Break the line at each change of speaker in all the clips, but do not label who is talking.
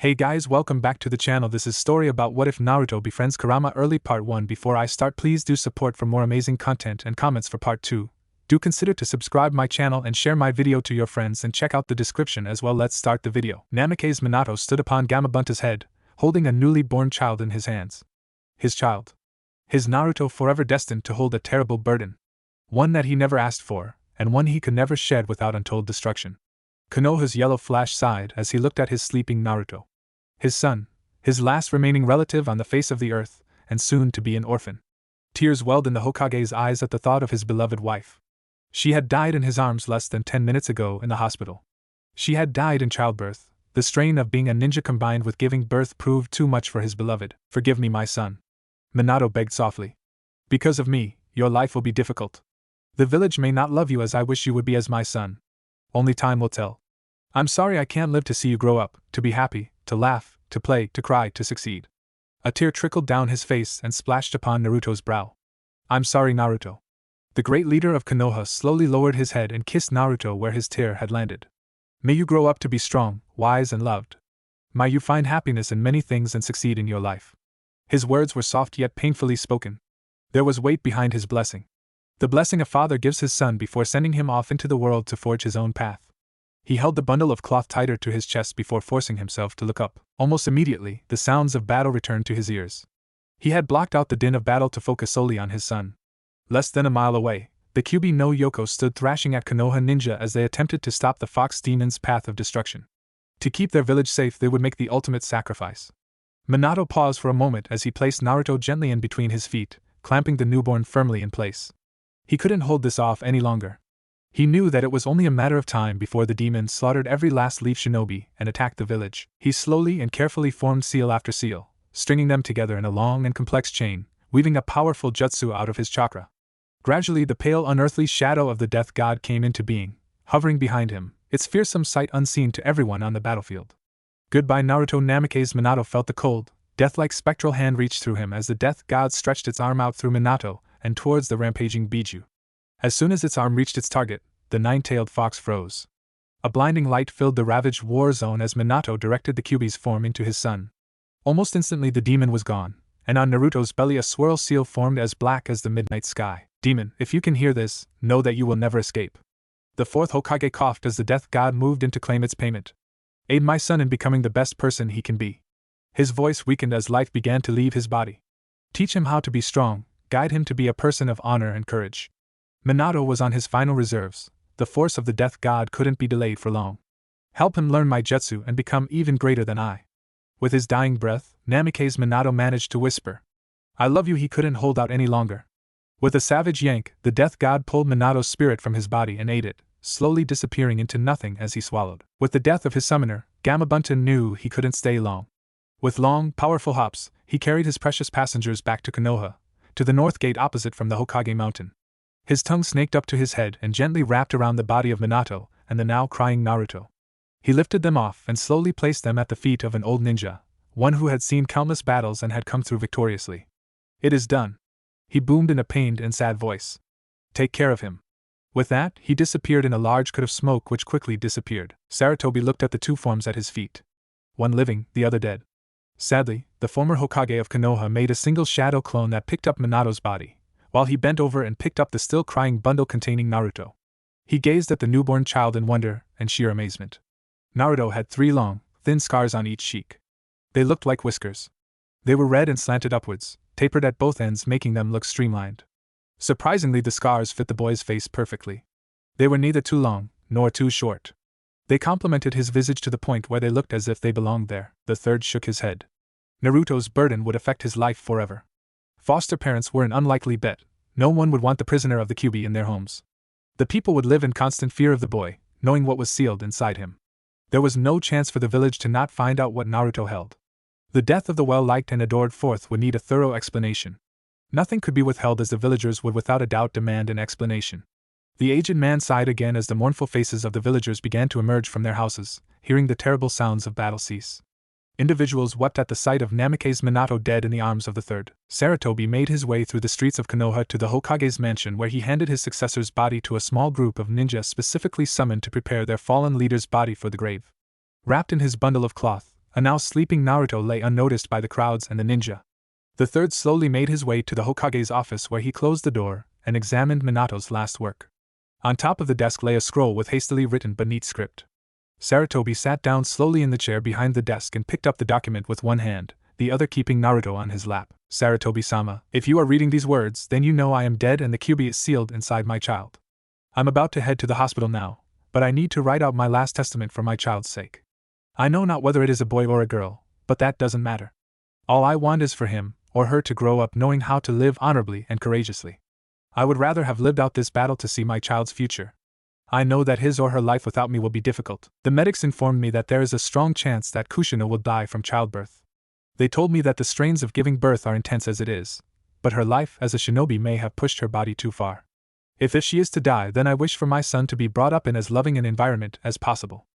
Hey guys, welcome back to the channel. This is story about what if Naruto befriends Kurama early part 1. Before I start, please do support for more amazing content and comments for part 2. Do consider to subscribe my channel and share my video to your friends and check out the description as well. Let's start the video. Namake's Minato stood upon Gamabunta's head, holding a newly born child in his hands. His child. His Naruto, forever destined to hold a terrible burden. One that he never asked for, and one he could never shed without untold destruction. Konoha's yellow flash sighed as he looked at his sleeping Naruto. His son, his last remaining relative on the face of the earth, and soon to be an orphan. Tears welled in the Hokage's eyes at the thought of his beloved wife. She had died in his arms less than 10 minutes ago in the hospital. She had died in childbirth. The strain of being a ninja combined with giving birth proved too much for his beloved. Forgive me, my son. Minato begged softly. Because of me, your life will be difficult. The village may not love you as I wish you would be as my son. Only time will tell. I'm sorry I can't live to see you grow up, to be happy, to laugh, to play, to cry, to succeed. A tear trickled down his face and splashed upon Naruto's brow. I'm sorry, Naruto. The great leader of Konoha slowly lowered his head and kissed Naruto where his tear had landed. May you grow up to be strong, wise, and loved. May you find happiness in many things and succeed in your life. His words were soft yet painfully spoken. There was weight behind his blessing. The blessing a father gives his son before sending him off into the world to forge his own path. He held the bundle of cloth tighter to his chest before forcing himself to look up. Almost immediately, the sounds of battle returned to his ears. He had blocked out the din of battle to focus solely on his son. Less than a mile away, the Kyubi no Yoko stood thrashing at Konoha ninja as they attempted to stop the fox demon's path of destruction. To keep their village safe, they would make the ultimate sacrifice. Minato paused for a moment as he placed Naruto gently in between his feet, clamping the newborn firmly in place. He couldn't hold this off any longer. He knew that it was only a matter of time before the demons slaughtered every last leaf shinobi and attacked the village. He slowly and carefully formed seal after seal, stringing them together in a long and complex chain, weaving a powerful jutsu out of his chakra. Gradually, the pale, unearthly shadow of the death god came into being, hovering behind him, its fearsome sight unseen to everyone on the battlefield. Goodbye, Naruto. Namake's Minato felt the cold, death-like spectral hand reach through him as the death god stretched its arm out through Minato and towards the rampaging Biju. As soon as its arm reached its target, the nine-tailed fox froze. A blinding light filled the ravaged war zone as Minato directed the Kyubi's form into his son. Almost instantly the demon was gone, and on Naruto's belly a swirl seal formed as black as the midnight sky. Demon, if you can hear this, know that you will never escape. The fourth Hokage coughed as the death god moved in to claim its payment. Aid my son in becoming the best person he can be. His voice weakened as life began to leave his body. Teach him how to be strong, guide him to be a person of honor and courage. Minato was on his final reserves. The force of the death god couldn't be delayed for long. Help him learn my jutsu and become even greater than I. With his dying breath, Namake's Minato managed to whisper, I love you. He couldn't hold out any longer. With a savage yank, the death god pulled Minato's spirit from his body and ate it, slowly disappearing into nothing as he swallowed. With the death of his summoner, Gamabunta knew he couldn't stay long. With long, powerful hops, he carried his precious passengers back to Konoha, to the north gate opposite from the Hokage mountain. His tongue snaked up to his head and gently wrapped around the body of Minato and the now crying Naruto. He lifted them off and slowly placed them at the feet of an old ninja, one who had seen countless battles and had come through victoriously. It is done. He boomed in a pained and sad voice. Take care of him. With that, he disappeared in a large cloud of smoke which quickly disappeared. Sarutobi looked at the two forms at his feet. One living, the other dead. Sadly, the former Hokage of Konoha made a single shadow clone that picked up Minato's body, while he bent over and picked up the still crying bundle containing Naruto. He gazed at the newborn child in wonder and sheer amazement. Naruto had 3 long, thin scars on each cheek. They looked like whiskers. They were red and slanted upwards, tapered at both ends, making them look streamlined. Surprisingly, the scars fit the boy's face perfectly. They were neither too long, nor too short. They complemented his visage to the point where they looked as if they belonged there. The third shook his head. Naruto's burden would affect his life forever. Foster parents were an unlikely bet. No one would want the prisoner of the Kyubi in their homes. The people would live in constant fear of the boy, knowing what was sealed inside him. There was no chance for the village to not find out what Naruto held. The death of the well-liked and adored fourth would need a thorough explanation. Nothing could be withheld as the villagers would without a doubt demand an explanation. The aged man sighed again as the mournful faces of the villagers began to emerge from their houses, hearing the terrible sounds of battle cease. Individuals wept at the sight of Namake's Minato dead in the arms of the third. Sarutobi made his way through the streets of Konoha to the Hokage's mansion, where he handed his successor's body to a small group of ninjas specifically summoned to prepare their fallen leader's body for the grave. Wrapped in his bundle of cloth, A now sleeping Naruto lay unnoticed by the crowds and the ninja. The third slowly made his way to the Hokage's office where he closed the door and examined Minato's last work. On top of the desk lay a scroll with hastily written but neat script. Sarutobi sat down slowly in the chair behind the desk and picked up the document with one hand, the other keeping Naruto on his lap. Sarutobi-sama, if you are reading these words, then you know I am dead and the Kyuubi is sealed inside my child. I'm about to head to the hospital now, but I need to write out my last testament for my child's sake. I know not whether it is a boy or a girl, but that doesn't matter. All I want is for him, or her, to grow up knowing how to live honorably and courageously. I would rather have lived out this battle to see my child's future. I know that his or her life without me will be difficult. The medics informed me that there is a strong chance that Kushina will die from childbirth. They told me that the strains of giving birth are intense as it is, but her life as a shinobi may have pushed her body too far. If she is to die, then I wish for my son to be brought up in as loving an environment as possible.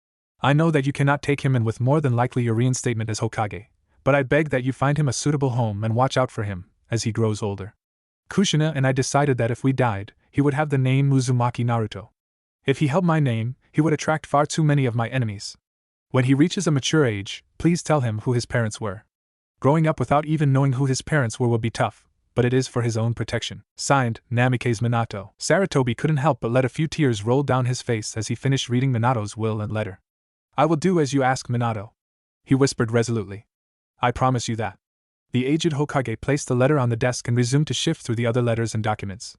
I know that you cannot take him in with more than likely your reinstatement as Hokage, but I beg that you find him a suitable home and watch out for him as he grows older. Kushina and I decided that if we died, he would have the name Uzumaki Naruto. If he held my name, he would attract far too many of my enemies. When he reaches a mature age, please tell him who his parents were. Growing up without even knowing who his parents were will be tough, but it is for his own protection. Signed, Namikaze Minato. Sarutobi couldn't help but let a few tears roll down his face as he finished reading Minato's will and letter. I will do as you ask, Minato, he whispered resolutely. I promise you that. The aged Hokage placed the letter on the desk and resumed to shift through the other letters and documents.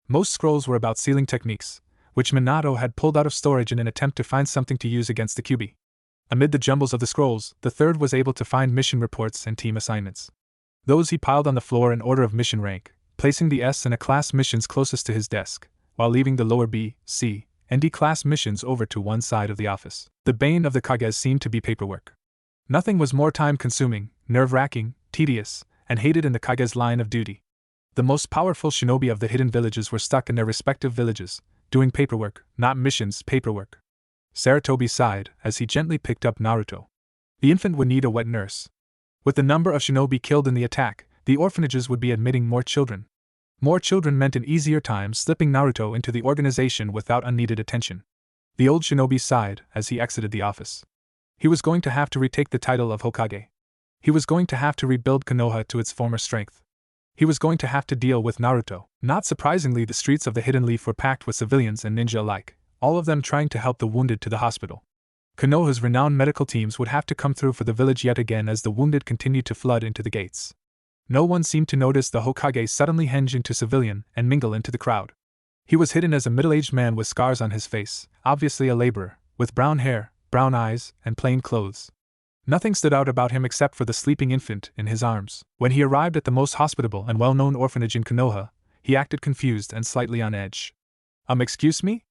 Most scrolls were about sealing techniques, which Minato had pulled out of storage in an attempt to find something to use against the Kyuubi. Amid the jumbles of the scrolls, the third was able to find mission reports and team assignments. Those he piled on the floor in order of mission rank, placing the S and A class missions closest to his desk, while leaving the lower B, C, and D class missions over to one side of the office. The bane of the Kages seemed to be paperwork. Nothing was more time-consuming, nerve-wracking, tedious, and hated in the Kage's line of duty. The most powerful shinobi of the hidden villages were stuck in their respective villages, doing paperwork, not missions, paperwork. Sarutobi sighed as he gently picked up Naruto. The infant would need a wet nurse. With the number of shinobi killed in the attack, the orphanages would be admitting more children. More children meant an easier time slipping Naruto into the organization without unneeded attention. The old shinobi sighed as he exited the office. He was going to have to retake the title of Hokage. He was going to have to rebuild Konoha to its former strength. He was going to have to deal with Naruto. Not surprisingly, the streets of the Hidden Leaf were packed with civilians and ninja alike, all of them trying to help the wounded to the hospital. Konoha's renowned medical teams would have to come through for the village yet again as the wounded continued to flood into the gates. No one seemed to notice the Hokage suddenly henge into civilian and mingle into the crowd. He was hidden as a middle-aged man with scars on his face, obviously a laborer, with brown hair, brown eyes, and plain clothes. Nothing stood out about him except for the sleeping infant in his arms. When he arrived at the most hospitable and well-known orphanage in Konoha, he acted confused and slightly on edge. Excuse me?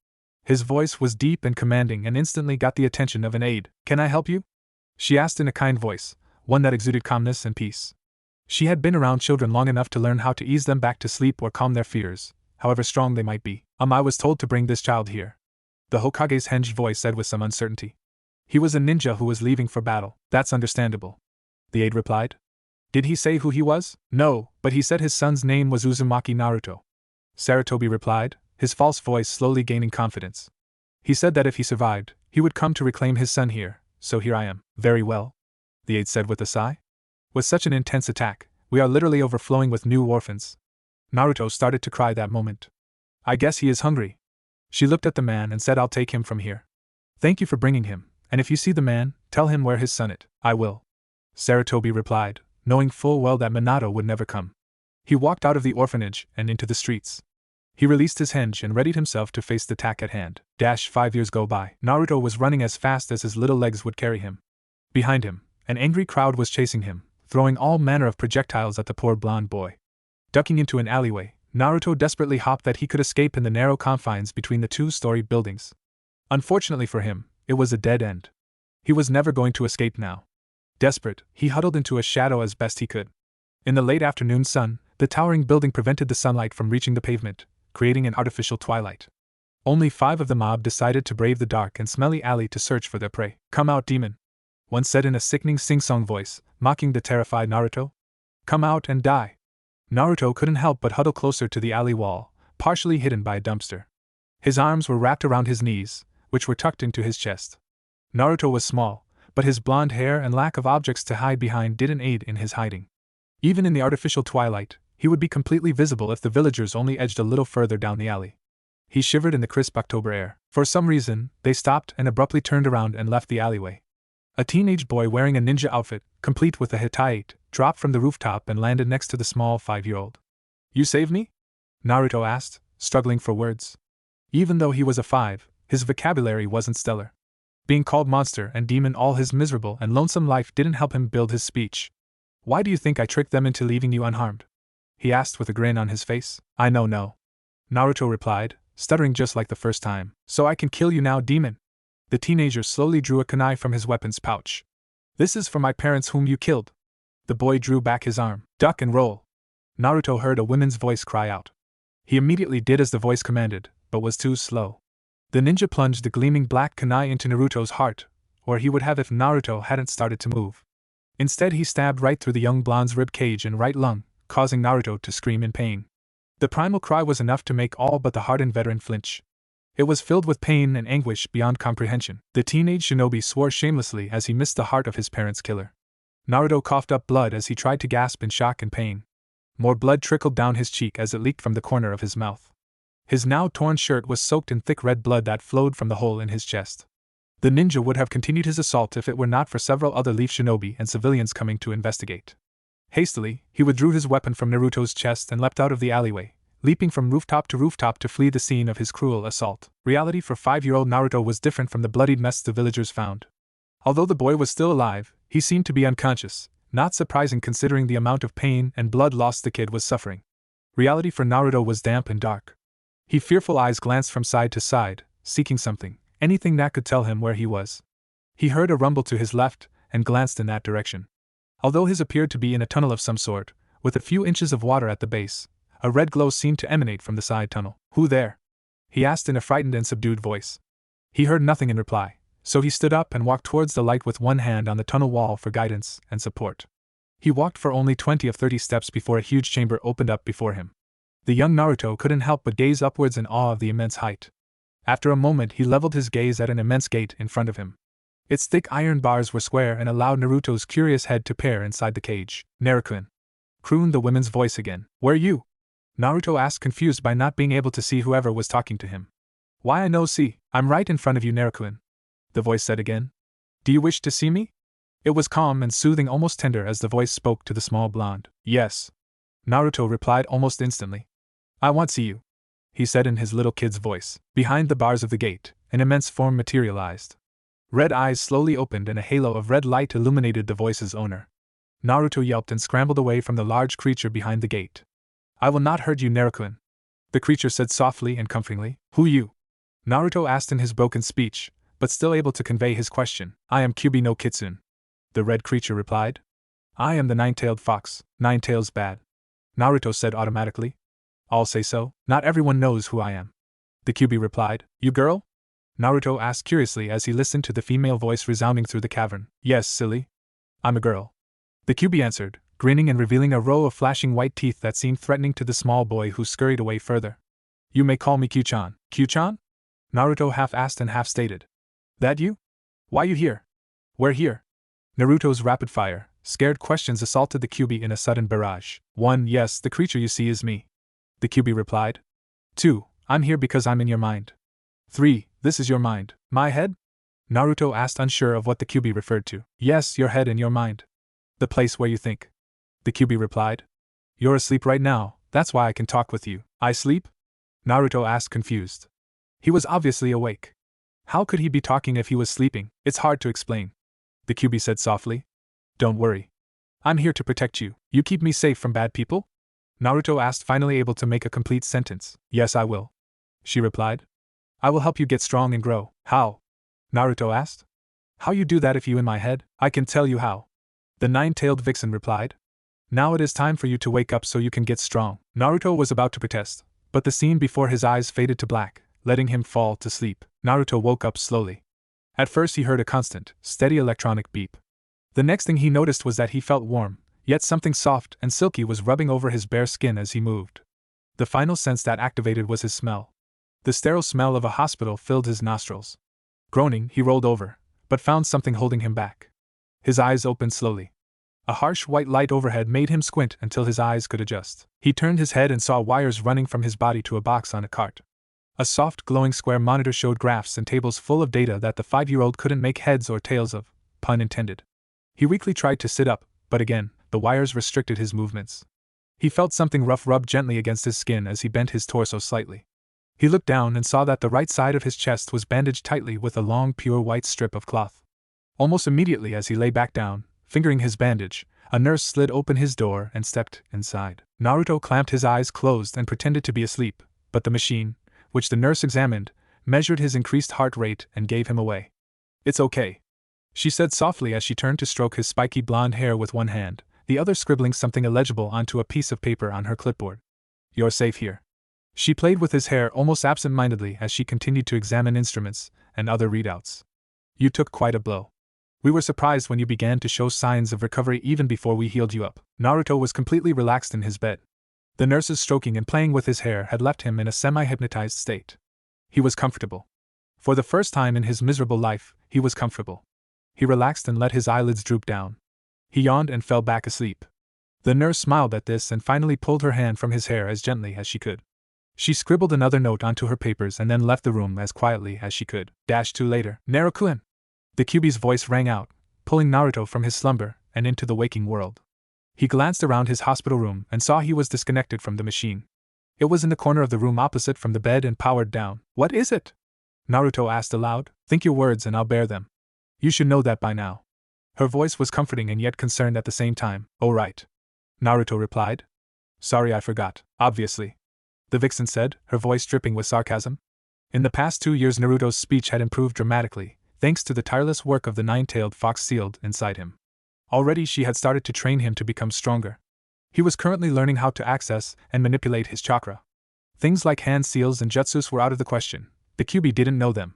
His voice was deep and commanding and instantly got the attention of an aide. Can I help you? She asked in a kind voice, one that exuded calmness and peace. She had been around children long enough to learn how to ease them back to sleep or calm their fears, however strong they might be. I was told to bring this child here. The Hokage's hinged voice said with some uncertainty. He was a ninja who was leaving for battle. That's understandable, the aide replied. Did he say who he was? No, but he said his son's name was Uzumaki Naruto. Sarutobi replied, his false voice slowly gaining confidence. He said that if he survived, he would come to reclaim his son here, so here I am. Very well, the aide said with a sigh. With such an intense attack, we are literally overflowing with new orphans. Naruto started to cry that moment. I guess he is hungry. She looked at the man and said, I'll take him from here. Thank you for bringing him, and if you see the man, tell him where his son is. I will, Sarutobi replied, knowing full well that Minato would never come. He walked out of the orphanage and into the streets. He released his henge and readied himself to face the task at hand. 5 years go by. Naruto was running as fast as his little legs would carry him. Behind him, an angry crowd was chasing him, throwing all manner of projectiles at the poor blonde boy. Ducking into an alleyway, Naruto desperately hoped that he could escape in the narrow confines between the two-story buildings. Unfortunately for him, it was a dead end. He was never going to escape now. Desperate, he huddled into a shadow as best he could. In the late afternoon sun, the towering building prevented the sunlight from reaching the pavement, creating an artificial twilight. Only 5 of the mob decided to brave the dark and smelly alley to search for their prey. Come out, demon, one said in a sickening sing-song voice, mocking the terrified Naruto. Come out and die. Naruto couldn't help but huddle closer to the alley wall, partially hidden by a dumpster. His arms were wrapped around his knees, which were tucked into his chest. Naruto was small, but his blonde hair and lack of objects to hide behind didn't aid in his hiding. Even in the artificial twilight, he would be completely visible if the villagers only edged a little further down the alley. He shivered in the crisp October air. For some reason, they stopped and abruptly turned around and left the alleyway. A teenage boy wearing a ninja outfit, complete with a Hittite, dropped from the rooftop and landed next to the small 5-year-old. "You saved me?" Naruto asked, struggling for words. Even though he was a 5, his vocabulary wasn't stellar. Being called monster and demon all his miserable and lonesome life didn't help him build his speech. "Why do you think I tricked them into leaving you unharmed?" he asked with a grin on his face. "I know no," Naruto replied, stuttering just like the first time. "So I can kill you now, demon." The teenager slowly drew a kunai from his weapons pouch. "This is for my parents whom you killed." The boy drew back his arm. "Duck and roll." Naruto heard a woman's voice cry out. He immediately did as the voice commanded, but was too slow. The ninja plunged the gleaming black kunai into Naruto's heart, or he would have if Naruto hadn't started to move. Instead, he stabbed right through the young blonde's rib cage and right lung, causing Naruto to scream in pain. The primal cry was enough to make all but the hardened veteran flinch. It was filled with pain and anguish beyond comprehension. The teenage shinobi swore shamelessly as he missed the heart of his parents' killer. Naruto coughed up blood as he tried to gasp in shock and pain. More blood trickled down his cheek as it leaked from the corner of his mouth. His now torn shirt was soaked in thick red blood that flowed from the hole in his chest. The ninja would have continued his assault if it were not for several other leaf shinobi and civilians coming to investigate. Hastily, he withdrew his weapon from Naruto's chest and leapt out of the alleyway, leaping from rooftop to flee the scene of his cruel assault. Reality for 5-year-old Naruto was different from the bloodied mess the villagers found. Although the boy was still alive, he seemed to be unconscious, not surprising considering the amount of pain and blood loss the kid was suffering. Reality for Naruto was damp and dark. His fearful eyes glanced from side to side, seeking something, anything that could tell him where he was. He heard a rumble to his left, and glanced in that direction. Although his appeared to be in a tunnel of some sort, with a few inches of water at the base, a red glow seemed to emanate from the side tunnel. "Who there?" he asked in a frightened and subdued voice. He heard nothing in reply, so he stood up and walked towards the light with one hand on the tunnel wall for guidance and support. He walked for only 20 of 30 steps before a huge chamber opened up before him. The young Naruto couldn't help but gaze upwards in awe of the immense height. After a moment, he leveled his gaze at an immense gate in front of him. Its thick iron bars were square and allowed Naruto's curious head to peer inside the cage. "Naruto-kun," crooned the woman's voice again. "Where you?" Naruto asked, confused by not being able to see whoever was talking to him. "Why, I no see, I'm right in front of you, Naruto-kun," the voice said again. "Do you wish to see me?" It was calm and soothing, almost tender, as the voice spoke to the small blonde. "Yes," Naruto replied almost instantly. "I want to see you," he said in his little kid's voice. Behind the bars of the gate, an immense form materialized. Red eyes slowly opened and a halo of red light illuminated the voice's owner. Naruto yelped and scrambled away from the large creature behind the gate. "I will not hurt you, Naruto-kun," the creature said softly and comfortingly. "Who you?" Naruto asked in his broken speech, but still able to convey his question. "I am Kyubi no Kitsune," the red creature replied. "I am the nine-tailed fox, Nine Tails bad," Naruto said automatically. "I'll say so, not everyone knows who I am," the Kyubi replied. "You girl?" Naruto asked curiously as he listened to the female voice resounding through the cavern. "Yes, silly. I'm a girl," the Kyubi answered, grinning and revealing a row of flashing white teeth that seemed threatening to the small boy, who scurried away further. "You may call me Q-chan." "Q-chan?" Naruto half asked and half stated. "That you? Why you here? Where here?" Naruto's rapid-fire, scared questions assaulted the Kyubi in a sudden barrage. 1. Yes, the creature you see is me, the Kyubi replied. 2. I'm here because I'm in your mind. 3. This is your mind. My head? Naruto asked, unsure of what the Kyubi referred to. Yes, your head and your mind. The place where you think, the Kyubi replied. You're asleep right now, that's why I can talk with you. I sleep? Naruto asked, confused. He was obviously awake. How could he be talking if he was sleeping? It's hard to explain, the Kyubi said softly. Don't worry. I'm here to protect you. You keep me safe from bad people? Naruto asked, finally able to make a complete sentence. Yes, I will, she replied. I will help you get strong and grow. How? Naruto asked. How you do that if you in my head? I can tell you how, the nine-tailed vixen replied. Now it is time for you to wake up so you can get strong. Naruto was about to protest, but the scene before his eyes faded to black, letting him fall to sleep. Naruto woke up slowly. At first he heard a constant, steady electronic beep. The next thing he noticed was that he felt warm, yet something soft and silky was rubbing over his bare skin as he moved. The final sense that activated was his smell. The sterile smell of a hospital filled his nostrils. Groaning, he rolled over, but found something holding him back. His eyes opened slowly. A harsh white light overhead made him squint until his eyes could adjust. He turned his head and saw wires running from his body to a box on a cart. A soft, glowing square monitor showed graphs and tables full of data that the 5-year-old couldn't make heads or tails of, pun intended. He weakly tried to sit up, but again, the wires restricted his movements. He felt something rough rub gently against his skin as he bent his torso slightly. He looked down and saw that the right side of his chest was bandaged tightly with a long, pure white strip of cloth. Almost immediately as he lay back down, fingering his bandage, a nurse slid open his door and stepped inside. Naruto clamped his eyes closed and pretended to be asleep, but the machine, which the nurse examined, measured his increased heart rate and gave him away. "It's okay," she said softly as she turned to stroke his spiky blonde hair with one hand, the other scribbling something illegible onto a piece of paper on her clipboard. "You're safe here." She played with his hair almost absent-mindedly as she continued to examine instruments and other readouts. "You took quite a blow. We were surprised when you began to show signs of recovery even before we healed you up." Naruto was completely relaxed in his bed. The nurse's stroking and playing with his hair had left him in a semi-hypnotized state. He was comfortable. For the first time in his miserable life, he was comfortable. He relaxed and let his eyelids droop down. He yawned and fell back asleep. The nurse smiled at this and finally pulled her hand from his hair as gently as she could. She scribbled another note onto her papers and then left the room as quietly as she could. -2 later. "Naruto-kun!" The Kyuubi's voice rang out, pulling Naruto from his slumber and into the waking world. He glanced around his hospital room and saw he was disconnected from the machine. It was in the corner of the room opposite from the bed and powered down. "What is it?" Naruto asked aloud. "Think your words and I'll bear them. You should know that by now." Her voice was comforting and yet concerned at the same time. "Oh right," Naruto replied. "Sorry I forgot, obviously," the vixen said, her voice dripping with sarcasm. In the past 2 years Naruto's speech had improved dramatically, thanks to the tireless work of the nine-tailed fox sealed inside him. Already she had started to train him to become stronger. He was currently learning how to access and manipulate his chakra. Things like hand seals and jutsus were out of the question. The Kyuubi didn't know them.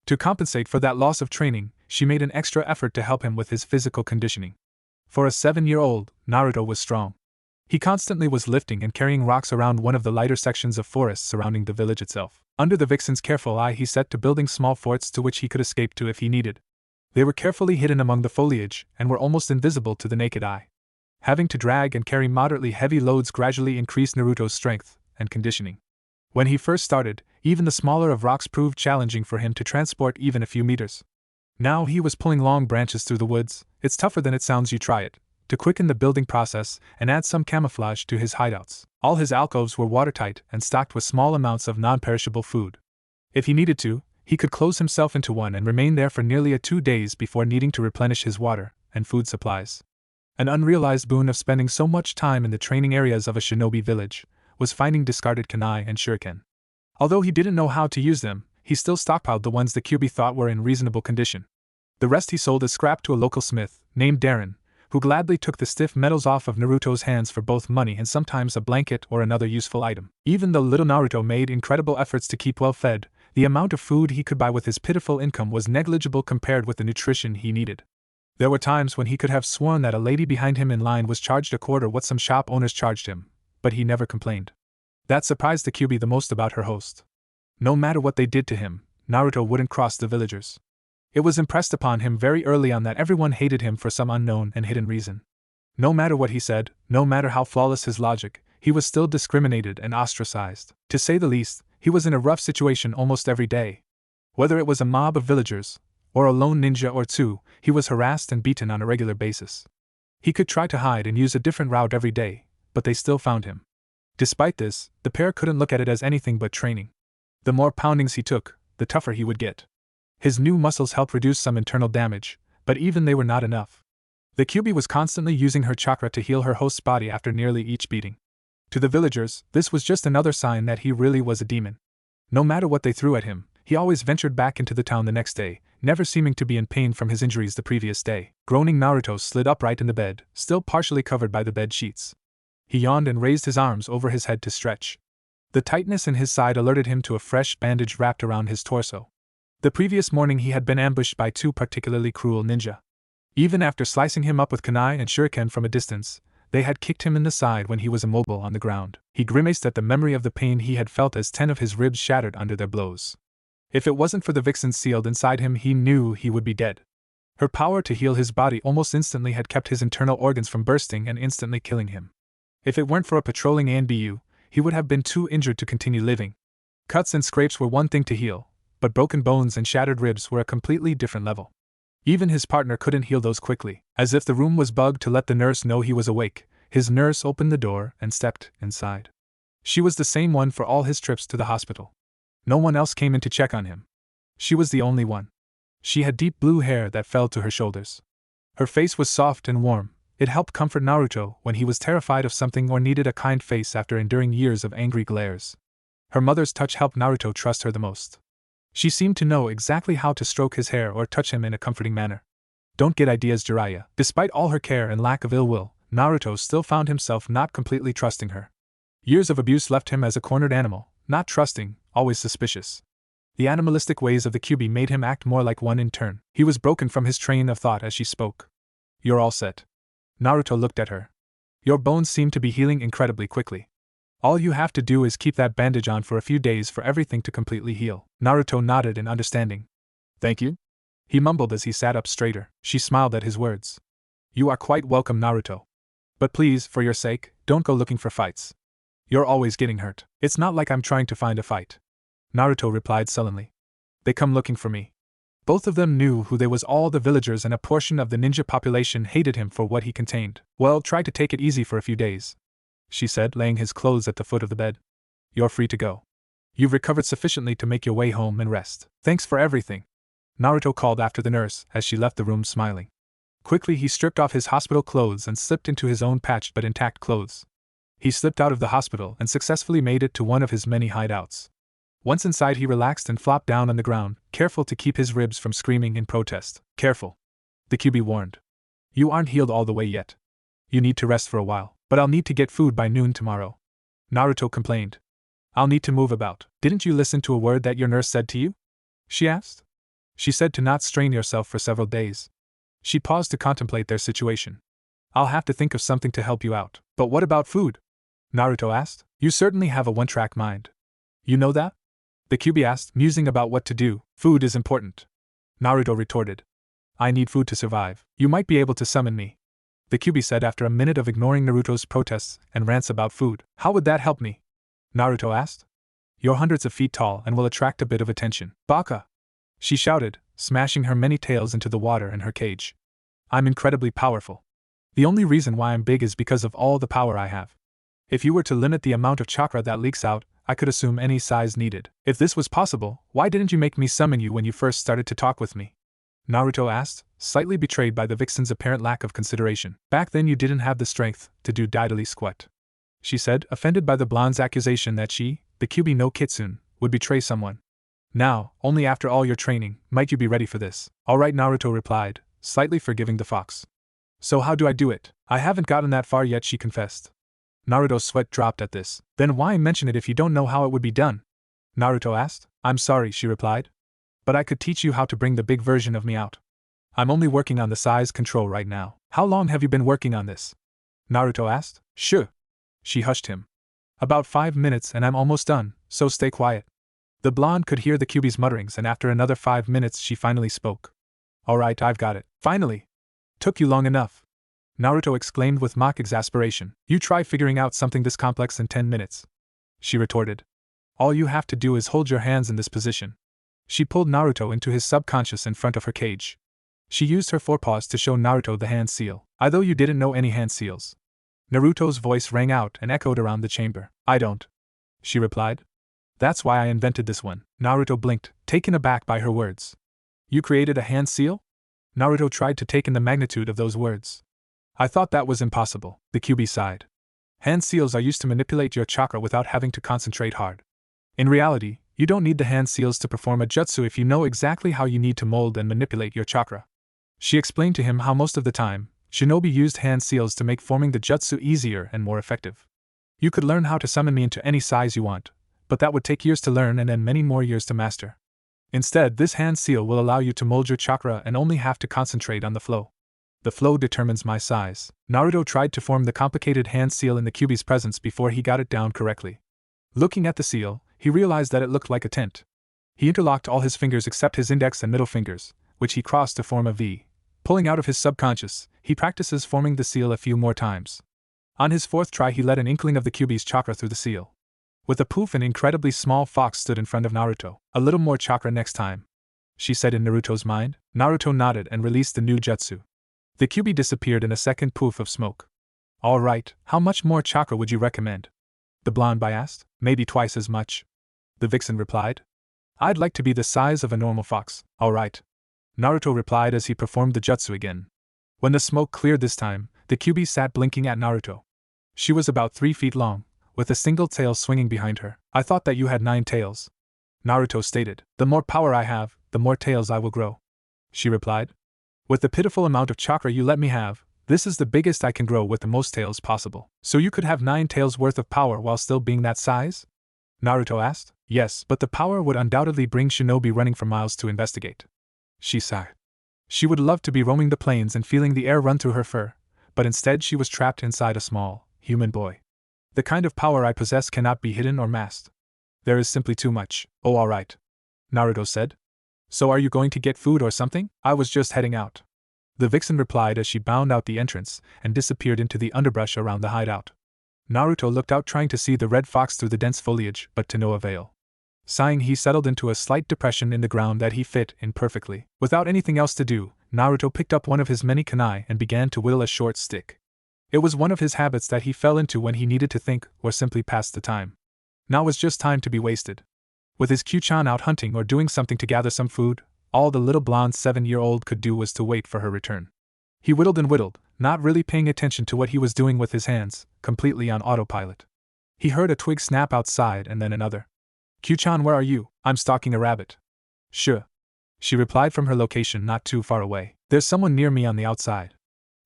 To compensate for that loss of training, she made an extra effort to help him with his physical conditioning. For a 7-year-old, Naruto was strong. He constantly was lifting and carrying rocks around one of the lighter sections of forest surrounding the village itself. Under the vixen's careful eye he set to building small forts to which he could escape to if he needed. They were carefully hidden among the foliage and were almost invisible to the naked eye. Having to drag and carry moderately heavy loads gradually increased Naruto's strength and conditioning. When he first started, even the smaller of rocks proved challenging for him to transport even a few meters. Now he was pulling long branches through the woods. It's tougher than it sounds, you try it, to quicken the building process and add some camouflage to his hideouts. All his alcoves were watertight and stocked with small amounts of non-perishable food. If he needed to, he could close himself into one and remain there for nearly 2 days before needing to replenish his water and food supplies. An unrealized boon of spending so much time in the training areas of a shinobi village was finding discarded kunai and shuriken. Although he didn't know how to use them, he still stockpiled the ones the Kyuubi thought were in reasonable condition. The rest he sold as scrap to a local smith, named Darren, who gladly took the stiff metals off of Naruto's hands for both money and sometimes a blanket or another useful item. Even though little Naruto made incredible efforts to keep well fed, the amount of food he could buy with his pitiful income was negligible compared with the nutrition he needed. There were times when he could have sworn that a lady behind him in line was charged a quarter what some shop owners charged him, but he never complained. That surprised the Kyuubi the most about her host. No matter what they did to him, Naruto wouldn't cross the villagers. It was impressed upon him very early on that everyone hated him for some unknown and hidden reason. No matter what he said, no matter how flawless his logic, he was still discriminated and ostracized. To say the least, he was in a rough situation almost every day. Whether it was a mob of villagers, or a lone ninja or two, he was harassed and beaten on a regular basis. He could try to hide and use a different route every day, but they still found him. Despite this, the pair couldn't look at it as anything but training. The more poundings he took, the tougher he would get. His new muscles helped reduce some internal damage, but even they were not enough. The Kyuubi was constantly using her chakra to heal her host's body after nearly each beating. To the villagers, this was just another sign that he really was a demon. No matter what they threw at him, he always ventured back into the town the next day, never seeming to be in pain from his injuries the previous day. Groaning, Naruto slid upright in the bed, still partially covered by the bed sheets. He yawned and raised his arms over his head to stretch. The tightness in his side alerted him to a fresh bandage wrapped around his torso. The previous morning he had been ambushed by 2 particularly cruel ninja. Even after slicing him up with kunai and shuriken from a distance, they had kicked him in the side when he was immobile on the ground. He grimaced at the memory of the pain he had felt as 10 of his ribs shattered under their blows. If it wasn't for the vixen sealed inside him, he knew he would be dead. Her power to heal his body almost instantly had kept his internal organs from bursting and instantly killing him. If it weren't for a patrolling ANBU, he would have been too injured to continue living. Cuts and scrapes were one thing to heal, but broken bones and shattered ribs were a completely different level. Even his partner couldn't heal those quickly. As if the room was bugged to let the nurse know he was awake, his nurse opened the door and stepped inside. She was the same one for all his trips to the hospital. No one else came in to check on him. She was the only one. She had deep blue hair that fell to her shoulders. Her face was soft and warm. It helped comfort Naruto when he was terrified of something or needed a kind face after enduring years of angry glares. Her mother's touch helped Naruto trust her the most. She seemed to know exactly how to stroke his hair or touch him in a comforting manner. Don't get ideas, Jiraiya. Despite all her care and lack of ill will, Naruto still found himself not completely trusting her. Years of abuse left him as a cornered animal, not trusting, always suspicious. The animalistic ways of the Kyuubi made him act more like one in turn. He was broken from his train of thought as she spoke. You're all set. Naruto looked at her. Your bones seem to be healing incredibly quickly. All you have to do is keep that bandage on for a few days for everything to completely heal. Naruto nodded in understanding. Thank you? He mumbled as he sat up straighter. She smiled at his words. You are quite welcome, Naruto. But please, for your sake, don't go looking for fights. You're always getting hurt. It's not like I'm trying to find a fight. Naruto replied sullenly. They come looking for me. Both of them knew who they was. All the villagers and a portion of the ninja population hated him for what he contained. Well, try to take it easy for a few days, she said, laying his clothes at the foot of the bed. You're free to go. You've recovered sufficiently to make your way home and rest. Thanks for everything, Naruto called after the nurse as she left the room smiling. Quickly he stripped off his hospital clothes and slipped into his own patched but intact clothes. He slipped out of the hospital and successfully made it to one of his many hideouts. Once inside he relaxed and flopped down on the ground, careful to keep his ribs from screaming in protest. Careful, the Kyuubi warned. You aren't healed all the way yet. You need to rest for a while, but I'll need to get food by noon tomorrow, Naruto complained. I'll need to move about. Didn't you listen to a word that your nurse said to you? She asked. She said to not strain yourself for several days. She paused to contemplate their situation. I'll have to think of something to help you out. But what about food? Naruto asked. You certainly have a one-track mind. You know that? The Kyuubi asked, musing about what to do. Food is important, Naruto retorted. I need food to survive. You might be able to summon me, the Kyuubi said after a minute of ignoring Naruto's protests and rants about food. How would that help me? Naruto asked. You're hundreds of feet tall and will attract a bit of attention. Baka! She shouted, smashing her many tails into the water in her cage. I'm incredibly powerful. The only reason why I'm big is because of all the power I have. If you were to limit the amount of chakra that leaks out, I could assume any size needed. If this was possible, why didn't you make me summon you when you first started to talk with me? Naruto asked, slightly betrayed by the vixen's apparent lack of consideration. Back then you didn't have the strength to do diddly squat, she said, offended by the blonde's accusation that she, the Kyuubi no Kitsune, would betray someone. Now, only after all your training, might you be ready for this. All right, Naruto replied, slightly forgiving the fox. So how do I do it? I haven't gotten that far yet, she confessed. Naruto's sweat dropped at this. Then why mention it if you don't know how it would be done? Naruto asked. I'm sorry, she replied. But I could teach you how to bring the big version of me out. I'm only working on the size control right now. How long have you been working on this? Naruto asked. Sure. She hushed him. About 5 minutes and I'm almost done, so stay quiet. The blonde could hear the Kyuubi's mutterings and after another 5 minutes she finally spoke. Alright, I've got it. Finally! Took you long enough, Naruto exclaimed with mock exasperation. You try figuring out something this complex in 10 minutes, she retorted. All you have to do is hold your hands in this position. She pulled Naruto into his subconscious in front of her cage. She used her forepaws to show Naruto the hand seal. I thought you didn't know any hand seals. Naruto's voice rang out and echoed around the chamber. I don't, she replied. That's why I invented this one. Naruto blinked, taken aback by her words. You created a hand seal? Naruto tried to take in the magnitude of those words. I thought that was impossible, the Kyuubi sighed. Hand seals are used to manipulate your chakra without having to concentrate hard. In reality, you don't need the hand seals to perform a jutsu if you know exactly how you need to mold and manipulate your chakra. She explained to him how most of the time, shinobi used hand seals to make forming the jutsu easier and more effective. You could learn how to summon me into any size you want, but that would take years to learn and then many more years to master. Instead, this hand seal will allow you to mold your chakra and only have to concentrate on the flow. The flow determines my size. Naruto tried to form the complicated hand seal in the Kyuubi's presence before he got it down correctly. Looking at the seal, he realized that it looked like a tent. He interlocked all his fingers except his index and middle fingers, which he crossed to form a V, Pulling out of his subconscious, he practices forming the seal a few more times. On his fourth try, he let an inkling of the Kyuubi's chakra through the seal. With a poof, an incredibly small fox stood in front of Naruto. A little more chakra next time, she said in Naruto's mind. Naruto nodded and released the new jutsu. The Kyuubi disappeared in a second poof of smoke. All right, how much more chakra would you recommend? The blonde boy asked. Maybe twice as much, the vixen replied. I'd like to be the size of a normal fox. All right, Naruto replied as he performed the jutsu again. When the smoke cleared this time, the Kyuubi sat blinking at Naruto. She was about 3 feet long, with a single tail swinging behind her. I thought that you had 9 tails, Naruto stated. The more power I have, the more tails I will grow, she replied. With the pitiful amount of chakra you let me have, this is the biggest I can grow with the most tails possible. So you could have 9 tails worth of power while still being that size? Naruto asked. Yes, but the power would undoubtedly bring shinobi running for miles to investigate, she sighed. She would love to be roaming the plains and feeling the air run through her fur, but instead she was trapped inside a small, human boy. The kind of power I possess cannot be hidden or masked. There is simply too much. Oh, all right, Naruto said. So are you going to get food or something? I was just heading out, the vixen replied as she bounded out the entrance and disappeared into the underbrush around the hideout. Naruto looked out, trying to see the red fox through the dense foliage, but to no avail. Sighing, he settled into a slight depression in the ground that he fit in perfectly. Without anything else to do, Naruto picked up one of his many kunai and began to whittle a short stick. It was one of his habits that he fell into when he needed to think or simply pass the time. Now was just time to be wasted. With his Q-chan out hunting or doing something to gather some food, all the little blonde 7-year-old could do was to wait for her return. He whittled and whittled, not really paying attention to what he was doing with his hands, completely on autopilot. He heard a twig snap outside and then another. Q-chan, where are you? I'm stalking a rabbit. Sure, she replied from her location not too far away. There's someone near me on the outside,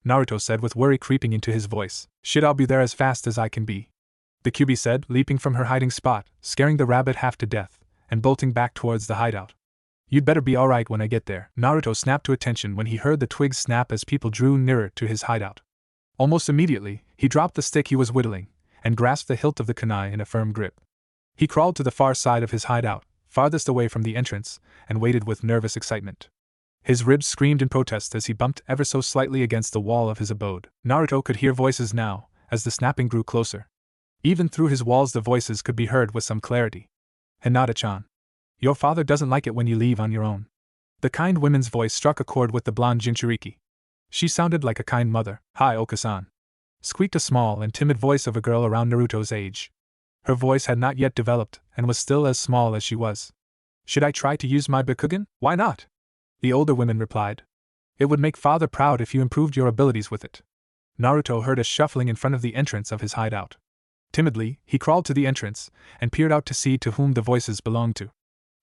Naruto said with worry creeping into his voice. Shit, I'll be there as fast as I can be, the Kyuubi said, leaping from her hiding spot, scaring the rabbit half to death, and bolting back towards the hideout. You'd better be alright when I get there. Naruto snapped to attention when he heard the twigs snap as people drew nearer to his hideout. Almost immediately, he dropped the stick he was whittling, and grasped the hilt of the kunai in a firm grip. He crawled to the far side of his hideout, farthest away from the entrance, and waited with nervous excitement. His ribs screamed in protest as he bumped ever so slightly against the wall of his abode. Naruto could hear voices now, as the snapping grew closer. Even through his walls the voices could be heard with some clarity. Hinata-chan, your father doesn't like it when you leave on your own. The kind woman's voice struck a chord with the blonde Jinchuriki. She sounded like a kind mother. Hi, Oka-san, squeaked a small and timid voice of a girl around Naruto's age. Her voice had not yet developed, and was still as small as she was. Should I try to use my Byakugan? Why not? The older woman replied. It would make father proud if you improved your abilities with it. Naruto heard a shuffling in front of the entrance of his hideout. Timidly, he crawled to the entrance, and peered out to see to whom the voices belonged to.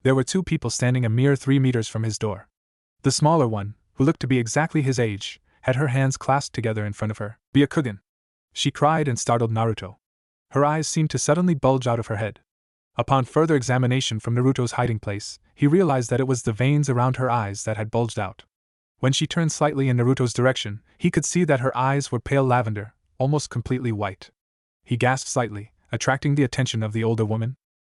There were 2 people standing a mere 3 meters from his door. The smaller one, who looked to be exactly his age, had her hands clasped together in front of her. Byakugan, she cried and startled Naruto. Her eyes seemed to suddenly bulge out of her head. Upon further examination from Naruto's hiding place, he realized that it was the veins around her eyes that had bulged out. When she turned slightly in Naruto's direction, he could see that her eyes were pale lavender, almost completely white. He gasped slightly, attracting the attention of the older woman.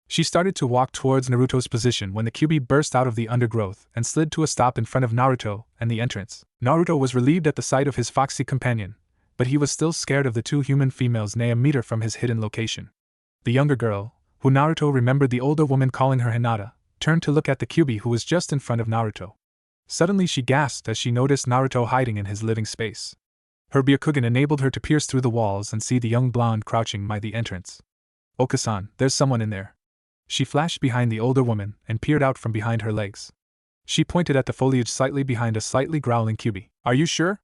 She started to walk towards Naruto's position when the Kyuubi burst out of the undergrowth and slid to a stop in front of Naruto and the entrance. Naruto was relieved at the sight of his foxy companion, but he was still scared of the 2 human females near a meter from his hidden location. The younger girl, who Naruto remembered the older woman calling her Hinata, turned to look at the Kyuubi who was just in front of Naruto. Suddenly she gasped as she noticed Naruto hiding in his living space. Her Byakugan enabled her to pierce through the walls and see the young blonde crouching by the entrance. Oka-san, there's someone in there. She flashed behind the older woman and peered out from behind her legs. She pointed at the foliage slightly behind a slightly growling Kyuubi. Are you sure?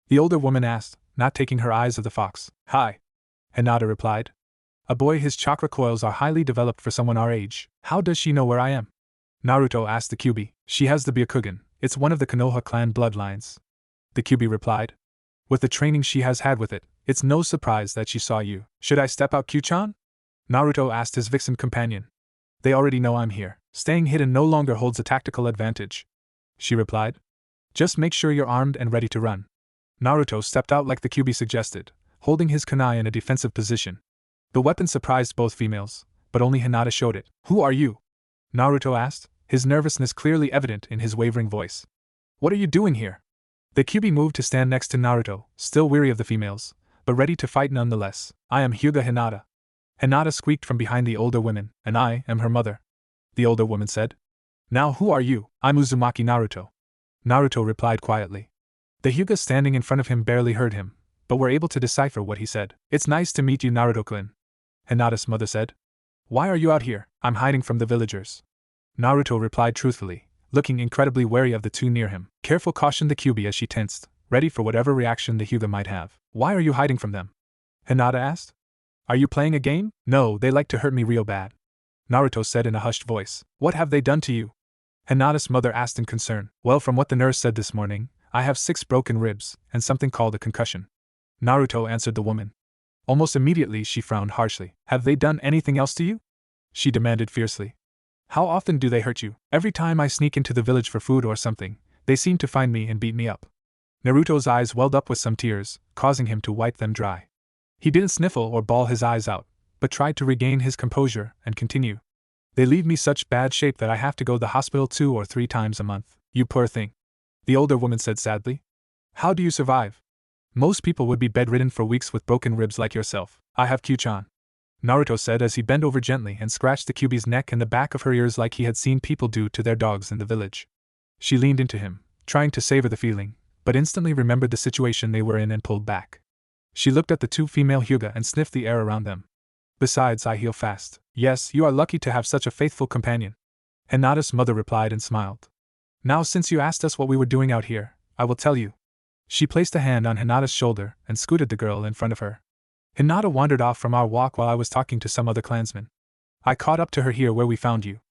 The older woman asked, not taking her eyes off the fox. Hi, Hinata replied. A boy, his chakra coils are highly developed for someone our age. How does she know where I am? Naruto asked the Kyuubi. She has the Byakugan. It's one of the Konoha clan bloodlines, the Kyuubi replied. With the training she has had with it, it's no surprise that she saw you. Should I step out, Q-chan? Naruto asked his vixen companion. They already know I'm here. Staying hidden no longer holds a tactical advantage, she replied. Just make sure you're armed and ready to run. Naruto stepped out like the Kyuubi suggested, holding his kunai in a defensive position. The weapon surprised both females, but only Hinata showed it. Who are you? Naruto asked, his nervousness clearly evident in his wavering voice. What are you doing here? The Kyuubi moved to stand next to Naruto, still weary of the females, but ready to fight nonetheless. I am Hyuga Hinata. Hinata squeaked from behind the older women, and I am her mother. The older woman said. Now who are you? I'm Uzumaki Naruto. Naruto replied quietly. The Hyugas standing in front of him barely heard him, but were able to decipher what he said. It's nice to meet you, Naruto-kun. Hinata's mother said. Why are you out here? I'm hiding from the villagers. Naruto replied truthfully, looking incredibly wary of the two near him. Careful cautioned the Kyuubi as she tensed, ready for whatever reaction the Hyuga might have. Why are you hiding from them? Hinata asked. Are you playing a game? No, they like to hurt me real bad. Naruto said in a hushed voice. What have they done to you? Hinata's mother asked in concern. Well, from what the nurse said this morning, I have 6 broken ribs, and something called a concussion. Naruto answered the woman. Almost immediately she frowned harshly. Have they done anything else to you? She demanded fiercely. How often do they hurt you? Every time I sneak into the village for food or something, they seem to find me and beat me up. Naruto's eyes welled up with some tears, causing him to wipe them dry. He didn't sniffle or bawl his eyes out, but tried to regain his composure and continue. They leave me such bad shape that I have to go to the hospital 2 or 3 times a month. You poor thing. The older woman said sadly. How do you survive? Most people would be bedridden for weeks with broken ribs like yourself. I have Q-chan. Naruto said as he bent over gently and scratched the Kyuubi's neck and the back of her ears like he had seen people do to their dogs in the village. She leaned into him, trying to savor the feeling, but instantly remembered the situation they were in and pulled back. She looked at the 2 female Hyuga and sniffed the air around them. Besides, I heal fast. Yes, you are lucky to have such a faithful companion. Hinata's mother replied and smiled. Now since you asked us what we were doing out here, I will tell you. She placed a hand on Hinata's shoulder and scooted the girl in front of her. Hinata wandered off from our walk while I was talking to some other clansmen. I caught up to her here where we found you.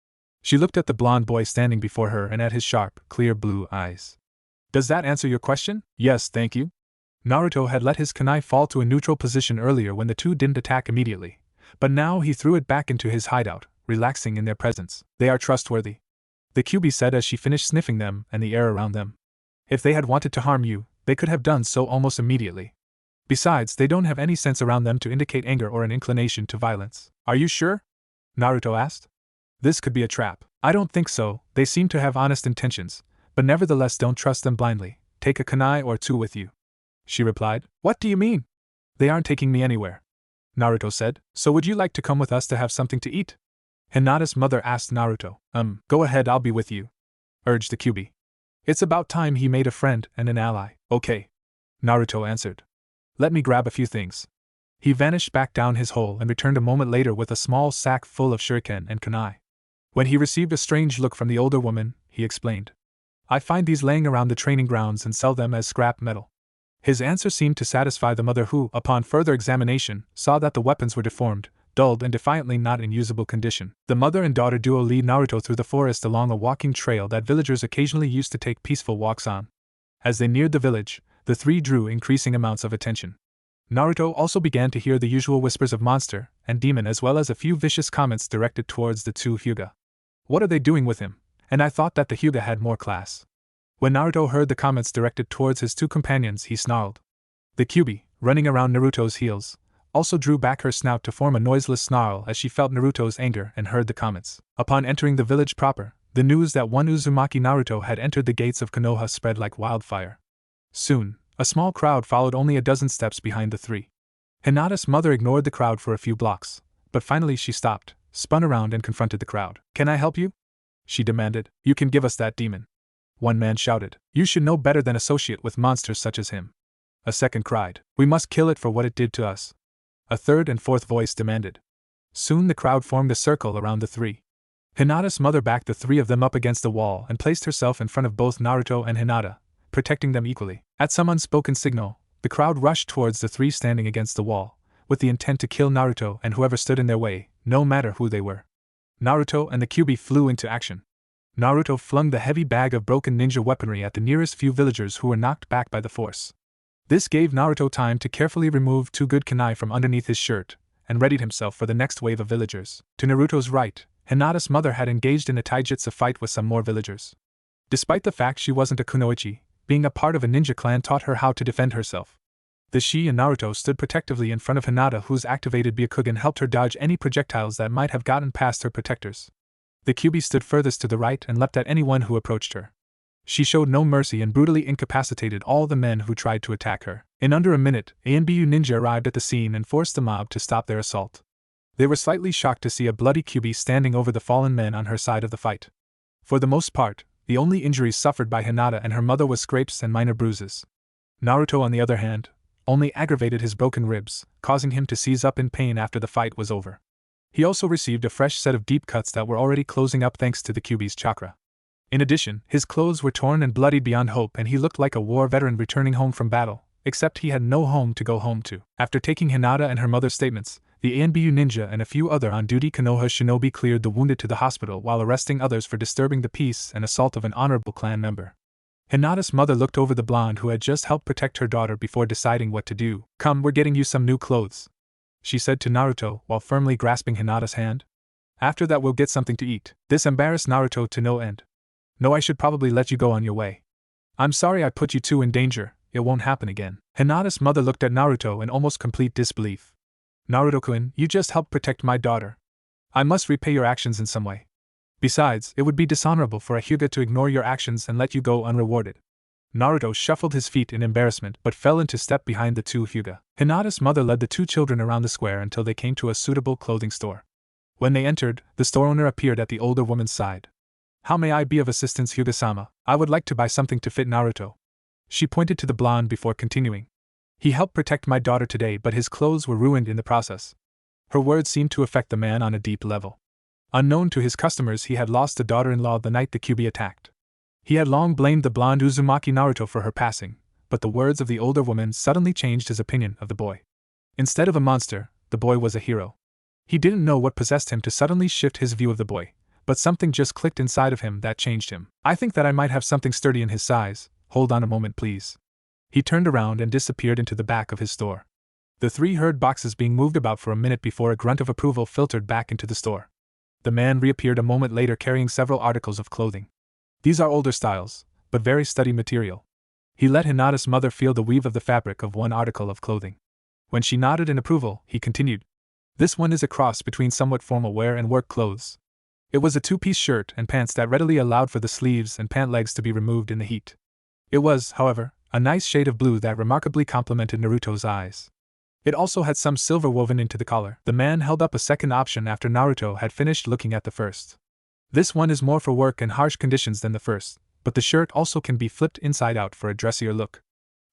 She looked at the blonde boy standing before her and at his sharp, clear blue eyes. Does that answer your question? Yes, thank you. Naruto had let his kunai fall to a neutral position earlier when the two didn't attack immediately, but now he threw it back into his hideout, relaxing in their presence. They are trustworthy, the Kyuubi said as she finished sniffing them and the air around them. If they had wanted to harm you, they could have done so almost immediately. Besides, they don't have any sense around them to indicate anger or an inclination to violence. Are you sure? Naruto asked. This could be a trap. I don't think so, they seem to have honest intentions, but nevertheless don't trust them blindly. Take a kunai or 2 with you. She replied. What do you mean? They aren't taking me anywhere. Naruto said. So would you like to come with us to have something to eat? Hinata's mother asked Naruto. Go ahead, I'll be with you, urged the Kyuubi. It's about time he made a friend and an ally. Okay, Naruto answered. Let me grab a few things. He vanished back down his hole and returned a moment later with a small sack full of shuriken and kunai. When he received a strange look from the older woman, he explained. I find these laying around the training grounds and sell them as scrap metal. His answer seemed to satisfy the mother who, upon further examination, saw that the weapons were deformed, dulled and defiantly not in usable condition. The mother and daughter duo lead Naruto through the forest along a walking trail that villagers occasionally used to take peaceful walks on. As they neared the village, the three drew increasing amounts of attention. Naruto also began to hear the usual whispers of monster and demon as well as a few vicious comments directed towards the 2 Hyuga. What are they doing with him? And I thought that the Hyuga had more class. When Naruto heard the comments directed towards his 2 companions, he snarled. The Kyuubi, running around Naruto's heels, also drew back her snout to form a noiseless snarl as she felt Naruto's anger and heard the comments. Upon entering the village proper, the news that one Uzumaki Naruto had entered the gates of Konoha spread like wildfire. Soon, a small crowd followed only a dozen steps behind the 3. Hinata's mother ignored the crowd for a few blocks, but finally she stopped, spun around and confronted the crowd. Can I help you? She demanded. You can give us that demon. One man shouted. You should know better than associate with monsters such as him. A second cried. We must kill it for what it did to us. A third and fourth voice demanded. Soon the crowd formed a circle around the 3. Hinata's mother backed the 3 of them up against the wall and placed herself in front of both Naruto and Hinata, protecting them equally. At some unspoken signal, the crowd rushed towards the 3 standing against the wall, with the intent to kill Naruto and whoever stood in their way, no matter who they were. Naruto and the Kyuubi flew into action. Naruto flung the heavy bag of broken ninja weaponry at the nearest few villagers who were knocked back by the force. This gave Naruto time to carefully remove 2 good kunai from underneath his shirt, and readied himself for the next wave of villagers. To Naruto's right, Hinata's mother had engaged in a taijutsu fight with some more villagers. Despite the fact she wasn't a kunoichi, being a part of a ninja clan taught her how to defend herself. She and Naruto stood protectively in front of Hinata, whose activated Byakugan helped her dodge any projectiles that might have gotten past her protectors. The Kyuubi stood furthest to the right and leapt at anyone who approached her. She showed no mercy and brutally incapacitated all the men who tried to attack her. In under a minute, ANBU ninja arrived at the scene and forced the mob to stop their assault. They were slightly shocked to see a bloody Kyuubi standing over the fallen men on her side of the fight. For the most part, the only injuries suffered by Hinata and her mother was scrapes and minor bruises. Naruto, on the other hand, only aggravated his broken ribs, causing him to seize up in pain after the fight was over. He also received a fresh set of deep cuts that were already closing up thanks to the Kyuubi's chakra. In addition, his clothes were torn and bloodied beyond hope and he looked like a war veteran returning home from battle, except he had no home to go home to. After taking Hinata and her mother's statements, the ANBU ninja and a few other on-duty Konoha shinobi cleared the wounded to the hospital while arresting others for disturbing the peace and assault of an honorable clan member. Hinata's mother looked over the blonde who had just helped protect her daughter before deciding what to do. "Come, we're getting you some new clothes," she said to Naruto while firmly grasping Hinata's hand. "After that we'll get something to eat." This embarrassed Naruto to no end. "No, I should probably let you go on your way. I'm sorry I put you two in danger, it won't happen again." Hinata's mother looked at Naruto in almost complete disbelief. "Naruto-kun, you just helped protect my daughter. I must repay your actions in some way. Besides, it would be dishonorable for a Hyuga to ignore your actions and let you go unrewarded." Naruto shuffled his feet in embarrassment but fell into step behind the two Hyuga. Hinata's mother led the two children around the square until they came to a suitable clothing store. When they entered, the store owner appeared at the older woman's side. "How may I be of assistance, Hyuga-sama? I would like to buy something to fit Naruto." She pointed to the blonde before continuing. "He helped protect my daughter today, but his clothes were ruined in the process." Her words seemed to affect the man on a deep level. Unknown to his customers, he had lost a daughter-in-law the night the Kyuubi attacked. He had long blamed the blonde Uzumaki Naruto for her passing, but the words of the older woman suddenly changed his opinion of the boy. Instead of a monster, the boy was a hero. He didn't know what possessed him to suddenly shift his view of the boy, but something just clicked inside of him that changed him. "I think that I might have something sturdy in his size. Hold on a moment, please." He turned around and disappeared into the back of his store. The three heard boxes being moved about for a minute before a grunt of approval filtered back into the store. The man reappeared a moment later carrying several articles of clothing. "These are older styles, but very sturdy material." He let Hinata's mother feel the weave of the fabric of one article of clothing. When she nodded in approval, he continued. "This one is a cross between somewhat formal wear and work clothes." It was a two-piece shirt and pants that readily allowed for the sleeves and pant legs to be removed in the heat. It was, however, a nice shade of blue that remarkably complemented Naruto's eyes. It also had some silver woven into the collar. The man held up a second option after Naruto had finished looking at the first. "This one is more for work and harsh conditions than the first, but the shirt also can be flipped inside out for a dressier look."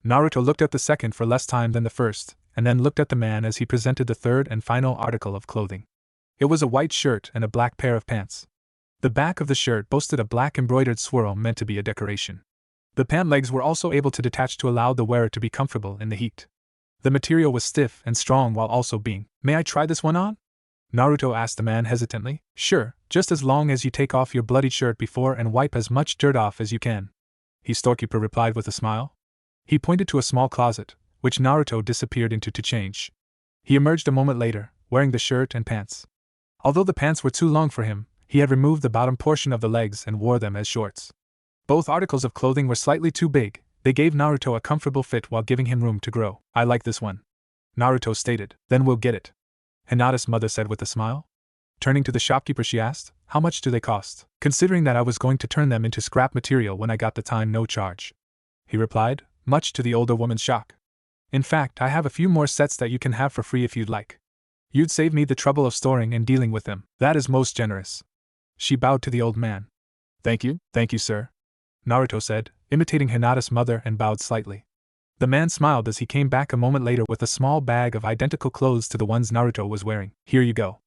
Naruto looked at the second for less time than the first, and then looked at the man as he presented the third and final article of clothing. It was a white shirt and a black pair of pants. The back of the shirt boasted a black embroidered swirl meant to be a decoration. The pant legs were also able to detach to allow the wearer to be comfortable in the heat. The material was stiff and strong while also being. "May I try this one on?" Naruto asked the man hesitantly. "Sure, just as long as you take off your bloody shirt before and wipe as much dirt off as you can," his storekeeper replied with a smile. He pointed to a small closet, which Naruto disappeared into to change. He emerged a moment later, wearing the shirt and pants. Although the pants were too long for him, he had removed the bottom portion of the legs and wore them as shorts. Both articles of clothing were slightly too big. They gave Naruto a comfortable fit while giving him room to grow. "I like this one," Naruto stated. "Then we'll get it," Hinata's mother said with a smile. Turning to the shopkeeper, she asked, "How much do they cost?" "Considering that I was going to turn them into scrap material when I got the time, no charge," he replied, much to the older woman's shock. "In fact, I have a few more sets that you can have for free if you'd like. You'd save me the trouble of storing and dealing with them." "That is most generous." She bowed to the old man. Thank you, sir," Naruto said, imitating Hinata's mother, and bowed slightly. The man smiled as he came back a moment later with a small bag of identical clothes to the ones Naruto was wearing. "Here you go."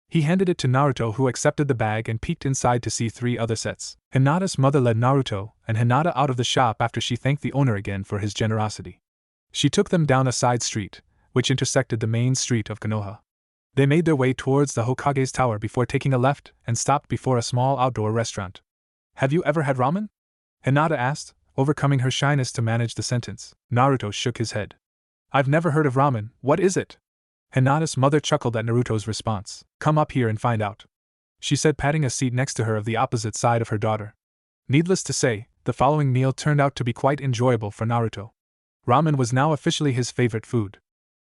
He handed it to Naruto, who accepted the bag and peeked inside to see 3 other sets. Hinata's mother led Naruto and Hinata out of the shop after she thanked the owner again for his generosity. She took them down a side street, which intersected the main street of Konoha. They made their way towards the Hokage's tower before taking a left and stopped before a small outdoor restaurant. "Have you ever had ramen?" Hinata asked, overcoming her shyness to manage the sentence. Naruto shook his head. "I've never heard of ramen. What is it?" Hinata's mother chuckled at Naruto's response. "Come up here and find out," she said, patting a seat next to her of the opposite side of her daughter. Needless to say, the following meal turned out to be quite enjoyable for Naruto. Ramen was now officially his favorite food.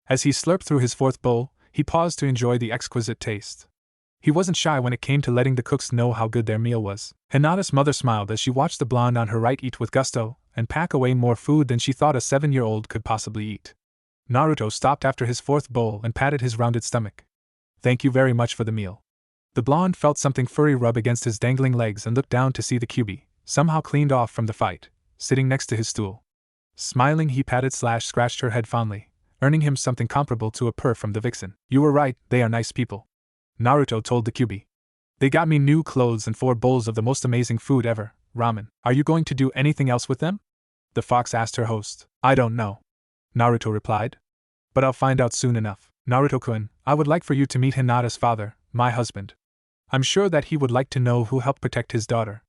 As he slurped through his 4th bowl, he paused to enjoy the exquisite taste. He wasn't shy when it came to letting the cooks know how good their meal was. Hinata's mother smiled as she watched the blonde on her right eat with gusto and pack away more food than she thought a 7-year-old could possibly eat. Naruto stopped after his 4th bowl and patted his rounded stomach. Thank you very much for the meal. The blonde felt something furry rub against his dangling legs and looked down to see the Kyuubi, somehow cleaned off from the fight, sitting next to his stool. Smiling, he patted/scratched her head fondly, earning him something comparable to a purr from the vixen. You were right, they are nice people, Naruto told the Kyuubi. They got me new clothes and 4 bowls of the most amazing food ever, ramen. Are you going to do anything else with them? The fox asked her host. I don't know, Naruto replied. But I'll find out soon enough. Naruto-kun, I would like for you to meet Hinata's father, my husband. I'm sure that he would like to know who helped protect his daughter.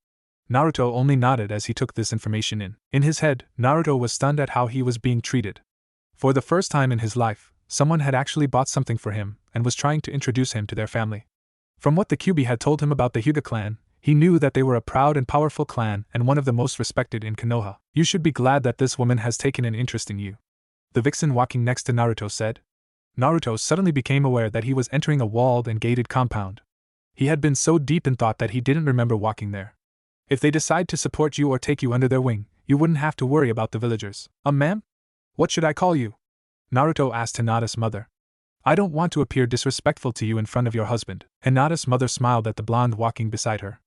Naruto only nodded as he took this information in. In his head, Naruto was stunned at how he was being treated. For the first time in his life, someone had actually bought something for him and was trying to introduce him to their family. From what the Kyuubi had told him about the Hyuga clan, he knew that they were a proud and powerful clan and one of the most respected in Konoha. You should be glad that this woman has taken an interest in you, the vixen walking next to Naruto said. Naruto suddenly became aware that he was entering a walled and gated compound. He had been so deep in thought that he didn't remember walking there. If they decide to support you or take you under their wing, you wouldn't have to worry about the villagers. Ma'am? What should I call you? Naruto asked Hinata's mother. I don't want to appear disrespectful to you in front of your husband. Hinata's mother smiled at the blonde walking beside her.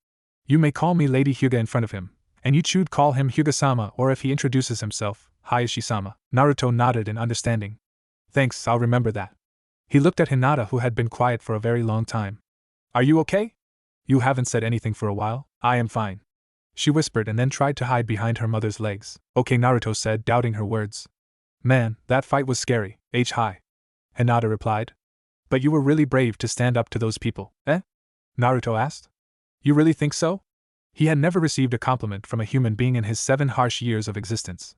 You may call me Lady Hyuga in front of him, and you should call him Hyuga-sama, or if he introduces himself, Hiashi-sama. Naruto nodded in understanding. Thanks, I'll remember that. He looked at Hinata, who had been quiet for a very long time. Are you okay? You haven't said anything for a while. I am fine, she whispered and then tried to hide behind her mother's legs. Okay, Naruto said, doubting her words. Man, that fight was scary, Hi. Hinata replied. But you were really brave to stand up to those people, eh? Naruto asked. You really think so? He had never received a compliment from a human being in his 7 harsh years of existence.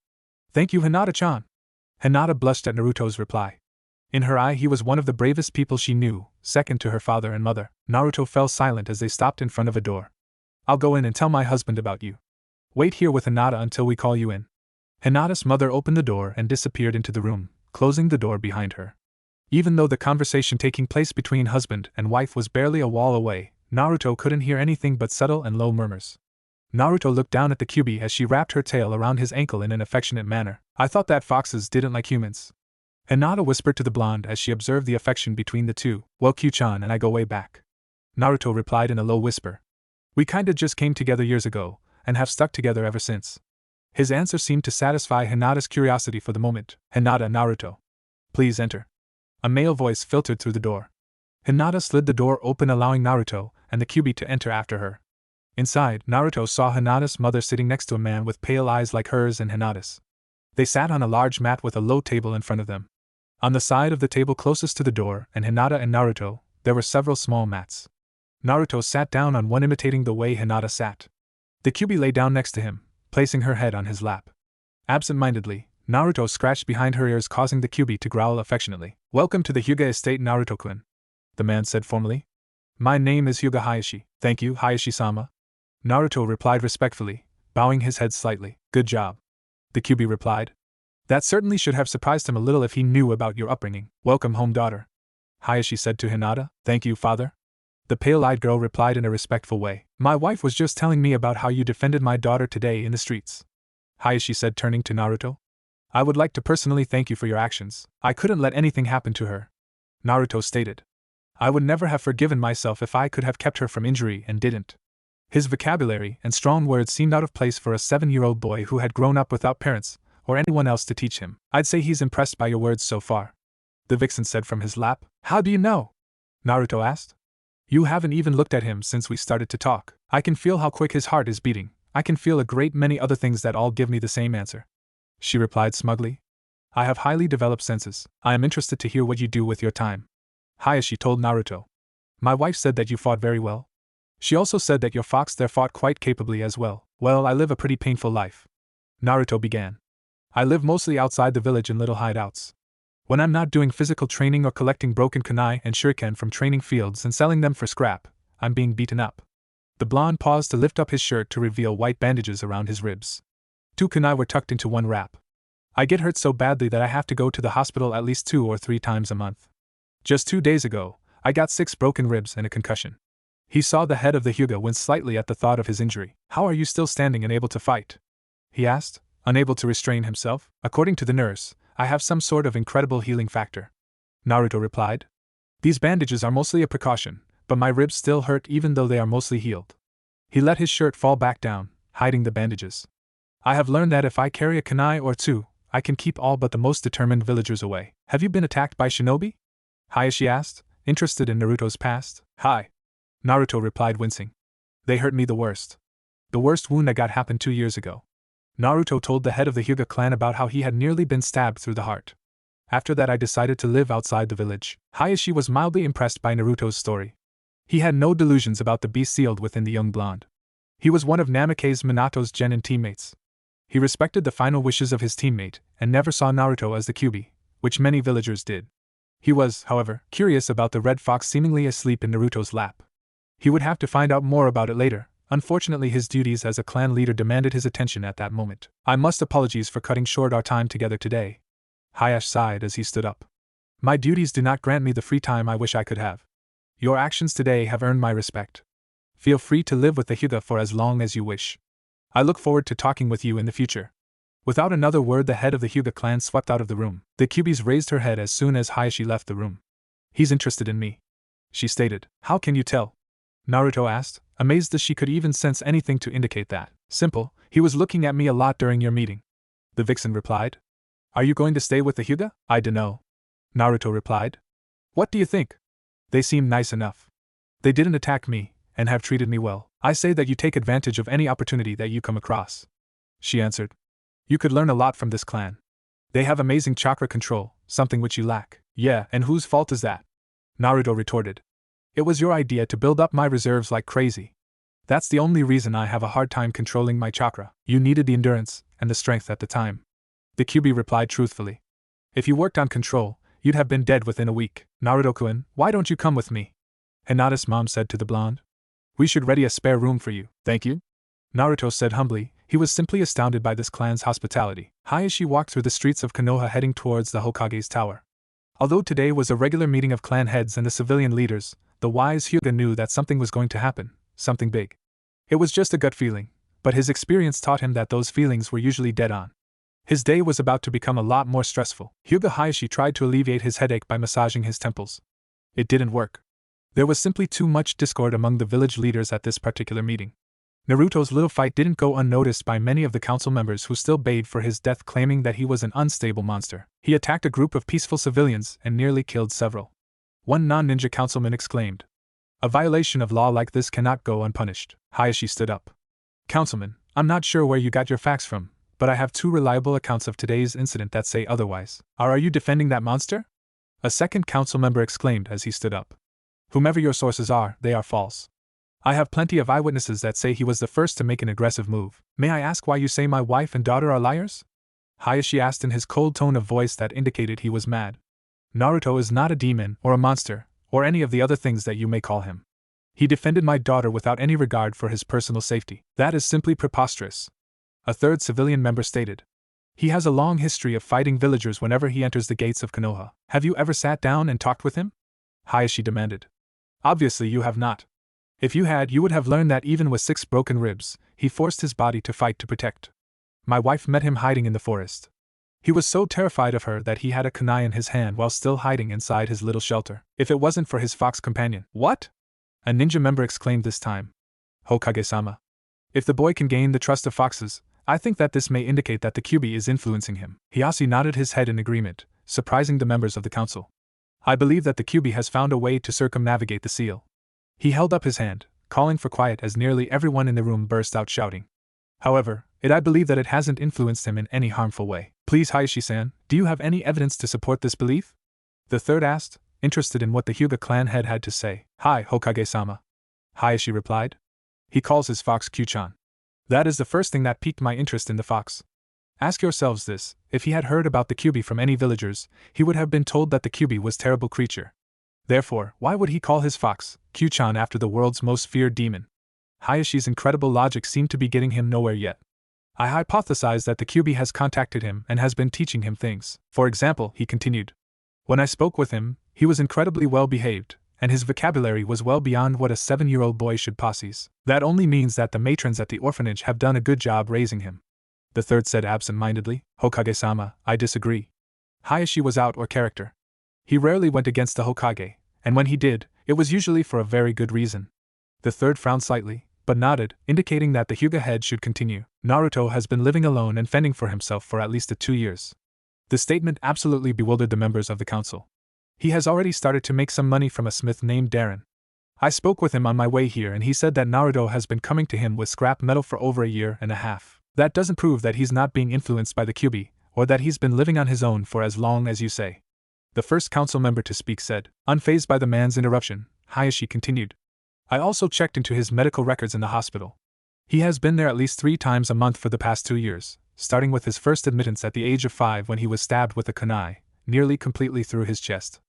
Thank you, Hinata-chan. Hinata blushed at Naruto's reply. In her eye, he was one of the bravest people she knew, second to her father and mother. Naruto fell silent as they stopped in front of a door. I'll go in and tell my husband about you. Wait here with Hinata until we call you in. Hinata's mother opened the door and disappeared into the room, closing the door behind her. Even though the conversation taking place between husband and wife was barely a wall away, Naruto couldn't hear anything but subtle and low murmurs. Naruto looked down at the Kyuubi as she wrapped her tail around his ankle in an affectionate manner. I thought that foxes didn't like humans, Hinata whispered to the blonde as she observed the affection between the two. Well, Q-chan and I go way back, Naruto replied in a low whisper. We kinda just came together years ago, and have stuck together ever since. His answer seemed to satisfy Hinata's curiosity for the moment. Hinata, Naruto. Please enter. A male voice filtered through the door. Hinata slid the door open, allowing Naruto and the Kyuubi to enter after her. Inside, Naruto saw Hinata's mother sitting next to a man with pale eyes like hers and Hinata's. They sat on a large mat with a low table in front of them. On the side of the table closest to the door and Hinata and Naruto, there were several small mats. Naruto sat down on one, imitating the way Hinata sat. The Kyuubi lay down next to him, placing her head on his lap. Absent-mindedly, Naruto scratched behind her ears, causing the Kyuubi to growl affectionately. Welcome to the Hyuga estate, Naruto-kun, the man said formally. My name is Hyuga Hiashi. Thank you, Hiashi-sama. Naruto replied respectfully, bowing his head slightly. Good job, the Kyuubi replied. That certainly should have surprised him a little if he knew about your upbringing. Welcome home, daughter, Hiashi said to Hinata. Thank you, father, the pale-eyed girl replied in a respectful way. My wife was just telling me about how you defended my daughter today in the streets, Hiashi said, turning to Naruto. I would like to personally thank you for your actions. I couldn't let anything happen to her, Naruto stated. I would never have forgiven myself if I could have kept her from injury and didn't. His vocabulary and strong words seemed out of place for a 7-year-old boy who had grown up without parents or anyone else to teach him. I'd say he's impressed by your words so far, the vixen said from his lap. How do you know? Naruto asked. You haven't even looked at him since we started to talk. I can feel how quick his heart is beating. I can feel a great many other things that all give me the same answer, she replied smugly. I have highly developed senses. I am interested to hear what you do with your time, Hiashi told Naruto. My wife said that you fought very well. She also said that your fox there fought quite capably as well. Well, I live a pretty painful life, Naruto began. I live mostly outside the village in little hideouts. When I'm not doing physical training or collecting broken kunai and shuriken from training fields and selling them for scrap, I'm being beaten up. The blonde paused to lift up his shirt to reveal white bandages around his ribs. 2 kunai were tucked into one wrap. I get hurt so badly that I have to go to the hospital at least 2 or 3 times a month. Just 2 days ago, I got 6 broken ribs and a concussion. He saw the head of the Hyuga wince slightly at the thought of his injury. How are you still standing and able to fight? He asked, unable to restrain himself. According to the nurse, I have some sort of incredible healing factor. Naruto replied. These bandages are mostly a precaution, but my ribs still hurt even though they are mostly healed. He let his shirt fall back down, hiding the bandages. I have learned that if I carry a kunai or 2, I can keep all but the most determined villagers away. Have you been attacked by shinobi? Hiashi asked, interested in Naruto's past. Hi. Naruto replied, wincing. They hurt me the worst. The worst wound I got happened 2 years ago. Naruto told the head of the Hyuga clan about how he had nearly been stabbed through the heart. After that I decided to live outside the village. Hiashi was mildly impressed by Naruto's story. He had no delusions about the beast sealed within the young blonde. He was one of Namake's Minato's genin teammates. He respected the final wishes of his teammate, and never saw Naruto as the Kyuubi, which many villagers did. He was, however, curious about the red fox seemingly asleep in Naruto's lap. He would have to find out more about it later. Unfortunately, his duties as a clan leader demanded his attention at that moment. I must apologize for cutting short our time together today. Hiashi sighed as he stood up. My duties do not grant me the free time I wish I could have. Your actions today have earned my respect. Feel free to live with the Hyuga for as long as you wish. I look forward to talking with you in the future. Without another word, the head of the Hyuga clan swept out of the room. The Kyuubis raised her head as soon as Hiashi left the room. He's interested in me, she stated. How can you tell? Naruto asked, amazed that she could even sense anything to indicate that. Simple, he was looking at me a lot during your meeting. The vixen replied. Are you going to stay with the Hyuga? I dunno. Naruto replied. What do you think? They seem nice enough. They didn't attack me, and have treated me well. I say that you take advantage of any opportunity that you come across. She answered. You could learn a lot from this clan. They have amazing chakra control, something which you lack. Yeah, and whose fault is that? Naruto retorted. It was your idea to build up my reserves like crazy. That's the only reason I have a hard time controlling my chakra. You needed the endurance and the strength at the time. The Kyuubi replied truthfully. If you worked on control, you'd have been dead within a week. Naruto-kun, why don't you come with me? Hinata's mom said to the blonde. We should ready a spare room for you. Thank you. Naruto said humbly. He was simply astounded by this clan's hospitality. Hiashi walked through the streets of Konoha heading towards the Hokage's tower. Although today was a regular meeting of clan heads and the civilian leaders, the wise Hyuga knew that something was going to happen, something big. It was just a gut feeling, but his experience taught him that those feelings were usually dead on. His day was about to become a lot more stressful. Hyuga Hiashi tried to alleviate his headache by massaging his temples. It didn't work. There was simply too much discord among the village leaders at this particular meeting. Naruto's little fight didn't go unnoticed by many of the council members who still bayed for his death, claiming that he was an unstable monster. He attacked a group of peaceful civilians and nearly killed several. One non-ninja councilman exclaimed. A violation of law like this cannot go unpunished. Hiashi stood up. Councilman, I'm not sure where you got your facts from, but I have 2 reliable accounts of today's incident that say otherwise. Are you defending that monster? A second council member exclaimed as he stood up. Whomever your sources are, they are false. I have plenty of eyewitnesses that say he was the first to make an aggressive move. May I ask why you say my wife and daughter are liars? Hiashi asked in his cold tone of voice that indicated he was mad. Naruto is not a demon or a monster, or any of the other things that you may call him. He defended my daughter without any regard for his personal safety. That is simply preposterous. A third civilian member stated. He has a long history of fighting villagers whenever he enters the gates of Konoha. Have you ever sat down and talked with him? Hiashi demanded. Obviously you have not. If you had, you would have learned that even with 6 broken ribs, he forced his body to fight to protect. My wife met him hiding in the forest. He was so terrified of her that he had a kunai in his hand while still hiding inside his little shelter. If it wasn't for his fox companion. What? A ninja member exclaimed this time. Hokage-sama. If the boy can gain the trust of foxes, I think that this may indicate that the Kyuubi is influencing him. Hiashi nodded his head in agreement, surprising the members of the council. I believe that the Kyuubi has found a way to circumnavigate the seal. He held up his hand, calling for quiet as nearly everyone in the room burst out shouting. However, I believe that it hasn't influenced him in any harmful way. Please, Hiashi-san, do you have any evidence to support this belief? The third asked, interested in what the Hyuga clan head had to say. Hi, Hokage-sama. Hiashi replied. He calls his fox Q-chan. That is the first thing that piqued my interest in the fox. Ask yourselves this, if he had heard about the Kyuubi from any villagers, he would have been told that the Kyuubi was a terrible creature. Therefore, why would he call his fox, Q-chan, after the world's most feared demon? Hayashi's incredible logic seemed to be getting him nowhere yet. I hypothesize that the Kyuubi has contacted him and has been teaching him things. For example, he continued. When I spoke with him, he was incredibly well behaved, and his vocabulary was well beyond what a 7-year-old boy should possess. That only means that the matrons at the orphanage have done a good job raising him. The third said absent-mindedly. Hokage-sama, I disagree. Hiashi was out or character. He rarely went against the Hokage, and when he did, it was usually for a very good reason. The third frowned slightly, but nodded, indicating that the Hyuga head should continue. Naruto has been living alone and fending for himself for at least 2 years. The statement absolutely bewildered the members of the council. He has already started to make some money from a smith named Darren. I spoke with him on my way here and he said that Naruto has been coming to him with scrap metal for over a year and a half. That doesn't prove that he's not being influenced by the Kyuubi, or that he's been living on his own for as long as you say. The first council member to speak said. Unfazed by the man's interruption, Hiashi continued. I also checked into his medical records in the hospital. He has been there at least 3 times a month for the past 2 years, starting with his first admittance at the age of 5 when he was stabbed with a kunai, nearly completely through his chest.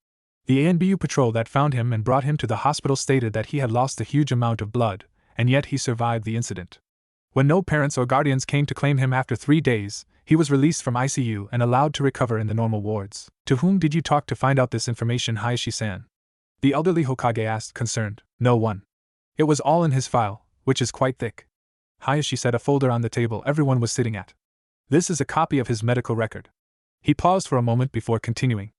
The ANBU patrol that found him and brought him to the hospital stated that he had lost a huge amount of blood, and yet he survived the incident. When no parents or guardians came to claim him after 3 days, he was released from ICU and allowed to recover in the normal wards. To whom did you talk to find out this information, Hiashi-san? The elderly Hokage asked, concerned. No one. It was all in his file, which is quite thick. Hiashi set a folder on the table everyone was sitting at. This is a copy of his medical record. He paused for a moment before continuing.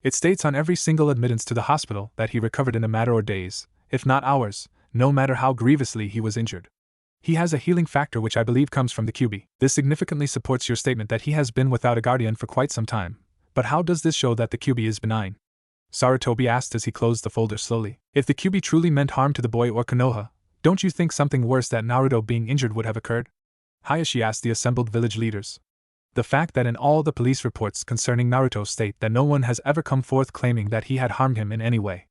It states on every single admittance to the hospital that he recovered in a matter of days, if not hours, no matter how grievously he was injured. He has a healing factor which I believe comes from the Kyuubi. This significantly supports your statement that he has been without a guardian for quite some time. But how does this show that the Kyuubi is benign? Sarutobi asked as he closed the folder slowly. If the Kyuubi truly meant harm to the boy or Konoha, don't you think something worse than Naruto being injured would have occurred? Hiashi asked the assembled village leaders. The fact that in all the police reports concerning Naruto state that no one has ever come forth claiming that he had harmed him in any way.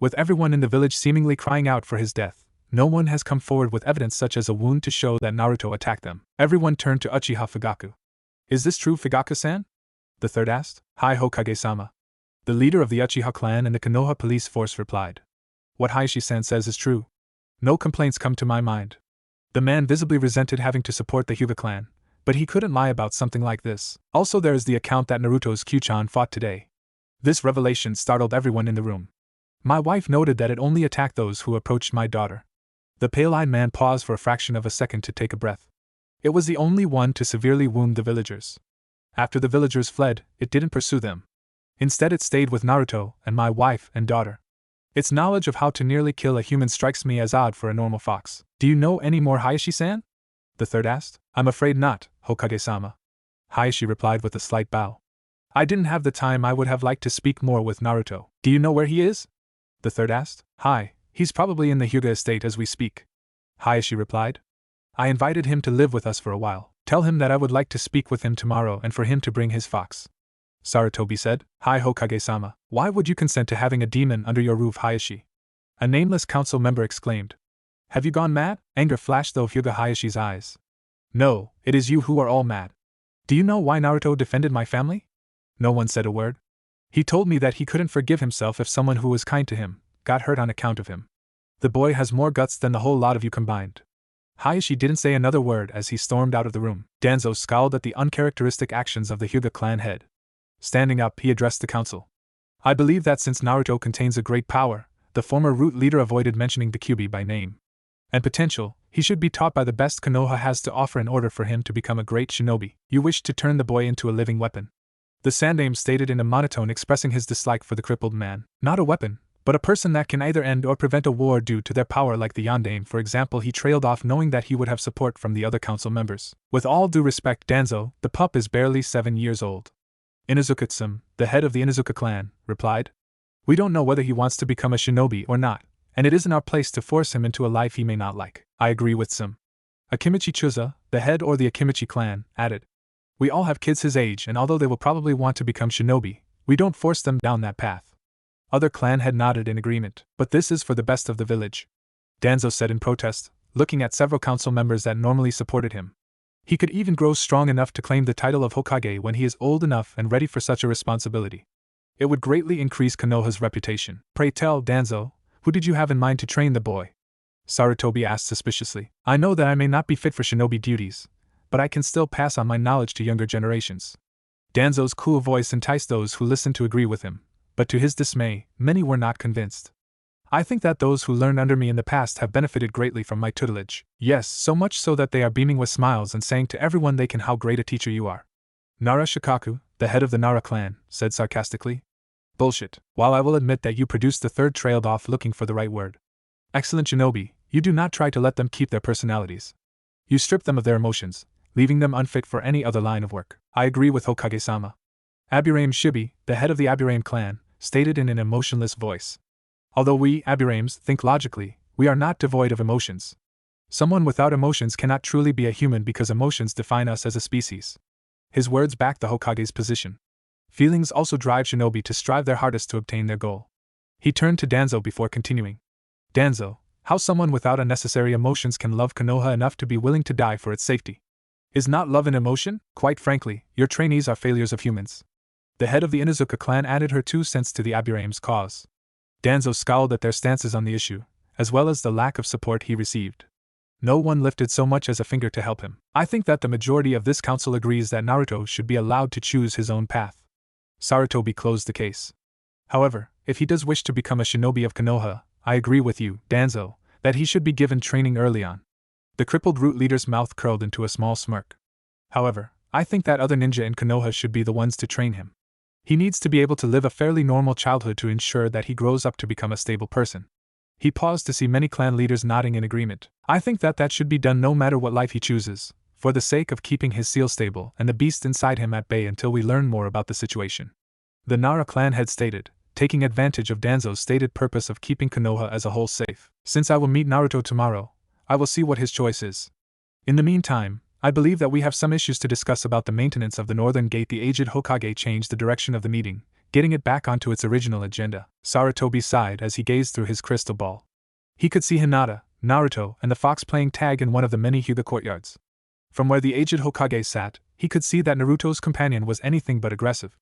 With everyone in the village seemingly crying out for his death, no one has come forward with evidence such as a wound to show that Naruto attacked them. Everyone turned to Uchiha Fugaku. Is this true, Fugaku-san? The third asked. Hi Hokage-sama. The leader of the Uchiha clan and the Konoha police force replied. What Hiashi-san says is true. No complaints come to my mind. The man visibly resented having to support the Hyuga clan, but he couldn't lie about something like this. Also there is the account that Naruto's Q-chan fought today. This revelation startled everyone in the room. My wife noted that it only attacked those who approached my daughter. The pale-eyed man paused for a fraction of a second to take a breath. It was the only one to severely wound the villagers. After the villagers fled, it didn't pursue them. Instead it stayed with Naruto and my wife and daughter. Its knowledge of how to nearly kill a human strikes me as odd for a normal fox. Do you know any more, Hiashi-san? The third asked. I'm afraid not, Hokage-sama. Hiashi replied with a slight bow. I didn't have the time. I would have liked to speak more with Naruto. Do you know where he is? The third asked. Hi, he's probably in the Hyuga estate as we speak. Hiashi replied. I invited him to live with us for a while. Tell him that I would like to speak with him tomorrow and for him to bring his fox. Sarutobi said. Hi Hokage-sama. Why would you consent to having a demon under your roof, Hiashi? A nameless council member exclaimed. Have you gone mad? Anger flashed through Hyuga Hayashi's eyes. No, it is you who are all mad. Do you know why Naruto defended my family? No one said a word. He told me that he couldn't forgive himself if someone who was kind to him got hurt on account of him. The boy has more guts than the whole lot of you combined. Hiashi didn't say another word as he stormed out of the room. Danzo scowled at the uncharacteristic actions of the Hyuga clan head. Standing up, he addressed the council. I believe that since Naruto contains a great power, the former root leader avoided mentioning the Kyuubi by name. And potential, he should be taught by the best Konoha has to offer in order for him to become a great shinobi. You wish to turn the boy into a living weapon. The Sandaime stated in a monotone, expressing his dislike for the crippled man. Not a weapon, but a person that can either end or prevent a war due to their power, like the Yondaime, for example. He trailed off, knowing that he would have support from the other council members. With all due respect, Danzo, the pup is barely 7 years old. Inazuka-tsum, the head of the Inazuka clan, replied. We don't know whether he wants to become a shinobi or not, and it isn't our place to force him into a life he may not like. I agree with Tsum. Akimichi Chuza, the head of the Akimichi clan, added. We all have kids his age, and although they will probably want to become shinobi, we don't force them down that path. Other clan had nodded in agreement. But this is for the best of the village, Danzo said in protest, looking at several council members that normally supported him. He could even grow strong enough to claim the title of Hokage when he is old enough and ready for such a responsibility. It would greatly increase Konoha's reputation. Pray tell, Danzo, who did you have in mind to train the boy? Sarutobi asked suspiciously. I know that I may not be fit for shinobi duties, but I can still pass on my knowledge to younger generations. Danzo's cool voice enticed those who listened to agree with him, but to his dismay, many were not convinced. I think that those who learned under me in the past have benefited greatly from my tutelage. Yes, so much so that they are beaming with smiles and saying to everyone they can how great a teacher you are. Nara Shikaku, the head of the Nara clan, said sarcastically. Bullshit. While I will admit that you produced the third trailed off looking for the right word. Excellent shinobi, you do not try to let them keep their personalities. You strip them of their emotions, leaving them unfit for any other line of work. I agree with Hokage-sama. Aburame Shibi, the head of the Aburame clan, stated in an emotionless voice. Although we, Aburames, think logically, we are not devoid of emotions. Someone without emotions cannot truly be a human because emotions define us as a species. His words backed the Hokage's position. Feelings also drive shinobi to strive their hardest to obtain their goal. He turned to Danzo before continuing. Danzo, how someone without unnecessary emotions can love Konoha enough to be willing to die for its safety? Is not love an emotion? Quite frankly, your trainees are failures of humans. The head of the Inuzuka clan added her 2 cents to the Aburame's cause. Danzo scowled at their stances on the issue, as well as the lack of support he received. No one lifted so much as a finger to help him. I think that the majority of this council agrees that Naruto should be allowed to choose his own path. Sarutobi closed the case. However, if he does wish to become a shinobi of Konoha, I agree with you, Danzo, that he should be given training early on. The crippled root leader's mouth curled into a small smirk. However, I think that other ninja in Konoha should be the ones to train him. He needs to be able to live a fairly normal childhood to ensure that he grows up to become a stable person. He paused to see many clan leaders nodding in agreement. I think that should be done no matter what life he chooses, for the sake of keeping his seal stable and the beast inside him at bay until we learn more about the situation. The Nara clan had stated, taking advantage of Danzo's stated purpose of keeping Konoha as a whole safe. Since I will meet Naruto tomorrow, I will see what his choice is. In the meantime, I believe that we have some issues to discuss about the maintenance of the Northern Gate. The aged Hokage changed the direction of the meeting, getting it back onto its original agenda. Sarutobi sighed as he gazed through his crystal ball. He could see Hinata, Naruto, and the fox playing tag in one of the many Hyuga courtyards. From where the aged Hokage sat, he could see that Naruto's companion was anything but aggressive.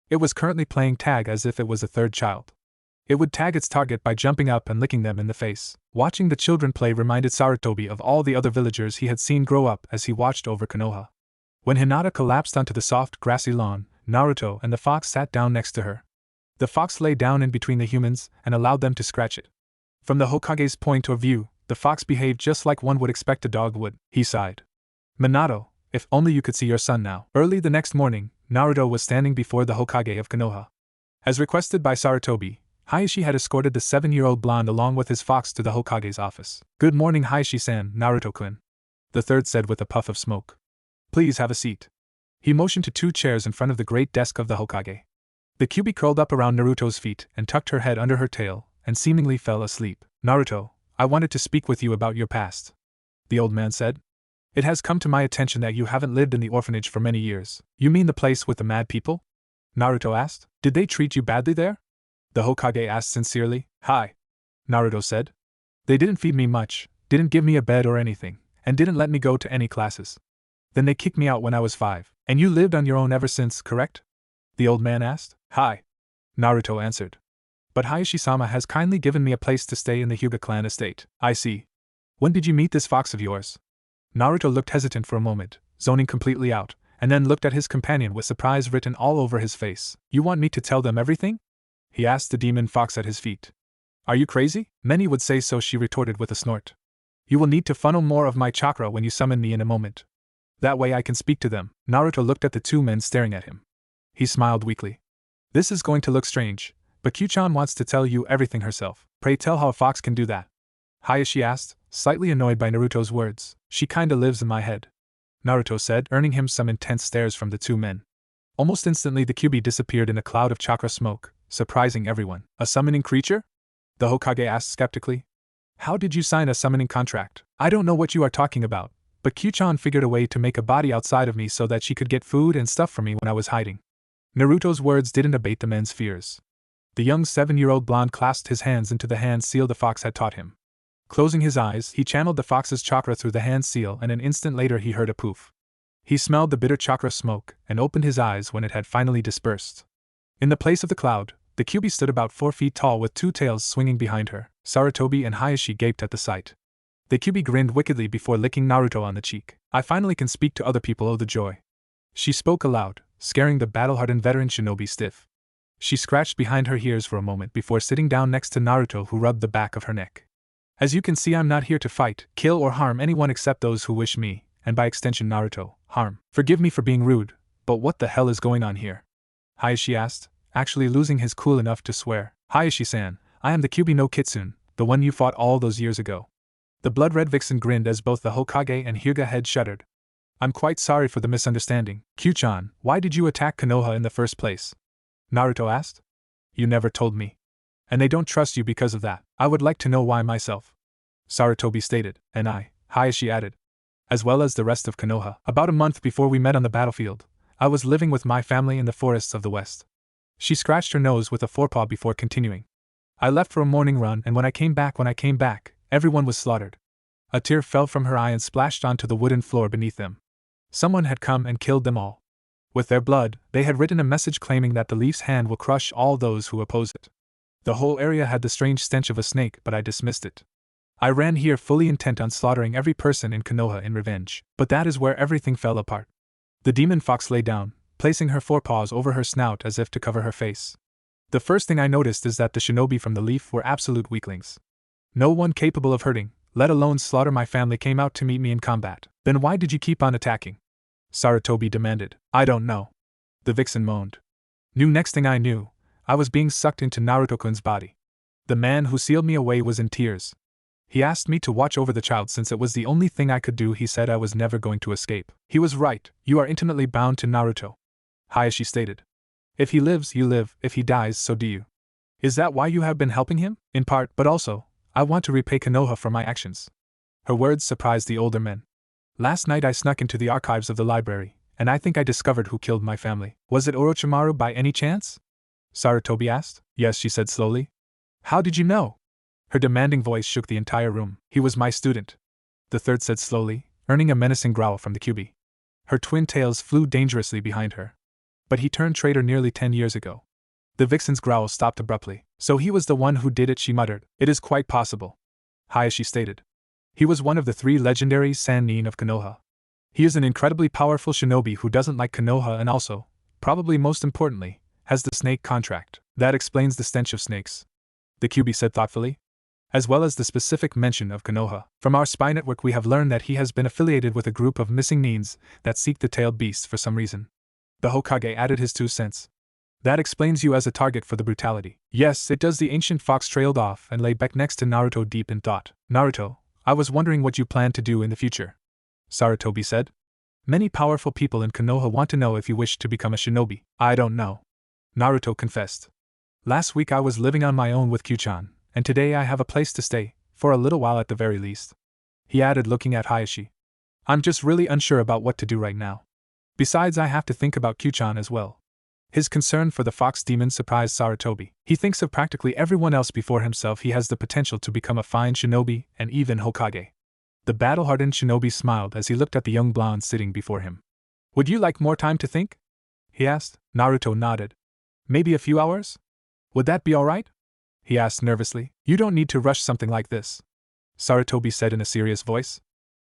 It was currently playing tag as if it was a third child. It would tag its target by jumping up and licking them in the face. Watching the children play reminded Sarutobi of all the other villagers he had seen grow up as he watched over Konoha. When Hinata collapsed onto the soft, grassy lawn, Naruto and the fox sat down next to her. The fox lay down in between the humans and allowed them to scratch it. From the Hokage's point of view, the fox behaved just like one would expect a dog would. He sighed. Minato, if only you could see your son now. Early the next morning, Naruto was standing before the Hokage of Konoha. As requested by Sarutobi, Hiashi had escorted the 7-year-old blonde along with his fox to the Hokage's office. Good morning, Hiashi-san, Naruto-kun. The third said with a puff of smoke. Please have a seat. He motioned to 2 chairs in front of the great desk of the Hokage. The Kyuubi curled up around Naruto's feet and tucked her head under her tail, and seemingly fell asleep. Naruto, I wanted to speak with you about your past. The old man said. It has come to my attention that you haven't lived in the orphanage for many years. You mean the place with the mad people? Naruto asked. Did they treat you badly there? The Hokage asked sincerely. Hi. Naruto said. They didn't feed me much, didn't give me a bed or anything, and didn't let me go to any classes. Then they kicked me out when I was 5. And you lived on your own ever since, correct? The old man asked. Hi. Naruto answered. But Hiashi-sama has kindly given me a place to stay in the Hyuga clan estate. I see. When did you meet this fox of yours? Naruto looked hesitant for a moment, zoning completely out, and then looked at his companion with surprise written all over his face. You want me to tell them everything? He asked the demon fox at his feet. Are you crazy? Many would say so, she retorted with a snort. You will need to funnel more of my chakra when you summon me in a moment. That way I can speak to them. Naruto looked at the 2 men staring at him. He smiled weakly. This is going to look strange, but Q-chan wants to tell you everything herself. Pray tell how a fox can do that. Hiashi asked, slightly annoyed by Naruto's words. She kinda lives in my head. Naruto said, earning him some intense stares from the 2 men. Almost instantly the Kyuubi disappeared in a cloud of chakra smoke, surprising everyone. A summoning creature? The Hokage asked skeptically. How did you sign a summoning contract? I don't know what you are talking about, but Q-chan figured a way to make a body outside of me so that she could get food and stuff for me when I was hiding. Naruto's words didn't abate the men's fears. The young 7-year-old blonde clasped his hands into the hand seal the fox had taught him. Closing his eyes, he channeled the fox's chakra through the hand seal, and an instant later he heard a poof. He smelled the bitter chakra smoke and opened his eyes when it had finally dispersed. In the place of the cloud, the Kyuubi stood about 4 feet tall with 2 tails swinging behind her. Sarutobi and Hiashi gaped at the sight. The Kyuubi grinned wickedly before licking Naruto on the cheek. I finally can speak to other people, oh the joy. She spoke aloud, scaring the battle-hardened veteran shinobi stiff. She scratched behind her ears for a moment before sitting down next to Naruto, who rubbed the back of her neck. As you can see, I'm not here to fight, kill, or harm anyone except those who wish me, and by extension Naruto, harm. Forgive me for being rude, but what the hell is going on here? Hiashi asked, actually losing his cool enough to swear. Hiashi-san, I am the Kyuubi no Kitsune, the one you fought all those years ago. The blood-red vixen grinned as both the Hokage and Hyuga head shuddered. I'm quite sorry for the misunderstanding. Q-chan, why did you attack Konoha in the first place? Naruto asked. You never told me. And they don't trust you because of that. I would like to know why myself. Sarutobi stated, and I, Hiashi added. As well as the rest of Konoha. About a month before we met on the battlefield, I was living with my family in the forests of the west. She scratched her nose with a forepaw before continuing. I left for a morning run, and when I came back, everyone was slaughtered. A tear fell from her eye and splashed onto the wooden floor beneath them. Someone had come and killed them all. With their blood, they had written a message claiming that the leaf's hand will crush all those who oppose it. The whole area had the strange stench of a snake, but I dismissed it. I ran here fully intent on slaughtering every person in Konoha in revenge, but that is where everything fell apart. The demon fox lay down, placing her forepaws over her snout as if to cover her face. The first thing I noticed is that the shinobi from the leaf were absolute weaklings. No one capable of hurting, let alone slaughter my family, came out to meet me in combat. Then why did you keep on attacking? Sarutobi demanded. I don't know. The vixen moaned. Next thing I knew, I was being sucked into Naruto-kun's body. The man who sealed me away was in tears. He asked me to watch over the child since it was the only thing I could do. He said I was never going to escape. He was right, you are intimately bound to Naruto. Hiashi stated. If he lives, you live, if he dies, so do you. Is that why you have been helping him? In part, but also, I want to repay Konoha for my actions. Her words surprised the older men. Last night I snuck into the archives of the library, and I think I discovered who killed my family. Was it Orochimaru by any chance? Sarutobi asked. Yes, she said slowly. How did you know? Her demanding voice shook the entire room. He was my student. The third said slowly, earning a menacing growl from the Kyuubi. Her twin tails flew dangerously behind her. But he turned traitor nearly 10 years ago. The vixen's growl stopped abruptly. So he was the one who did it, she muttered. It is quite possible. Hiashi stated. He was one of the 3 legendary Sannin of Konoha. He is an incredibly powerful shinobi who doesn't like Konoha and also, probably most importantly, has the snake contract. That explains the stench of snakes. The Kyuubi said thoughtfully. As well as the specific mention of Konoha. From our spy network we have learned that he has been affiliated with a group of missing nins that seek the tailed beasts for some reason. The Hokage added his 2 cents. That explains you as a target for the brutality. Yes, it does. The ancient fox trailed off and lay back next to Naruto deep in thought. Naruto, I was wondering what you plan to do in the future. Sarutobi said. Many powerful people in Konoha want to know if you wish to become a shinobi. I don't know. Naruto confessed. Last week I was living on my own with Q-chan, and today I have a place to stay, for a little while at the very least. He added, looking at Hiashi. I'm just really unsure about what to do right now. Besides, I have to think about Q-chan as well. His concern for the fox demon surprised Sarutobi. He thinks of practically everyone else before himself. He has the potential to become a fine shinobi and even Hokage. The battle-hardened shinobi smiled as he looked at the young blonde sitting before him. Would you like more time to think? He asked. Naruto nodded. Maybe a few hours? Would that be all right? He asked nervously. You don't need to rush something like this, Sarutobi said in a serious voice.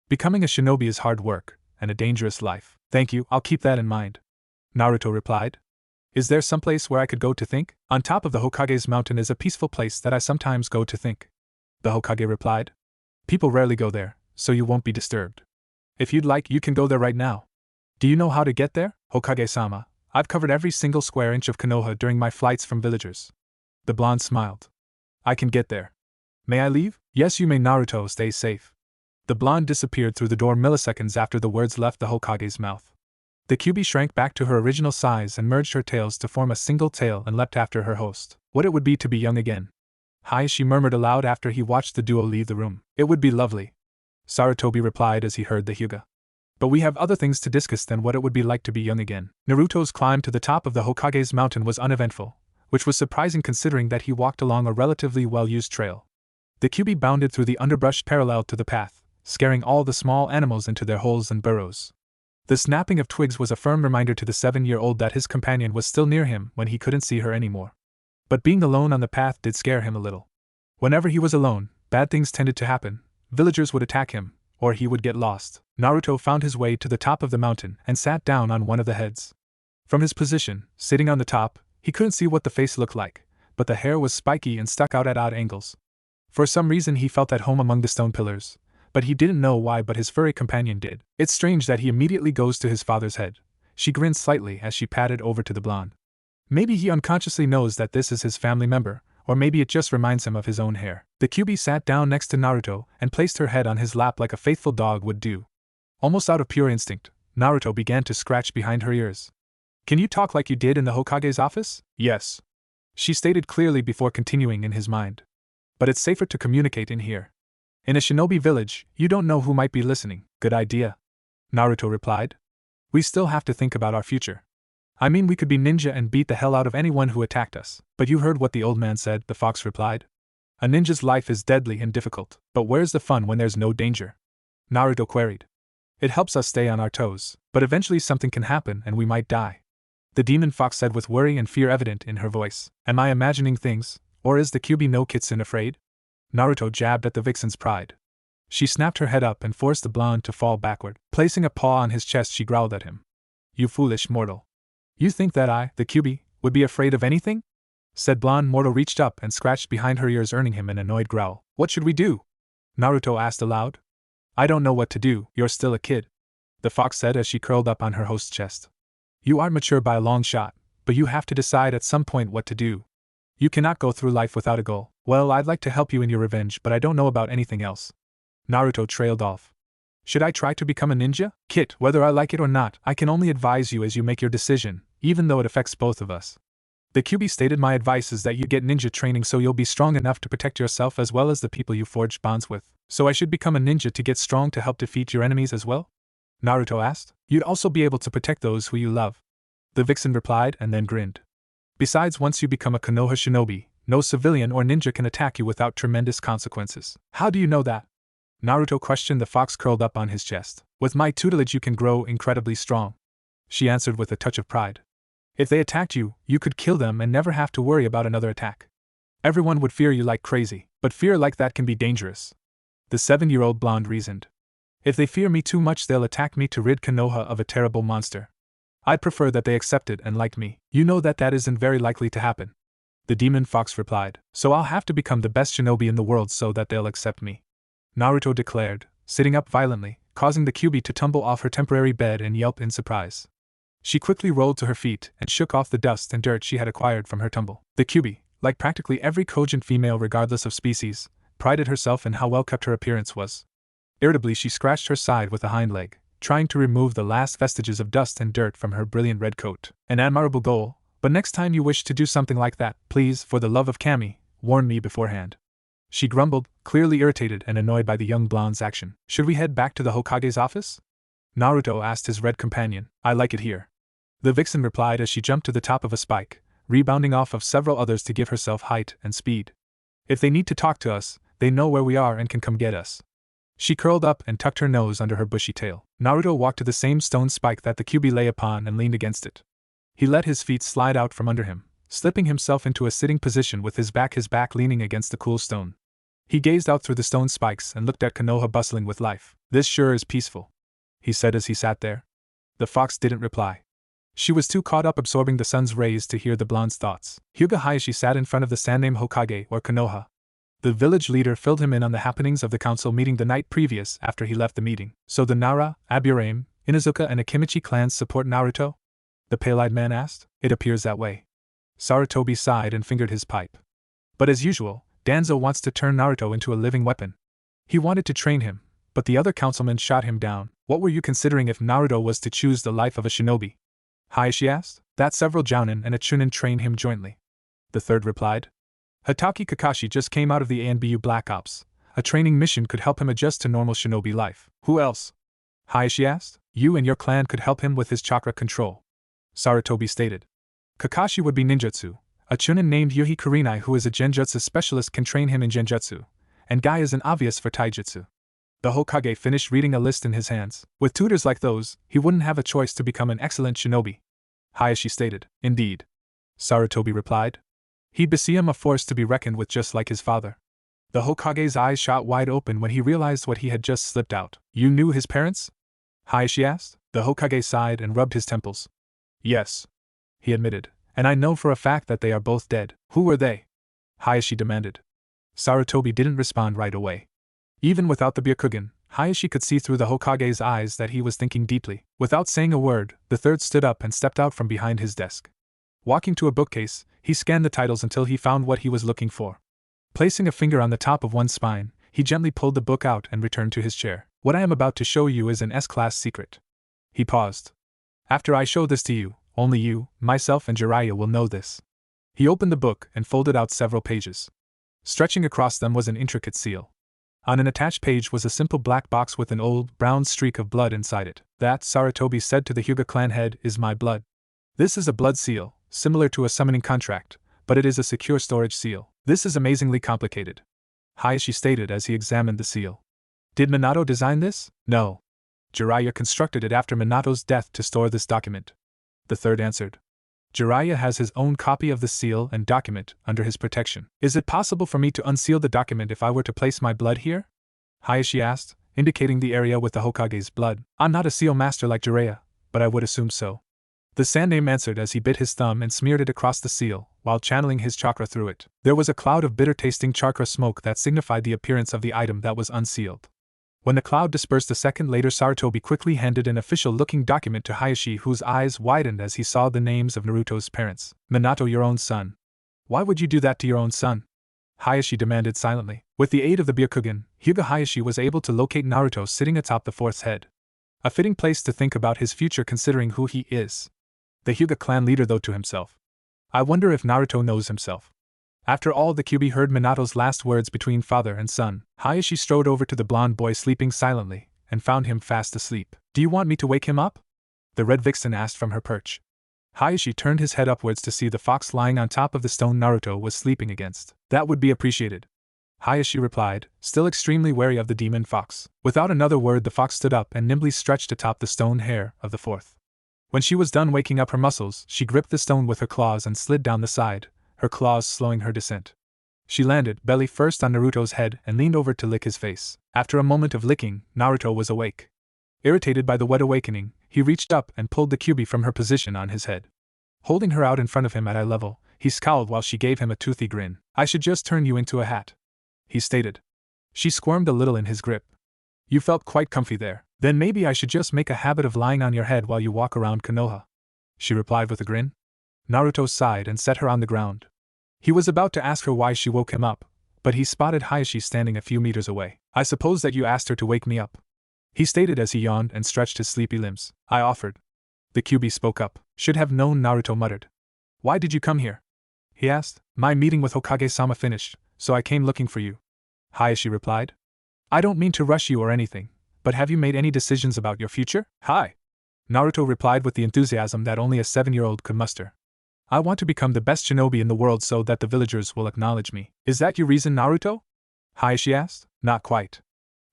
Becoming a shinobi is hard work, and a dangerous life. Thank you, I'll keep that in mind, Naruto replied. Is there some place where I could go to think? On top of the Hokage's mountain is a peaceful place that I sometimes go to think, the Hokage replied. People rarely go there, so you won't be disturbed. If you'd like, you can go there right now. Do you know how to get there, Hokage-sama? I've covered every single square inch of Konoha during my flights from villagers. The blonde smiled. I can get there. May I leave? Yes, you may. Naruto, stay safe. The blonde disappeared through the door milliseconds after the words left the Hokage's mouth. The Kyuubi shrank back to her original size and merged her tails to form a single tail and leapt after her host. What it would be to be young again. Hiashi murmured aloud after he watched the duo leave the room. It would be lovely, Sarutobi replied as he heard the Hyuga. But we have other things to discuss than what it would be like to be young again. Naruto's climb to the top of the Hokage's mountain was uneventful, which was surprising considering that he walked along a relatively well-used trail. The Kyuubi bounded through the underbrush parallel to the path, scaring all the small animals into their holes and burrows. The snapping of twigs was a firm reminder to the 7-year-old that his companion was still near him when he couldn't see her anymore. But being alone on the path did scare him a little. Whenever he was alone, bad things tended to happen. Villagers would attack him, or he would get lost. Naruto found his way to the top of the mountain and sat down on one of the heads. From his position, sitting on the top, He couldn't see what the face looked like, but the hair was spiky and stuck out at odd angles. For some reason he felt at home among the stone pillars, but he didn't know why, but his furry companion did. It's strange that he immediately goes to his father's head. She grinned slightly as she padded over to the blonde. Maybe he unconsciously knows that this is his family member, or maybe it just reminds him of his own hair. The Kyuubi sat down next to Naruto and placed her head on his lap like a faithful dog would do. Almost out of pure instinct, Naruto began to scratch behind her ears. Can you talk like you did in the Hokage's office? Yes, she stated clearly before continuing in his mind. But it's safer to communicate in here. In a shinobi village, you don't know who might be listening. Good idea, Naruto replied. We still have to think about our future. I mean, we could be ninja and beat the hell out of anyone who attacked us. But you heard what the old man said, the fox replied. A ninja's life is deadly and difficult, but where's the fun when there's no danger? Naruto queried. It helps us stay on our toes, but eventually something can happen and we might die. The demon fox said with worry and fear evident in her voice. Am I imagining things, or is the Kyuubi no Kitsune afraid? Naruto jabbed at the vixen's pride. She snapped her head up and forced the blonde to fall backward. Placing a paw on his chest, she growled at him. You foolish mortal. You think that I, the Kyuubi, would be afraid of anything? Said blonde mortal reached up and scratched behind her ears, earning him an annoyed growl. What should we do? Naruto asked aloud. I don't know what to do, you're still a kid, the fox said as she curled up on her host's chest. You are mature by a long shot, but you have to decide at some point what to do. You cannot go through life without a goal. Well, I'd like to help you in your revenge, but I don't know about anything else. Naruto trailed off. Should I try to become a ninja? Kit, whether I like it or not, I can only advise you as you make your decision, even though it affects both of us. The Kyuubi stated my advice is that you get ninja training so you'll be strong enough to protect yourself as well as the people you forged bonds with. So I should become a ninja to get strong to help defeat your enemies as well? Naruto asked. You'd also be able to protect those who you love. The vixen replied and then grinned. Besides, once you become a Konoha shinobi, no civilian or ninja can attack you without tremendous consequences. How do you know that? Naruto questioned. The fox curled up on his chest. With my tutelage you can grow incredibly strong, she answered with a touch of pride. If they attacked you, you could kill them and never have to worry about another attack. Everyone would fear you like crazy, but fear like that can be dangerous. The 7-year-old blonde reasoned. If they fear me too much they'll attack me to rid Konoha of a terrible monster. I'd prefer that they accept it and like me. You know that isn't very likely to happen. The demon fox replied. So I'll have to become the best shinobi in the world so that they'll accept me, Naruto declared, sitting up violently, causing the Kyuubi to tumble off her temporary bed and yelp in surprise. She quickly rolled to her feet and shook off the dust and dirt she had acquired from her tumble. The Kyuubi, like practically every cogent female regardless of species, prided herself in how well kept her appearance was. Irritably she scratched her side with a hind leg, trying to remove the last vestiges of dust and dirt from her brilliant red coat. An admirable goal, but next time you wish to do something like that, please, for the love of Kami, warn me beforehand. She grumbled, clearly irritated and annoyed by the young blonde's action. Should we head back to the Hokage's office? Naruto asked his red companion. I like it here, the vixen replied as she jumped to the top of a spike, rebounding off of several others to give herself height and speed. If they need to talk to us, they know where we are and can come get us. She curled up and tucked her nose under her bushy tail. Naruto walked to the same stone spike that the Kyuubi lay upon and leaned against it. He let his feet slide out from under him, slipping himself into a sitting position with his back leaning against the cool stone. He gazed out through the stone spikes and looked at Konoha bustling with life. This sure is peaceful, he said as he sat there. The fox didn't reply. She was too caught up absorbing the sun's rays to hear the blonde's thoughts. Hyuga Hiashi sat in front of the Saname Hokage or Konoha. The village leader filled him in on the happenings of the council meeting the night previous after he left the meeting. So the Nara, Aburame, Inuzuka and Akimichi clans support Naruto? The pale-eyed man asked. It appears that way. Sarutobi sighed and fingered his pipe. But as usual, Danzo wants to turn Naruto into a living weapon. He wanted to train him, but the other councilmen shot him down. What were you considering if Naruto was to choose the life of a shinobi? Hiashi asked. That several jounin and a chunin train him jointly, the third replied. Hatake Kakashi just came out of the ANBU Black Ops. A training mission could help him adjust to normal shinobi life. Who else? Hiashi asked. You and your clan could help him with his chakra control, Sarutobi stated. Kakashi would be ninjutsu. A chunin named Yuhi Kurinai who is a genjutsu specialist can train him in genjutsu, and Guy is an obvious for taijutsu. The Hokage finished reading a list in his hands. With tutors like those, he wouldn't have a choice to become an excellent shinobi, Hiashi stated. Indeed, Sarutobi replied. He'd be a force to be reckoned with just like his father. The Hokage's eyes shot wide open when he realized what he had just slipped out. You knew his parents? Hiashi asked. The Hokage sighed and rubbed his temples. Yes, he admitted, And I know for a fact that they are both dead. Who were they? Hiashi demanded. Sarutobi didn't respond right away. Even without the Byakugan, Hiashi could see through the Hokage's eyes that he was thinking deeply. Without saying a word, the third stood up and stepped out from behind his desk. Walking to a bookcase, he scanned the titles until he found what he was looking for. Placing a finger on the top of one spine, he gently pulled the book out and returned to his chair. What I am about to show you is an S-class secret. He paused. After I show this to you, only you, myself and Jiraiya will know this. He opened the book and folded out several pages. Stretching across them was an intricate seal. On an attached page was a simple black box with an old, brown streak of blood inside it. That, Sarutobi said to the Hyuga clan head, is my blood. This is a blood seal, similar to a summoning contract, but it is a secure storage seal. This is amazingly complicated, Hiashi stated as he examined the seal. Did Minato design this? No. Jiraiya constructed it after Minato's death to store this document. The third answered. Jiraiya has his own copy of the seal and document under his protection. Is it possible for me to unseal the document if I were to place my blood here? Hiashi asked, indicating the area with the Hokage's blood. I'm not a seal master like Jiraiya, but I would assume so. The Sandaime answered as he bit his thumb and smeared it across the seal, while channeling his chakra through it. There was a cloud of bitter-tasting chakra smoke that signified the appearance of the item that was unsealed. When the cloud dispersed a second later, Sarutobi quickly handed an official-looking document to Hiashi, whose eyes widened as he saw the names of Naruto's parents. Minato, your own son. Why would you do that to your own son? Hiashi demanded silently. With the aid of the Byakugan, Hyuga Hiashi was able to locate Naruto sitting atop the fourth's head. A fitting place to think about his future considering who he is. The Hyuga clan leader thought to himself. I wonder if Naruto knows himself. After all, the Kyuubi heard Minato's last words between father and son. Hiashi strode over to the blonde boy sleeping silently, and found him fast asleep. Do you want me to wake him up? The red vixen asked from her perch. Hiashi turned his head upwards to see the fox lying on top of the stone Naruto was sleeping against. That would be appreciated, Hiashi replied, still extremely wary of the demon fox. Without another word, the fox stood up and nimbly stretched atop the stone hair of the fourth. When she was done waking up her muscles, she gripped the stone with her claws and slid down the side, her claws slowing her descent. She landed, belly first, on Naruto's head and leaned over to lick his face. After a moment of licking, Naruto was awake. Irritated by the wet awakening, he reached up and pulled the Kyuubi from her position on his head. Holding her out in front of him at eye level, he scowled while she gave him a toothy grin. I should just turn you into a hat, he stated. She squirmed a little in his grip. You felt quite comfy there. Then maybe I should just make a habit of lying on your head while you walk around Konoha, she replied with a grin. Naruto sighed and set her on the ground. He was about to ask her why she woke him up, but he spotted Hiashi standing a few meters away. I suppose that you asked her to wake me up, he stated as he yawned and stretched his sleepy limbs. I offered. The Kyuubi spoke up. Should have known, Naruto muttered. Why did you come here? He asked. My meeting with Hokage-sama finished, so I came looking for you, Hiashi replied. I don't mean to rush you or anything, but have you made any decisions about your future? Hi, Naruto replied with the enthusiasm that only a 7-year-old could muster. I want to become the best shinobi in the world so that the villagers will acknowledge me. Is that your reason, Naruto? Hiashi asked. Not quite,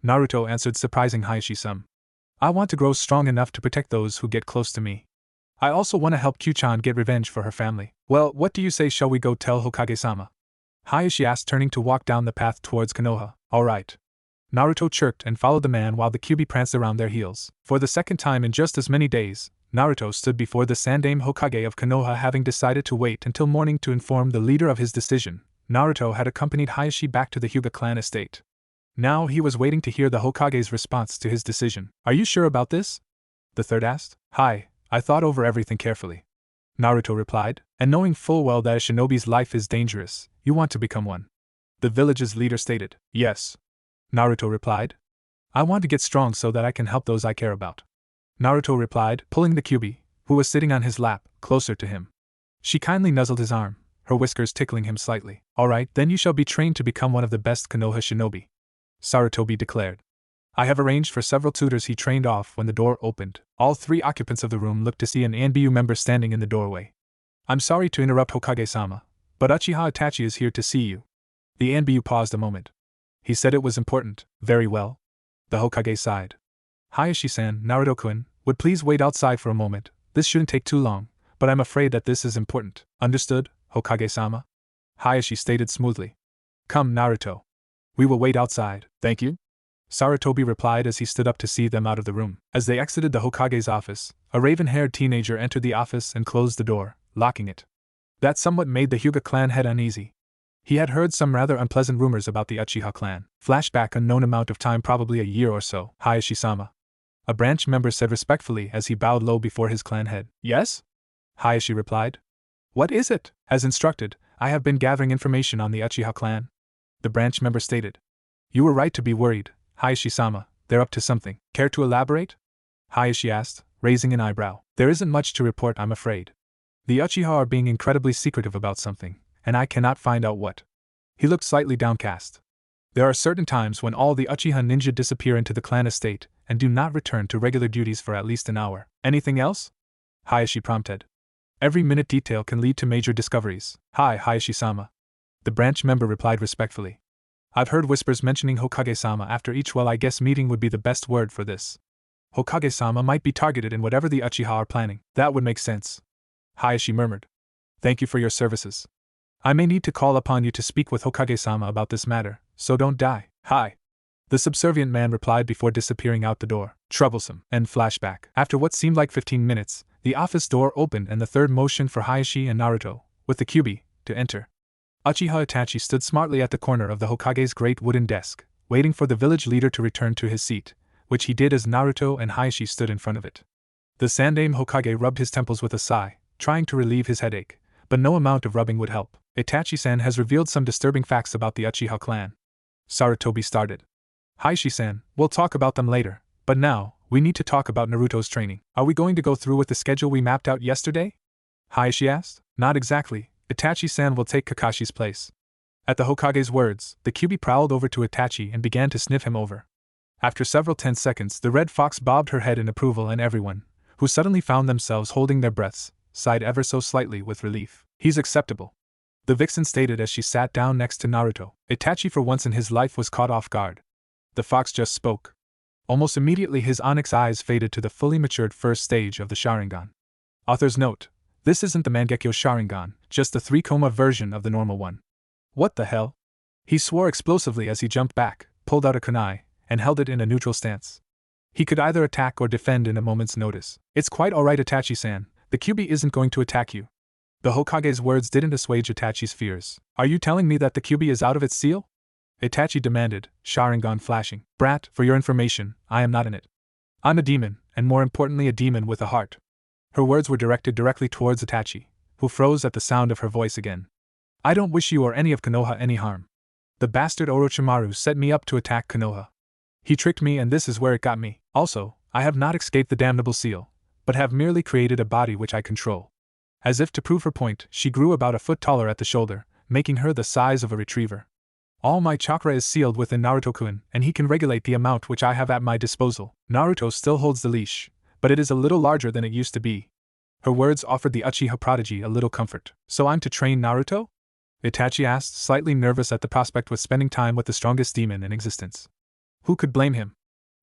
Naruto answered, surprising Hiashi some. I want to grow strong enough to protect those who get close to me. I also want to help Q-chan get revenge for her family. Well, what do you say, shall we go tell Hokage-sama? Hiashi asked, turning to walk down the path towards Konoha. All right, Naruto chirped and followed the man while the Kyuubi pranced around their heels. For the second time in just as many days, Naruto stood before the Sandaime Hokage of Konoha, having decided to wait until morning to inform the leader of his decision. Naruto had accompanied Hiashi back to the Hyuga clan estate. Now he was waiting to hear the Hokage's response to his decision. Are you sure about this? The third asked. Hi, I thought over everything carefully, Naruto replied, and knowing full well that a shinobi's life is dangerous, you want to become one. The village's leader stated. Yes, Naruto replied. I want to get strong so that I can help those I care about, Naruto replied, pulling the Kyuubi, who was sitting on his lap, closer to him. She kindly nuzzled his arm, her whiskers tickling him slightly. All right, then you shall be trained to become one of the best Konoha shinobi, Sarutobi declared. I have arranged for several tutors, he trained off when the door opened. All 3 occupants of the room looked to see an ANBU member standing in the doorway. I'm sorry to interrupt, Hokage-sama, but Uchiha Itachi is here to see you. The ANBU paused a moment. He said it was important. Very well. The Hokage sighed. Hiashi-san, Naruto-kun, would please wait outside for a moment. This shouldn't take too long, but I'm afraid that this is important. Understood, Hokage-sama? Hiashi stated smoothly. Come, Naruto. We will wait outside. Thank you, Sarutobi replied as he stood up to see them out of the room. As they exited the Hokage's office, a raven-haired teenager entered the office and closed the door, locking it. That somewhat made the Hyuga clan head uneasy. He had heard some rather unpleasant rumors about the Uchiha clan. Flashback unknown amount of time, probably a year or so. Hiashi-sama. A branch member said respectfully as he bowed low before his clan head. Yes? Hiashi replied. What is it? As instructed, I have been gathering information on the Uchiha clan. The branch member stated. You were right to be worried, Hiashi-sama. They're up to something. Care to elaborate? Hiashi asked, raising an eyebrow. There isn't much to report, I'm afraid. The Uchiha are being incredibly secretive about something, and I cannot find out what. He looked slightly downcast. There are certain times when all the Uchiha ninja disappear into the clan estate and do not return to regular duties for at least an hour. Anything else? Hiashi prompted. Every minute detail can lead to major discoveries. Hi, Hiashi-sama. The branch member replied respectfully. I've heard whispers mentioning Hokage-sama after each. Well, I guess meeting would be the best word for this. Hokage-sama might be targeted in whatever the Uchiha are planning. That would make sense. Hiashi murmured. Thank you for your services. I may need to call upon you to speak with Hokage-sama about this matter, so don't die. Hi. The subservient man replied before disappearing out the door. Troublesome. End flashback. After what seemed like 15 minutes, the office door opened and the third motioned for Hiashi and Naruto, with the Kyuubi, to enter. Uchiha Itachi stood smartly at the corner of the Hokage's great wooden desk, waiting for the village leader to return to his seat, which he did as Naruto and Hiashi stood in front of it. The Sandaime Hokage rubbed his temples with a sigh, trying to relieve his headache, but no amount of rubbing would help. Itachi-san has revealed some disturbing facts about the Uchiha clan. Sarutobi started. Hiashi-san, we'll talk about them later, but now, we need to talk about Naruto's training. Are we going to go through with the schedule we mapped out yesterday? Hiashi asked. Not exactly. Itachi-san will take Kakashi's place. At the Hokage's words, the Kyuubi prowled over to Itachi and began to sniff him over. After several tense seconds, the red fox bobbed her head in approval, and everyone, who suddenly found themselves holding their breaths, sighed ever so slightly with relief. He's acceptable, the vixen stated as she sat down next to Naruto. Itachi for once in his life was caught off guard. The fox just spoke. Almost immediately his onyx eyes faded to the fully matured first stage of the Sharingan. Author's note: this isn't the Mangekyo Sharingan, just the 3-koma version of the normal one. What the hell? He swore explosively as he jumped back, pulled out a kunai, and held it in a neutral stance. He could either attack or defend in a moment's notice. It's quite alright, Itachi-san, the Kyuubi isn't going to attack you. The Hokage's words didn't assuage Itachi's fears. Are you telling me that the Kyuubi is out of its seal? Itachi demanded, Sharingan flashing. Brat, for your information, I am not in it. I'm a demon, and more importantly a demon with a heart. Her words were directed directly towards Itachi, who froze at the sound of her voice again. I don't wish you or any of Konoha any harm. The bastard Orochimaru set me up to attack Konoha. He tricked me, and this is where it got me. Also, I have not escaped the damnable seal, but have merely created a body which I control. As if to prove her point, she grew about a foot taller at the shoulder, making her the size of a retriever. All my chakra is sealed within Naruto-kun, and he can regulate the amount which I have at my disposal. Naruto still holds the leash, but it is a little larger than it used to be. Her words offered the Uchiha prodigy a little comfort. So I'm to train Naruto? Itachi asked, slightly nervous at the prospect of spending time with the strongest demon in existence. Who could blame him?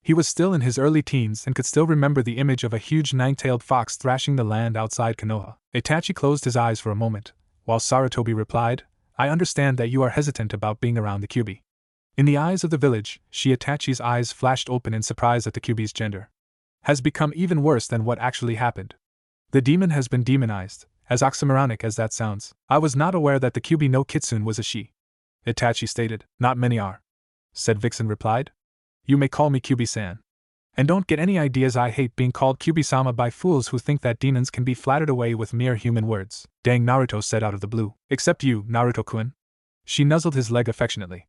He was still in his early teens and could still remember the image of a huge nine-tailed fox thrashing the land outside Konoha. Itachi closed his eyes for a moment, while Sarutobi replied, I understand that you are hesitant about being around the Kyuubi. In the eyes of the village, Itachi's eyes flashed open in surprise at the Kyuubi's gender. Has become even worse than what actually happened. The demon has been demonized, as oxymoronic as that sounds. I was not aware that the Kyuubi no Kitsune was a she. Itachi stated. Not many are, said Vixen replied. You may call me Kyuubi-san. And don't get any ideas, I hate being called Kyuubi-sama by fools who think that demons can be flattered away with mere human words. Dang, Naruto said out of the blue. Except you, Naruto-kun. She nuzzled his leg affectionately.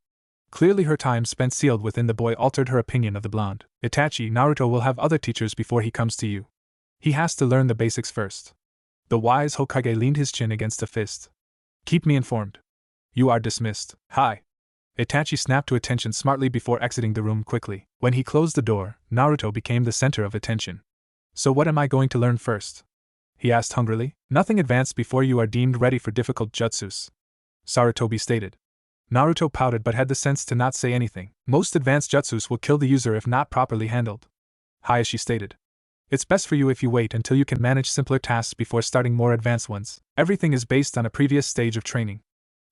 Clearly her time spent sealed within the boy altered her opinion of the blonde. Itachi, Naruto will have other teachers before he comes to you. He has to learn the basics first. The wise Hokage leaned his chin against a fist. Keep me informed. You are dismissed. Hi. Itachi snapped to attention smartly before exiting the room quickly. When he closed the door, Naruto became the center of attention. So what am I going to learn first? He asked hungrily. Nothing advanced before you are deemed ready for difficult jutsus, Sarutobi stated. Naruto pouted but had the sense to not say anything. Most advanced jutsus will kill the user if not properly handled, Hiashi stated. It's best for you if you wait until you can manage simpler tasks before starting more advanced ones. Everything is based on a previous stage of training,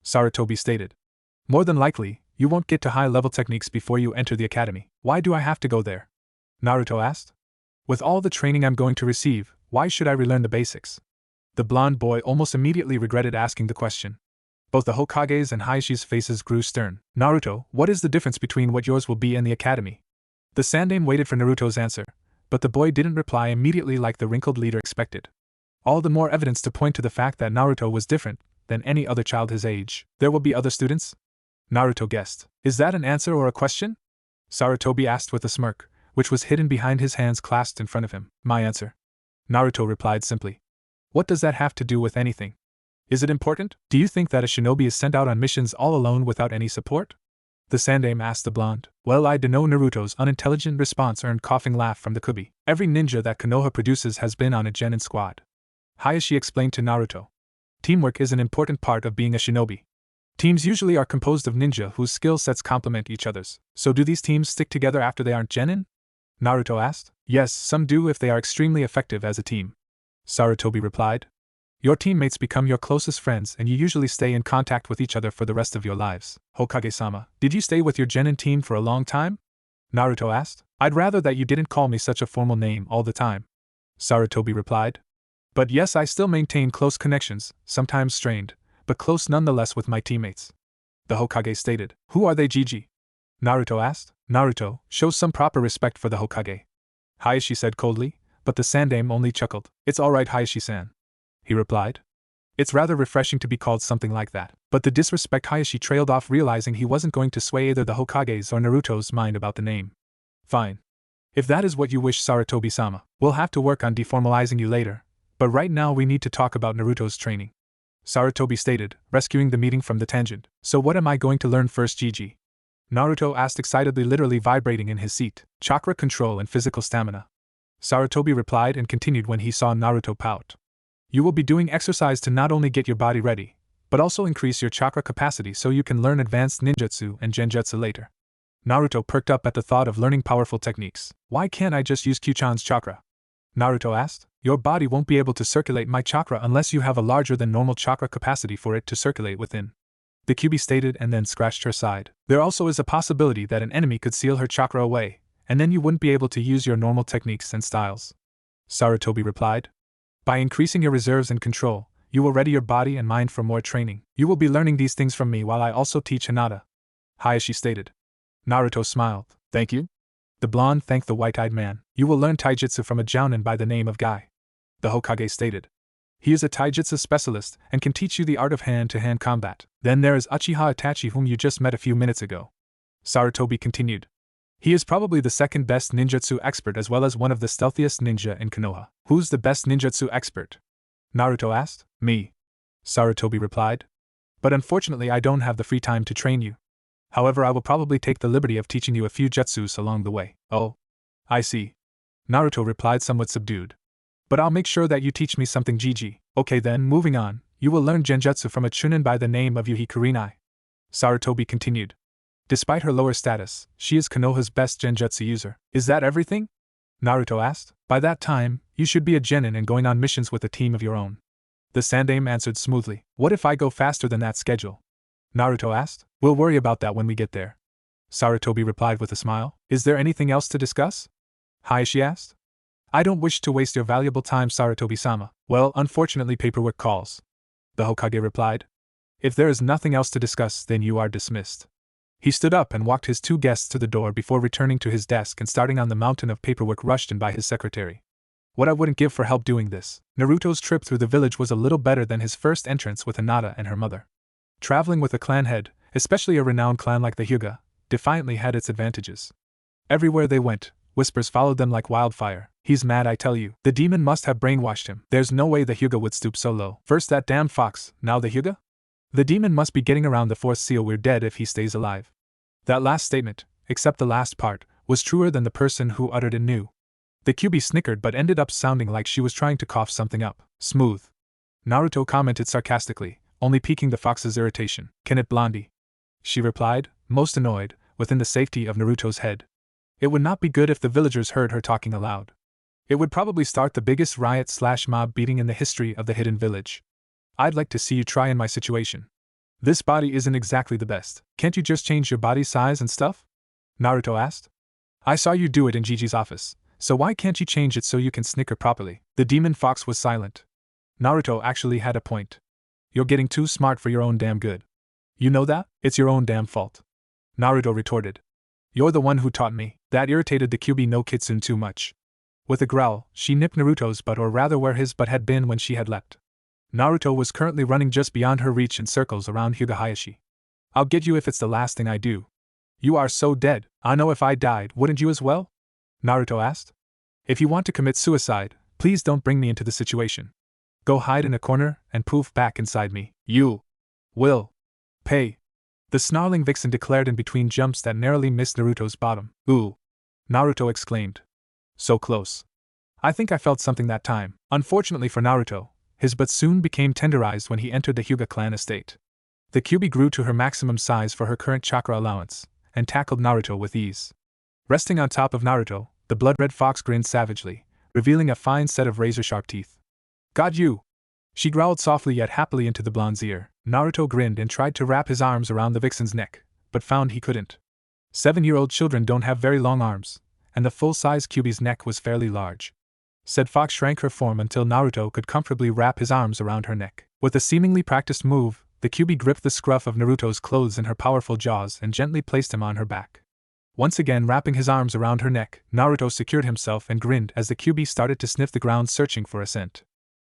Sarutobi stated. More than likely, you won't get to high-level techniques before you enter the academy. Why do I have to go there? Naruto asked. With all the training I'm going to receive, why should I relearn the basics? The blonde boy almost immediately regretted asking the question. Both the Hokage's and Hiashi's faces grew stern. Naruto, what is the difference between what yours will be and the academy? The Sandaime waited for Naruto's answer, but the boy didn't reply immediately like the wrinkled leader expected. All the more evidence to point to the fact that Naruto was different than any other child his age. There will be other students? Naruto guessed. Is that an answer or a question? Sarutobi asked with a smirk, which was hidden behind his hands clasped in front of him. My answer. Naruto replied simply. What does that have to do with anything? Is it important? Do you think that a shinobi is sent out on missions all alone without any support? The Sandaime asked the blonde. Well, I don't know. Naruto's unintelligent response earned coughing laugh from the Kubi. Every ninja that Konoha produces has been on a genin squad. Hiashi explained to Naruto. Teamwork is an important part of being a shinobi. Teams usually are composed of ninja whose skill sets complement each other's. So do these teams stick together after they aren't genin? Naruto asked. Yes, some do if they are extremely effective as a team. Sarutobi replied. Your teammates become your closest friends and you usually stay in contact with each other for the rest of your lives. Hokage-sama, did you stay with your genin team for a long time? Naruto asked. I'd rather that you didn't call me such a formal name all the time. Sarutobi replied. But yes, I still maintain close connections, sometimes strained, but close nonetheless with my teammates. The Hokage stated. Who are they, Gigi? Naruto asked. Naruto, show some proper respect for the Hokage. Hiashi said coldly, but the Sandaime only chuckled. It's alright, Hiashi-san, he replied. It's rather refreshing to be called something like that. But the disrespect Hiashi trailed off, realizing he wasn't going to sway either the Hokage's or Naruto's mind about the name. Fine. If that is what you wish, Sarutobi-sama, we'll have to work on deformalizing you later, but right now we need to talk about Naruto's training. Sarutobi stated, rescuing the meeting from the tangent. So what am I going to learn first, Gigi? Naruto asked excitedly, literally vibrating in his seat. Chakra control and physical stamina. Sarutobi replied and continued when he saw Naruto pout. You will be doing exercise to not only get your body ready, but also increase your chakra capacity so you can learn advanced ninjutsu and genjutsu later. Naruto perked up at the thought of learning powerful techniques. Why can't I just use Kyuchan's chakra? Naruto asked. Your body won't be able to circulate my chakra unless you have a larger than normal chakra capacity for it to circulate within. The Kyubi stated and then scratched her side. There also is a possibility that an enemy could seal her chakra away, and then you wouldn't be able to use your normal techniques and styles. Sarutobi replied. By increasing your reserves and control, you will ready your body and mind for more training. You will be learning these things from me while I also teach Hinata. Hiashi stated. Naruto smiled. Thank you? The blonde thanked the white-eyed man. You will learn taijutsu from a jounin by the name of Guy. The Hokage stated. He is a taijutsu specialist and can teach you the art of hand-to-hand combat. Then there is Uchiha Itachi, whom you just met a few minutes ago. Sarutobi continued. He is probably the second best ninjutsu expert as well as one of the stealthiest ninja in Konoha. Who's the best ninjutsu expert? Naruto asked. Me. Sarutobi replied. But unfortunately I don't have the free time to train you. However, I will probably take the liberty of teaching you a few jutsus along the way. Oh. I see. Naruto replied somewhat subdued. But I'll make sure that you teach me something, Gigi. Okay then, moving on, you will learn genjutsu from a chunin by the name of Yuhi Kurenai. Sarutobi continued. Despite her lower status, she is Konoha's best genjutsu user. Is that everything? Naruto asked. By that time, you should be a genin and going on missions with a team of your own. The Sandaime answered smoothly. What if I go faster than that schedule? Naruto asked. We'll worry about that when we get there. Sarutobi replied with a smile. Is there anything else to discuss? Hiashi asked. I don't wish to waste your valuable time, Sarutobi-sama. Well, unfortunately paperwork calls. The Hokage replied. If there is nothing else to discuss, then you are dismissed. He stood up and walked his two guests to the door before returning to his desk and starting on the mountain of paperwork rushed in by his secretary. What I wouldn't give for help doing this. Naruto's trip through the village was a little better than his first entrance with Hinata and her mother. Traveling with a clan head, especially a renowned clan like the Hyuga, defiantly had its advantages. Everywhere they went, whispers followed them like wildfire. He's mad, I tell you. The demon must have brainwashed him. There's no way the Hyuga would stoop so low. First that damn fox, now the Hyuga? The demon must be getting around the fourth seal. We're dead if he stays alive. That last statement, except the last part, was truer than the person who uttered it knew. The Kyubi snickered but ended up sounding like she was trying to cough something up. Smooth. Naruto commented sarcastically, only piquing the fox's irritation. Can it, Blondie? She replied, most annoyed, within the safety of Naruto's head. It would not be good if the villagers heard her talking aloud. It would probably start the biggest riot/mob beating in the history of the hidden village. I'd like to see you try in my situation. This body isn't exactly the best. Can't you just change your body size and stuff? Naruto asked. I saw you do it in Gigi's office, so why can't you change it so you can snicker properly? The demon fox was silent. Naruto actually had a point. You're getting too smart for your own damn good. You know that? It's your own damn fault. Naruto retorted. You're the one who taught me. That irritated the Kyuubi no Kitsune too much. With a growl, she nipped Naruto's butt, or rather where his butt had been when she had leapt. Naruto was currently running just beyond her reach in circles around Hyuga Hiashi. I'll get you if it's the last thing I do. You are so dead. I know if I died, wouldn't you as well? Naruto asked. If you want to commit suicide, please don't bring me into the situation. Go hide in a corner and poof back inside me. You will pay. The snarling vixen declared in between jumps that narrowly missed Naruto's bottom. Ooh! Naruto exclaimed. So close. I think I felt something that time. Unfortunately for Naruto, his butt soon became tenderized when he entered the Hyuga clan estate. The Kyuubi grew to her maximum size for her current chakra allowance, and tackled Naruto with ease. Resting on top of Naruto, the blood-red fox grinned savagely, revealing a fine set of razor-sharp teeth. Got you! She growled softly yet happily into the blonde's ear. Naruto grinned and tried to wrap his arms around the vixen's neck, but found he couldn't. 7-year-old children don't have very long arms, and the full-size Kyuubi's neck was fairly large. Said fox shrank her form until Naruto could comfortably wrap his arms around her neck. With a seemingly practiced move, the Kyuubi gripped the scruff of Naruto's clothes in her powerful jaws and gently placed him on her back. Once again wrapping his arms around her neck, Naruto secured himself and grinned as the Kyuubi started to sniff the ground searching for a scent.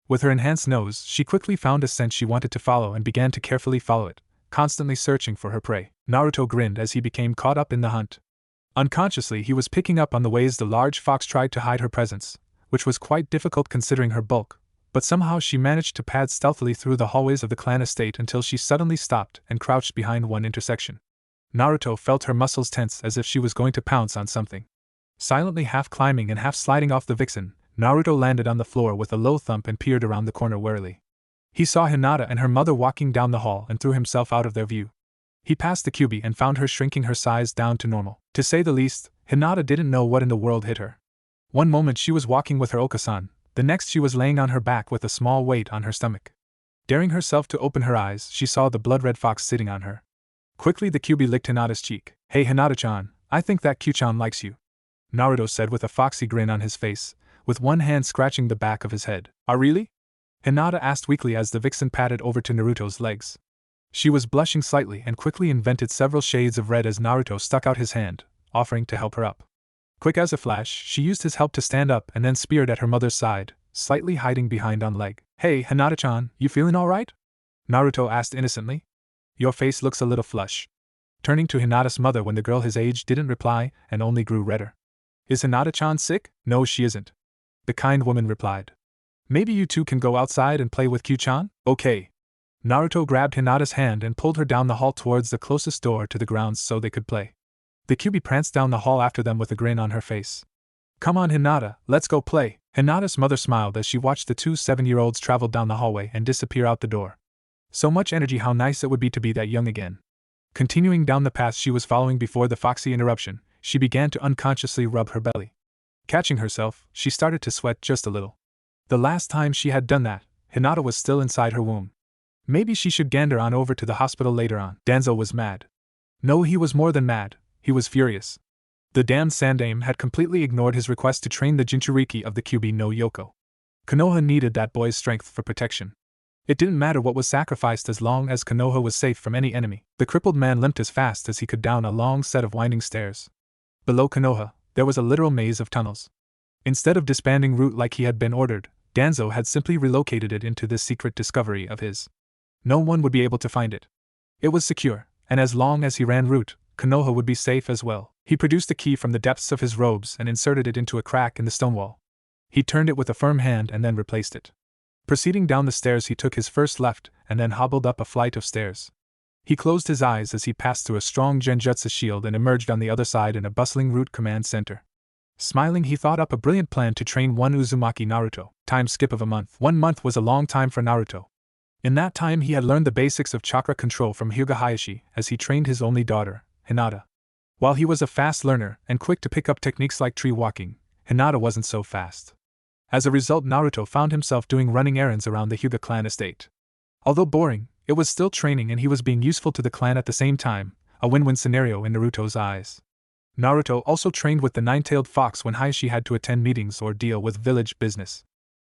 With her enhanced nose, she quickly found a scent she wanted to follow and began to carefully follow it, constantly searching for her prey. Naruto grinned as he became caught up in the hunt. Unconsciously, he was picking up on the ways the large fox tried to hide her presence, which was quite difficult considering her bulk, but somehow she managed to pad stealthily through the hallways of the clan estate until she suddenly stopped and crouched behind one intersection. Naruto felt her muscles tense as if she was going to pounce on something. Silently half climbing and half sliding off the vixen, Naruto landed on the floor with a low thump and peered around the corner warily. He saw Hinata and her mother walking down the hall and threw himself out of their view. He passed the Kyuubi and found her shrinking her size down to normal. To say the least, Hinata didn't know what in the world hit her. One moment she was walking with her Okasan, the next she was laying on her back with a small weight on her stomach. Daring herself to open her eyes, she saw the blood-red fox sitting on her. Quickly the Kyuubi licked Hinata's cheek. Hey Hinata-chan, I think that Q-chan likes you, Naruto said with a foxy grin on his face, with one hand scratching the back of his head. Ah really? Hinata asked weakly as the vixen padded over to Naruto's legs. She was blushing slightly and quickly invented several shades of red as Naruto stuck out his hand, offering to help her up. Quick as a flash, she used his help to stand up and then speared at her mother's side, slightly hiding behind on leg. Hey Hinata-chan, you feeling alright? Naruto asked innocently. Your face looks a little flush. Turning to Hinata's mother when the girl his age didn't reply and only grew redder. Is Hinata-chan sick? No, she isn't, the kind woman replied. Maybe you two can go outside and play with Q-chan? Okay. Naruto grabbed Hinata's hand and pulled her down the hall towards the closest door to the grounds so they could play. The Kyuubi pranced down the hall after them with a grin on her face. Come on Hinata, let's go play. Hinata's mother smiled as she watched the two 7-year-olds travel down the hallway and disappear out the door. So much energy, how nice it would be to be that young again. Continuing down the path she was following before the foxy interruption, she began to unconsciously rub her belly. Catching herself, she started to sweat just a little. The last time she had done that, Hinata was still inside her womb. Maybe she should gander on over to the hospital later on. Danzo was mad. No, he was more than mad, he was furious. The damned Sandaime had completely ignored his request to train the Jinchuriki of the Kyuubi no Yoko. Konoha needed that boy's strength for protection. It didn't matter what was sacrificed as long as Konoha was safe from any enemy. The crippled man limped as fast as he could down a long set of winding stairs. Below Konoha, there was a literal maze of tunnels. Instead of disbanding route like he had been ordered, Danzo had simply relocated it into this secret discovery of his. No one would be able to find it. It was secure, and as long as he ran route, Konoha would be safe as well. He produced a key from the depths of his robes and inserted it into a crack in the stone wall. He turned it with a firm hand and then replaced it. Proceeding down the stairs, he took his first left and then hobbled up a flight of stairs. He closed his eyes as he passed through a strong genjutsu shield and emerged on the other side in a bustling root command center. Smiling, he thought up a brilliant plan to train one Uzumaki Naruto. Time skip of a month. 1 month was a long time for Naruto. In that time he had learned the basics of chakra control from Hyuga Hiashi as he trained his only daughter, Hinata. While he was a fast learner and quick to pick up techniques like tree walking, Hinata wasn't so fast. As a result, Naruto found himself doing running errands around the Hyuga clan estate. Although boring, it was still training and he was being useful to the clan at the same time, a win-win scenario in Naruto's eyes. Naruto also trained with the nine-tailed fox when Hiashi had to attend meetings or deal with village business.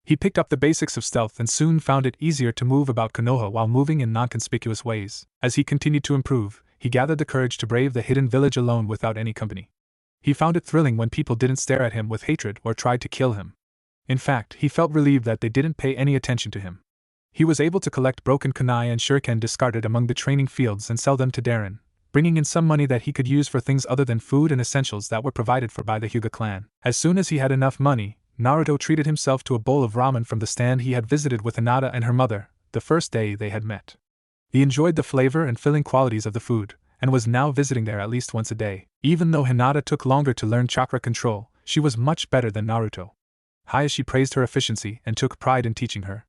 He picked up the basics of stealth and soon found it easier to move about Konoha while moving in non-conspicuous ways. As he continued to improve, he gathered the courage to brave the hidden village alone without any company. He found it thrilling when people didn't stare at him with hatred or tried to kill him. In fact, he felt relieved that they didn't pay any attention to him. He was able to collect broken kunai and shuriken discarded among the training fields and sell them to Darren, bringing in some money that he could use for things other than food and essentials that were provided for by the Hyuga clan. As soon as he had enough money, Naruto treated himself to a bowl of ramen from the stand he had visited with Hinata and her mother, the first day they had met. He enjoyed the flavor and filling qualities of the food, and was now visiting there at least once a day. Even though Hinata took longer to learn chakra control, she was much better than Naruto. Hiashi praised her efficiency and took pride in teaching her.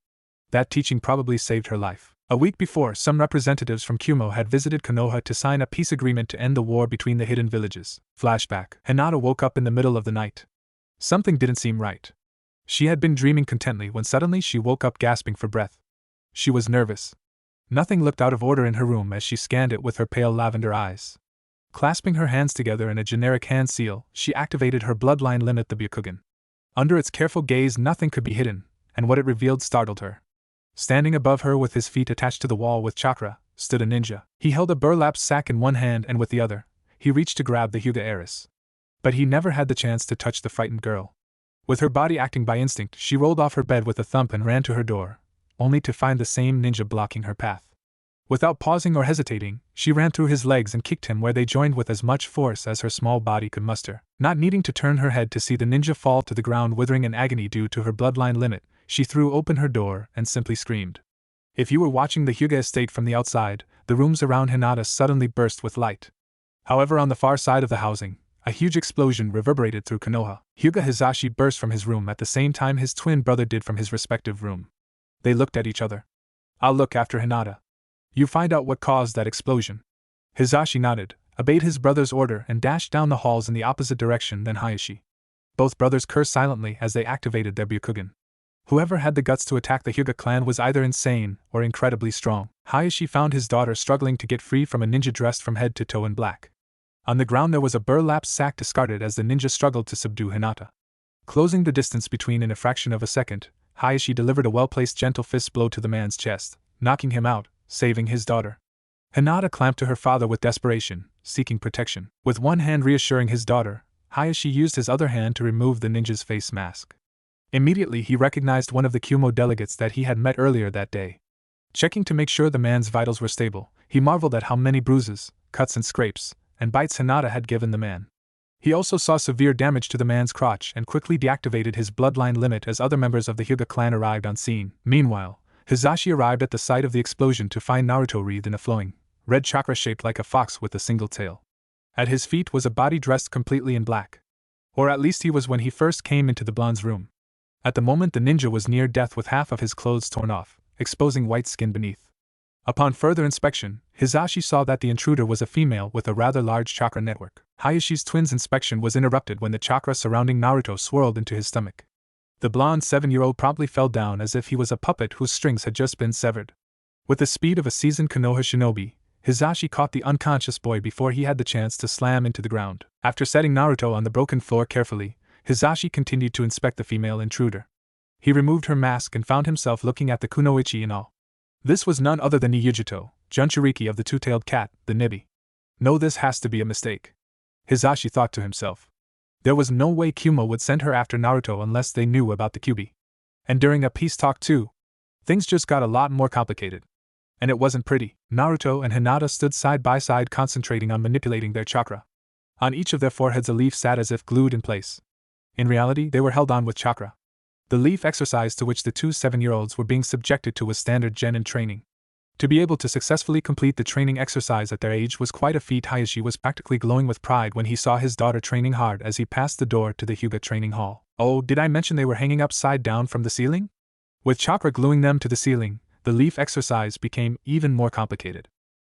That teaching probably saved her life. A week before, some representatives from Kumo had visited Konoha to sign a peace agreement to end the war between the hidden villages. Flashback. Hinata woke up in the middle of the night. Something didn't seem right. She had been dreaming contently when suddenly she woke up gasping for breath. She was nervous. Nothing looked out of order in her room as she scanned it with her pale lavender eyes. Clasping her hands together in a generic hand seal, she activated her bloodline limit, the Byakugan. Under its careful gaze, nothing could be hidden, and what it revealed startled her. Standing above her with his feet attached to the wall with chakra, stood a ninja. He held a burlap sack in one hand and with the other, he reached to grab the Hyuga heiress. But he never had the chance to touch the frightened girl. With her body acting by instinct, she rolled off her bed with a thump and ran to her door, only to find the same ninja blocking her path. Without pausing or hesitating, she ran through his legs and kicked him where they joined with as much force as her small body could muster. Not needing to turn her head to see the ninja fall to the ground withering in agony due to her bloodline limit, she threw open her door and simply screamed. If you were watching the Hyuga estate from the outside, the rooms around Hinata suddenly burst with light. However, on the far side of the housing, a huge explosion reverberated through Konoha. Hyuga Hisashi burst from his room at the same time his twin brother did from his respective room. They looked at each other. I'll look after Hinata. You find out what caused that explosion. Hisashi nodded, obeyed his brother's order and dashed down the halls in the opposite direction than Hiashi. Both brothers cursed silently as they activated their Byakugan. Whoever had the guts to attack the Hyuga clan was either insane or incredibly strong. Hiashi found his daughter struggling to get free from a ninja dressed from head to toe in black. On the ground there was a burlap sack discarded as the ninja struggled to subdue Hinata. Closing the distance between in a fraction of a second, Hiashi delivered a well-placed gentle fist blow to the man's chest, knocking him out, saving his daughter. Hinata clamped to her father with desperation, seeking protection. With one hand reassuring his daughter, Hiashi used his other hand to remove the ninja's face mask. Immediately he recognized one of the Kumo delegates that he had met earlier that day. Checking to make sure the man's vitals were stable, he marveled at how many bruises, cuts and scrapes, and bites Hinata had given the man. He also saw severe damage to the man's crotch and quickly deactivated his bloodline limit as other members of the Hyuga clan arrived on scene. Meanwhile, Hisashi arrived at the site of the explosion to find Naruto wreathed in a flowing, red chakra shaped like a fox with a single tail. At his feet was a body dressed completely in black. Or at least he was when he first came into the blonde's room. At the moment the ninja was near death with half of his clothes torn off, exposing white skin beneath. Upon further inspection, Hisashi saw that the intruder was a female with a rather large chakra network. Hayashi's twin's inspection was interrupted when the chakra surrounding Naruto swirled into his stomach. The blonde 7-year-old promptly fell down as if he was a puppet whose strings had just been severed. With the speed of a seasoned Konoha shinobi, Hisashi caught the unconscious boy before he had the chance to slam into the ground. After setting Naruto on the broken floor carefully, Hisashi continued to inspect the female intruder. He removed her mask and found himself looking at the kunoichi in awe. This was none other than the Yugito, Jinchuriki of the two-tailed cat, the Nibi. No, this has to be a mistake. Hisashi thought to himself. There was no way Kumo would send her after Naruto unless they knew about the Kyuubi. And during a peace talk too. Things just got a lot more complicated. And it wasn't pretty. Naruto and Hinata stood side by side concentrating on manipulating their chakra. On each of their foreheads a leaf sat as if glued in place. In reality, they were held on with chakra. The leaf exercise to which the two 7-year-olds were being subjected to was standard genin training. To be able to successfully complete the training exercise at their age was quite a feat. Hiashi was practically glowing with pride when he saw his daughter training hard as he passed the door to the Hyuga training hall. Oh, did I mention they were hanging upside down from the ceiling? With chakra gluing them to the ceiling, the leaf exercise became even more complicated.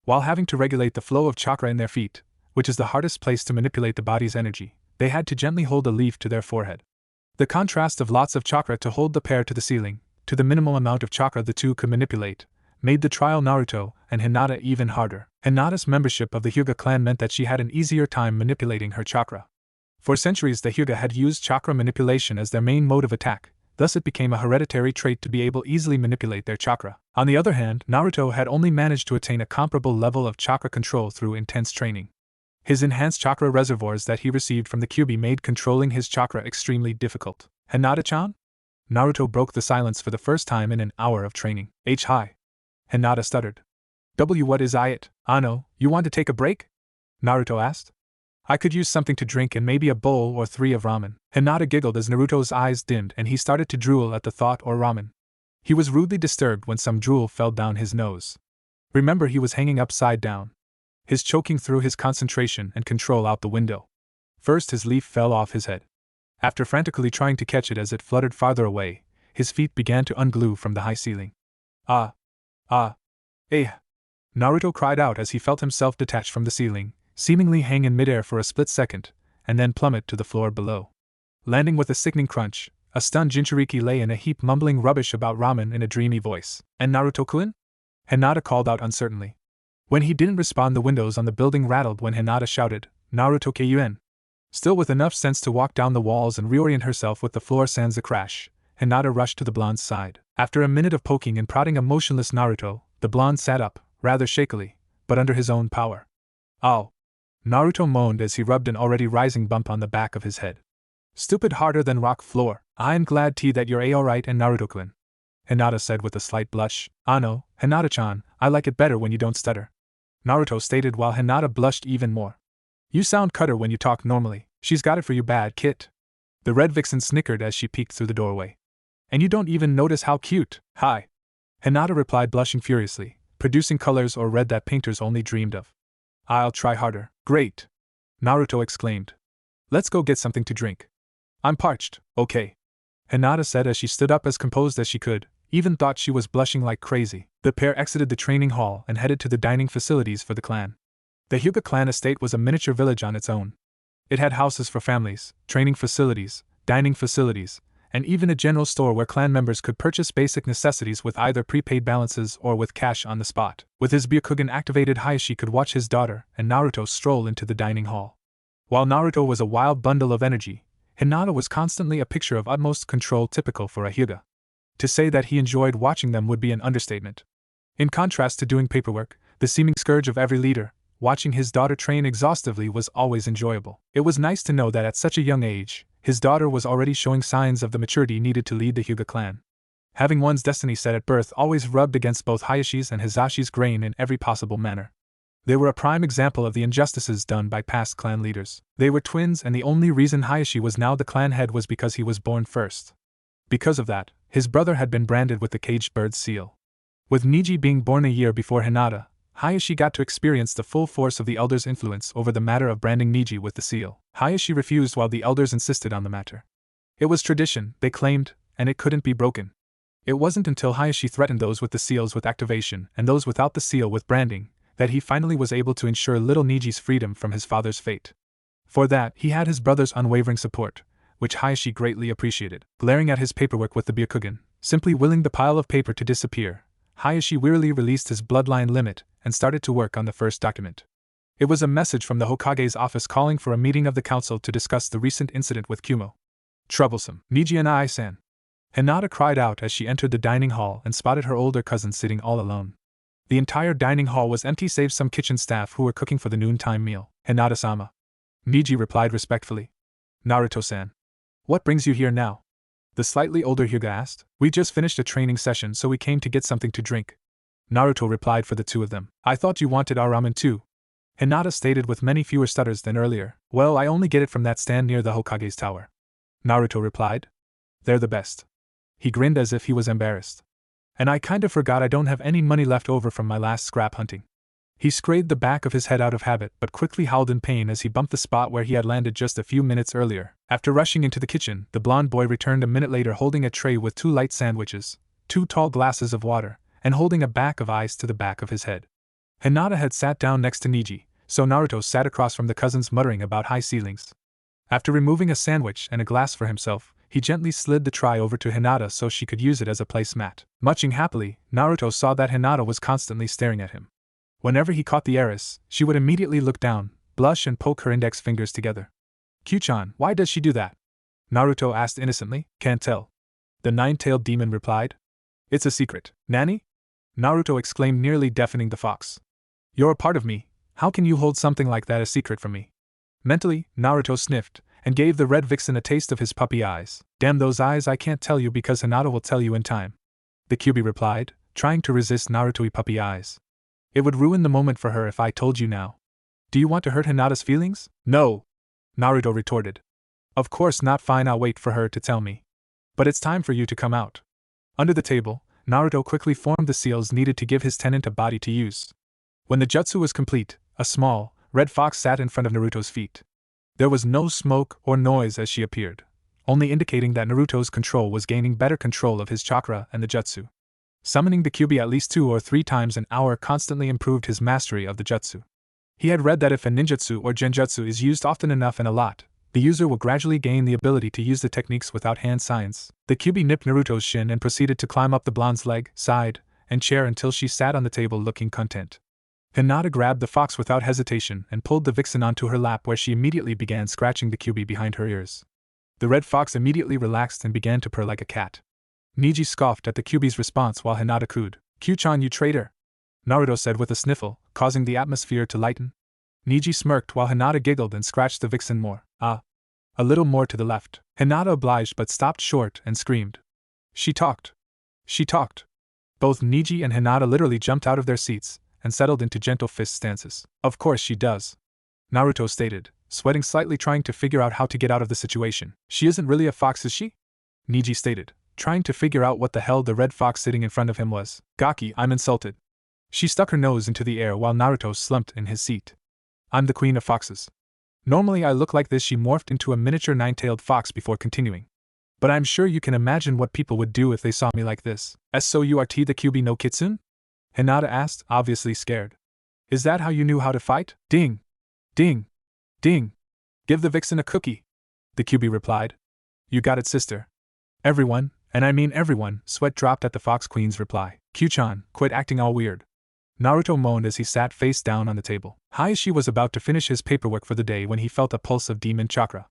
While having to regulate the flow of chakra in their feet, which is the hardest place to manipulate the body's energy, they had to gently hold a leaf to their forehead. The contrast of lots of chakra to hold the pair to the ceiling, to the minimal amount of chakra the two could manipulate, made the trial Naruto and Hinata even harder. Hinata's membership of the Hyuga clan meant that she had an easier time manipulating her chakra. For centuries the Hyuga had used chakra manipulation as their main mode of attack, thus it became a hereditary trait to be able to easily manipulate their chakra. On the other hand, Naruto had only managed to attain a comparable level of chakra control through intense training. His enhanced chakra reservoirs that he received from the Kyuubi made controlling his chakra extremely difficult. Hinata-chan? Naruto broke the silence for the first time in an hour of training. Hi. Hinata stuttered. What is it? Ano, you want to take a break? Naruto asked. I could use something to drink and maybe a bowl or 3 of ramen. Hinata giggled as Naruto's eyes dimmed and he started to drool at the thought or ramen. He was rudely disturbed when some drool fell down his nose. Remember, he was hanging upside down. His choking threw his concentration and control out the window. First his leaf fell off his head. After frantically trying to catch it as it fluttered farther away, his feet began to unglue from the high ceiling. Naruto cried out as he felt himself detach from the ceiling, seemingly hang in midair for a split second, and then plummet to the floor below. Landing with a sickening crunch, a stunned Jinchuriki lay in a heap mumbling rubbish about ramen in a dreamy voice. And Naruto-kun? Hinata called out uncertainly. When he didn't respond, the windows on the building rattled when Hinata shouted, Naruto-kun. Still with enough sense to walk down the walls and reorient herself with the floor sans a crash, Hinata rushed to the blonde's side. After a minute of poking and prodding a motionless Naruto, the blonde sat up, rather shakily, but under his own power. Ow! Naruto moaned as he rubbed an already rising bump on the back of his head. Stupid harder than rock floor. I'm glad that you're alright and Naruto-kun. Hinata said with a slight blush. No, Hinata-chan, I like it better when you don't stutter. Naruto stated while Hinata blushed even more. You sound cutter when you talk normally. She's got it for you bad, kid. The red vixen snickered as she peeked through the doorway. And you don't even notice how cute. Hi. Hinata replied, blushing furiously, producing colors or red that painters only dreamed of. I'll try harder. Great. Naruto exclaimed. Let's go get something to drink. I'm parched. Okay. Hinata said as she stood up as composed as she could, even thought she was blushing like crazy. The pair exited the training hall and headed to the dining facilities for the clan. The Hyuga clan estate was a miniature village on its own. It had houses for families, training facilities, dining facilities, and even a general store where clan members could purchase basic necessities with either prepaid balances or with cash on the spot. With his Byakugan activated, Hiashi could watch his daughter and Naruto stroll into the dining hall. While Naruto was a wild bundle of energy, Hinata was constantly a picture of utmost control typical for a Hyuga. To say that he enjoyed watching them would be an understatement. In contrast to doing paperwork, the seeming scourge of every leader, watching his daughter train exhaustively was always enjoyable. It was nice to know that at such a young age, his daughter was already showing signs of the maturity needed to lead the Hyuga clan. Having one's destiny set at birth always rubbed against both Hiashi's and Hisashi's grain in every possible manner. They were a prime example of the injustices done by past clan leaders. They were twins, and the only reason Hiashi was now the clan head was because he was born first. Because of that, his brother had been branded with the caged bird seal. With Niji being born a year before Hinata, Hiashi got to experience the full force of the elders' influence over the matter of branding Niji with the seal. Hiashi refused while the elders insisted on the matter. It was tradition, they claimed, and it couldn't be broken. It wasn't until Hiashi threatened those with the seals with activation and those without the seal with branding that he finally was able to ensure little Niji's freedom from his father's fate. For that, he had his brother's unwavering support, which Hiashi greatly appreciated. Glaring at his paperwork with the Byakugan, simply willing the pile of paper to disappear, Hiashi wearily released his bloodline limit and started to work on the first document. It was a message from the Hokage's office calling for a meeting of the council to discuss the recent incident with Kumo. Troublesome. Niji and I-san. Hinata cried out as she entered the dining hall and spotted her older cousin sitting all alone. The entire dining hall was empty save some kitchen staff who were cooking for the noontime meal. Hinata-sama. Niji replied respectfully. Naruto-san. What brings you here now? The slightly older Hyuga asked. We just finished a training session, so we came to get something to drink. Naruto replied for the two of them. I thought you wanted our ramen too. Hinata stated with many fewer stutters than earlier. Well, I only get it from that stand near the Hokage's tower. Naruto replied. They're the best. He grinned as if he was embarrassed. And I kinda forgot I don't have any money left over from my last scrap hunting. He scraped the back of his head out of habit but quickly howled in pain as he bumped the spot where he had landed just a few minutes earlier. After rushing into the kitchen, the blonde boy returned a minute later holding a tray with 2 light sandwiches, 2 tall glasses of water, and holding a pack of ice to the back of his head. Hinata had sat down next to Niji, so Naruto sat across from the cousins muttering about high ceilings. After removing a sandwich and a glass for himself, he gently slid the tray over to Hinata so she could use it as a placemat. Munching happily, Naruto saw that Hinata was constantly staring at him. Whenever he caught the heiress, she would immediately look down, blush and poke her index fingers together. Q-chan, why does she do that? Naruto asked innocently. Can't tell. The nine-tailed demon replied. It's a secret. Nanny? Naruto exclaimed, nearly deafening the fox. You're a part of me. How can you hold something like that a secret from me? Mentally, Naruto sniffed, and gave the red vixen a taste of his puppy eyes. Damn those eyes, I can't tell you because Hinata will tell you in time. The Kyuubi replied, trying to resist Naruto's puppy eyes. It would ruin the moment for her if I told you now. Do you want to hurt Hinata's feelings? No! Naruto retorted. Of course not, fine, I'll wait for her to tell me. But it's time for you to come out. Under the table, Naruto quickly formed the seals needed to give his tenant a body to use. When the jutsu was complete, a small, red fox sat in front of Naruto's feet. There was no smoke or noise as she appeared, only indicating that Naruto's control was gaining better control of his chakra and the jutsu. Summoning the Kyuubi at least 2 or 3 times an hour constantly improved his mastery of the jutsu. He had read that if a ninjutsu or genjutsu is used often enough and a lot, the user will gradually gain the ability to use the techniques without hand signs. The Kyuubi nipped Naruto's shin and proceeded to climb up the blonde's leg, side, and chair until she sat on the table looking content. Hinata grabbed the fox without hesitation and pulled the vixen onto her lap, where she immediately began scratching the Kyuubi behind her ears. The red fox immediately relaxed and began to purr like a cat. Neji scoffed at the Kyuubi's response while Hinata cooed, "Q-chan, you traitor!" Naruto said with a sniffle, causing the atmosphere to lighten. Neji smirked while Hinata giggled and scratched the vixen more. A little more to the left. Hinata obliged but stopped short and screamed. She talked. She talked. Both Neji and Hinata literally jumped out of their seats and settled into gentle fist stances. Of course she does, Naruto stated, sweating slightly, trying to figure out how to get out of the situation. She isn't really a fox, is she? Neji stated, trying to figure out what the hell the red fox sitting in front of him was. Gaki, I'm insulted. She stuck her nose into the air while Naruto slumped in his seat. I'm the queen of foxes. Normally I look like this. She morphed into a miniature nine-tailed fox before continuing. But I'm sure you can imagine what people would do if they saw me like this. So you are the Kyuubi no Kitsune? Hinata asked, obviously scared. Is that how you knew how to fight? Ding! Ding! Ding! Give the vixen a cookie! The Kyuubi replied. You got it, sister. Everyone, and I mean everyone, sweat dropped at the Fox Queen's reply. Q-chan, quit acting all weird. Naruto moaned as he sat face down on the table. Hiashi was about to finish his paperwork for the day when he felt a pulse of demon chakra.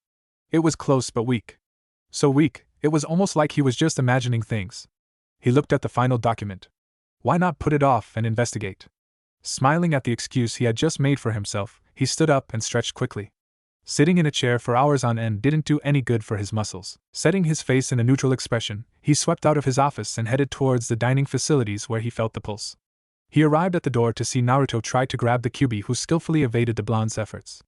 It was close but weak. So weak, it was almost like he was just imagining things. He looked at the final document. Why not put it off and investigate? Smiling at the excuse he had just made for himself, he stood up and stretched quickly. Sitting in a chair for hours on end didn't do any good for his muscles. Setting his face in a neutral expression, he swept out of his office and headed towards the dining facilities where he felt the pulse. He arrived at the door to see Naruto try to grab the Kyuubi, who skillfully evaded the blonde's efforts.